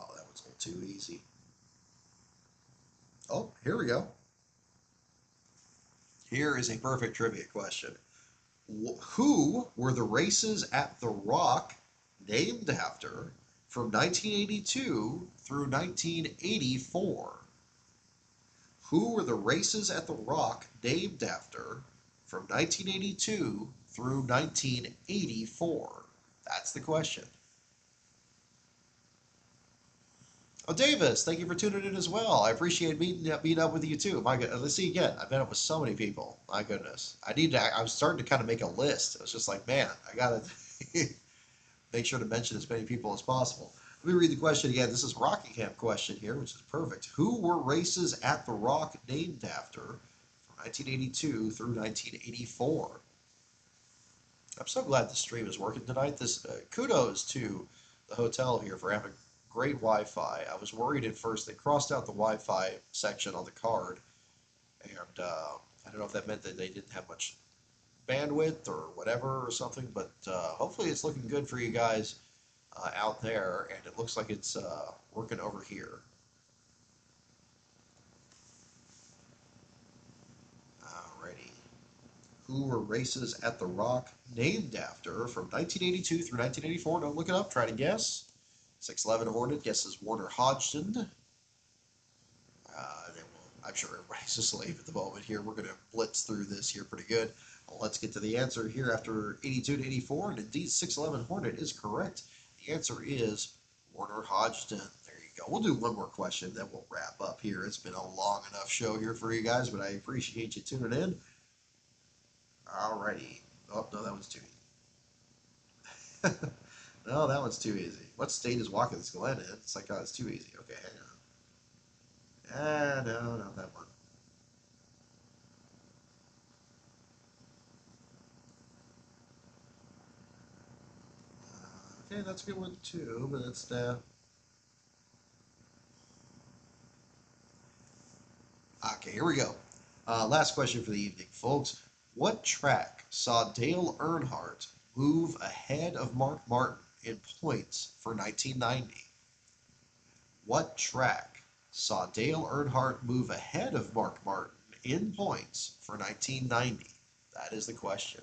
Oh, that was a little too easy. Oh, here we go. Here is a perfect trivia question. Who were the races at the Rock named after from 1982 through 1984? Who were the races at the Rock named after from 1982 through 1984? That's the question. Oh, Davis, thank you for tuning in as well. I appreciate meeting up with you too. My goodness, let's see again. I've met up with so many people. My goodness, I need to. I was starting to kind of make a list. It was just like, man, I gotta make sure to mention as many people as possible. Let me read the question again. This is Rockingham question here, which is perfect. Who were races at the Rock named after from 1982 through 1984? I'm so glad the stream is working tonight. This kudos to the hotel here for having great Wi-Fi. I was worried at first. They crossed out the Wi-Fi section on the card, and I don't know if that meant that they didn't have much bandwidth or whatever or something. But hopefully, it's looking good for you guys out there, and it looks like it's working over here. Alrighty. Who were races at the Rock named after from 1982 through 1984? Don't look it up. Try to guess. 611 Hornet guesses Warner Hodgson. I'm sure everybody's asleep at the moment here. We're going to blitz through this here pretty good. Well, let's get to the answer here after 82 to 84. And indeed, 611 Hornet is correct. The answer is Warner Hodgson. There you go. We'll do one more question, then we'll wrap up here. It's been a long enough show here for you guys, but I appreciate you tuning in. Alrighty. Oh, no, that was too easy. No, that one's too easy. What state is Watkins Glen in? It's like, oh, it's too easy. Okay, hang on. No, not that one. Okay, that's a good one too, but it's okay. Here we go. Last question for the evening, folks. What track saw Dale Earnhardt move ahead of Mark Martin in points for 1990? What track saw Dale Earnhardt move ahead of Mark Martin in points for 1990? That is the question.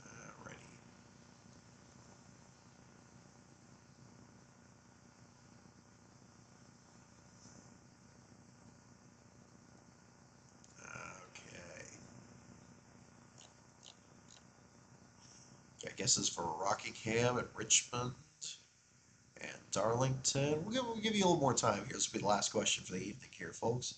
Alrighty. Okay. I guess it's for Rockingham and Richmond and Darlington. We'll give you a little more time here. This will be the last question for the evening here, folks.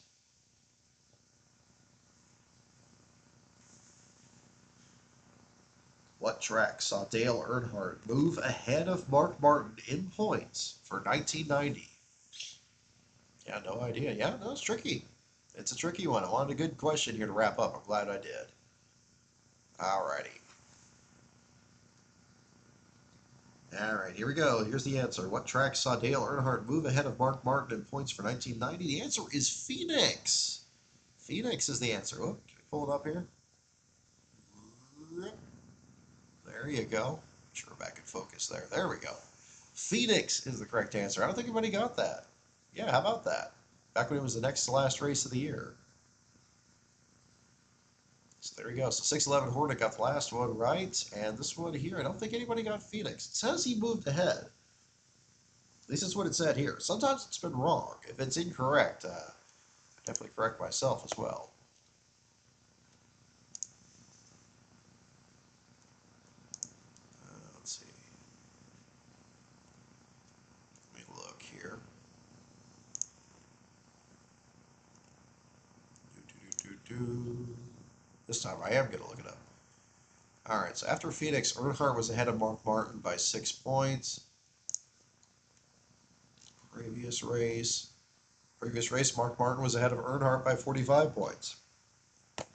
What track saw Dale Earnhardt move ahead of Mark Martin in points for 1990? Yeah, no idea. Yeah, no, it's tricky. It's a tricky one. I wanted a good question here to wrap up. I'm glad I did. Alrighty. Alright, here we go. Here's the answer. What track saw Dale Earnhardt move ahead of Mark Martin in points for 1990? The answer is Phoenix. Phoenix is the answer. Oh, can we pull it up here? There you go. Make sure we're back in focus there. There we go. Phoenix is the correct answer. I don't think anybody got that. Yeah, how about that? Back when it was the next to last race of the year. So there we go. So 611 Hornet got the last one right. And this one here, I don't think anybody got Phoenix. It says he moved ahead. At least that's what it said here. Sometimes it's been wrong. If it's incorrect, definitely correct myself as well. Let's see. Let me look here. This time I am going to look it up. All right, so after Phoenix, Earnhardt was ahead of Mark Martin by 6 points. Previous race. Previous race, Mark Martin was ahead of Earnhardt by 45 points. And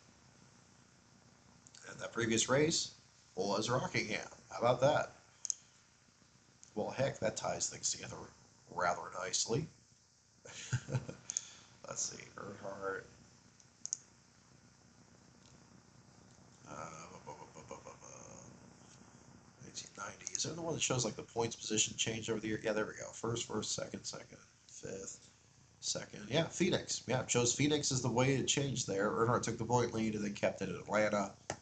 that previous race was Rockingham. How about that? Well, heck, that ties things together rather nicely. Let's see, Earnhardt. Uh, 1990. Is there the one that shows like the points position change over the year? Yeah, there we go. First, second, fifth, second. Yeah, Phoenix. Yeah, it shows Phoenix is the way it changed there. Earnhardt took the point lead and then kept it in Atlanta and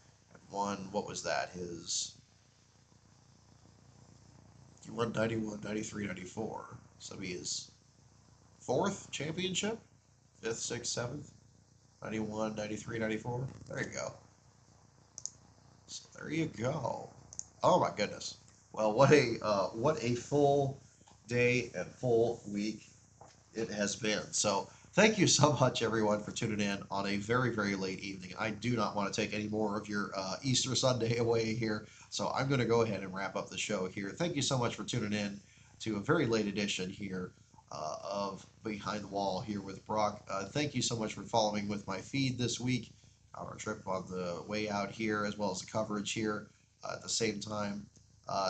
won. What was that? He won 91, 93, 94. So he is fourth championship, fifth, sixth, seventh, 91, 93, 94. There you go. So there you go. Oh my goodness. Well, what a full day and full week it has been. So thank you so much, everyone, for tuning in on a very, very late evening. I do not want to take any more of your Easter Sunday away here. So I'm going to go ahead and wrap up the show here. Thank you so much for tuning in to a very late edition here of Behind the Wall here with Brock. Thank you so much for following with my feed this week on our trip on the way out here, as well as the coverage here at the same time.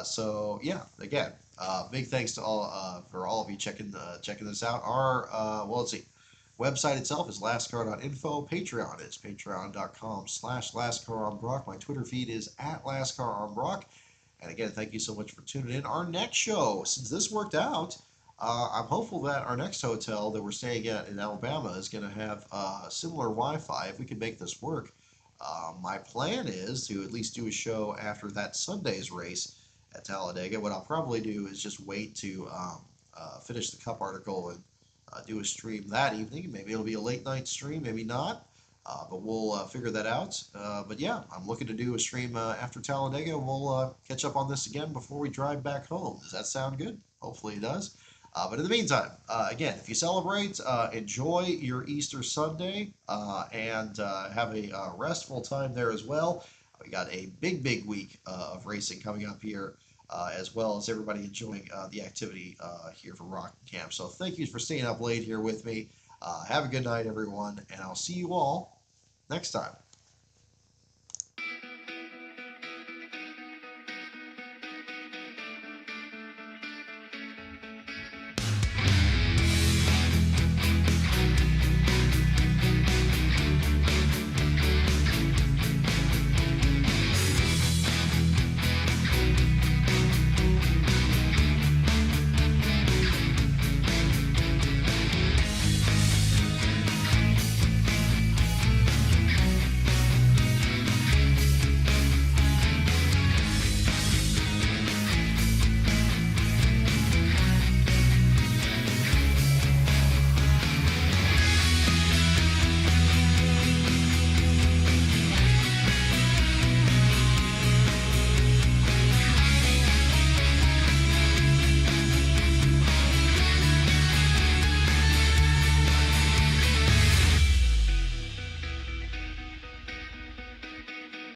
So yeah, again, big thanks to all for all of you checking this out. Our well, let's see, website itself is lastcar.info. Patreon is patreon.com/lastcaronbrock. My Twitter feed is at lastcaronbrock. And again, thank you so much for tuning in. Our next show, since this worked out, I'm hopeful that our next hotel that we're staying at in Alabama is going to have similar Wi-Fi. If we can make this work, my plan is to at least do a show after that Sunday's race at Talladega. What I'll probably do is just wait to finish the Cup article and do a stream that evening. Maybe it'll be a late night stream, maybe not. But we'll figure that out. But yeah, I'm looking to do a stream after Talladega. We'll catch up on this again before we drive back home. Does that sound good? Hopefully it does. But in the meantime, again, if you celebrate, enjoy your Easter Sunday and have a restful time there as well. We got a big, big week of racing coming up here, as well as everybody enjoying the activity here for Rockingham. So thank you for staying up late here with me. Have a good night, everyone, and I'll see you all next time.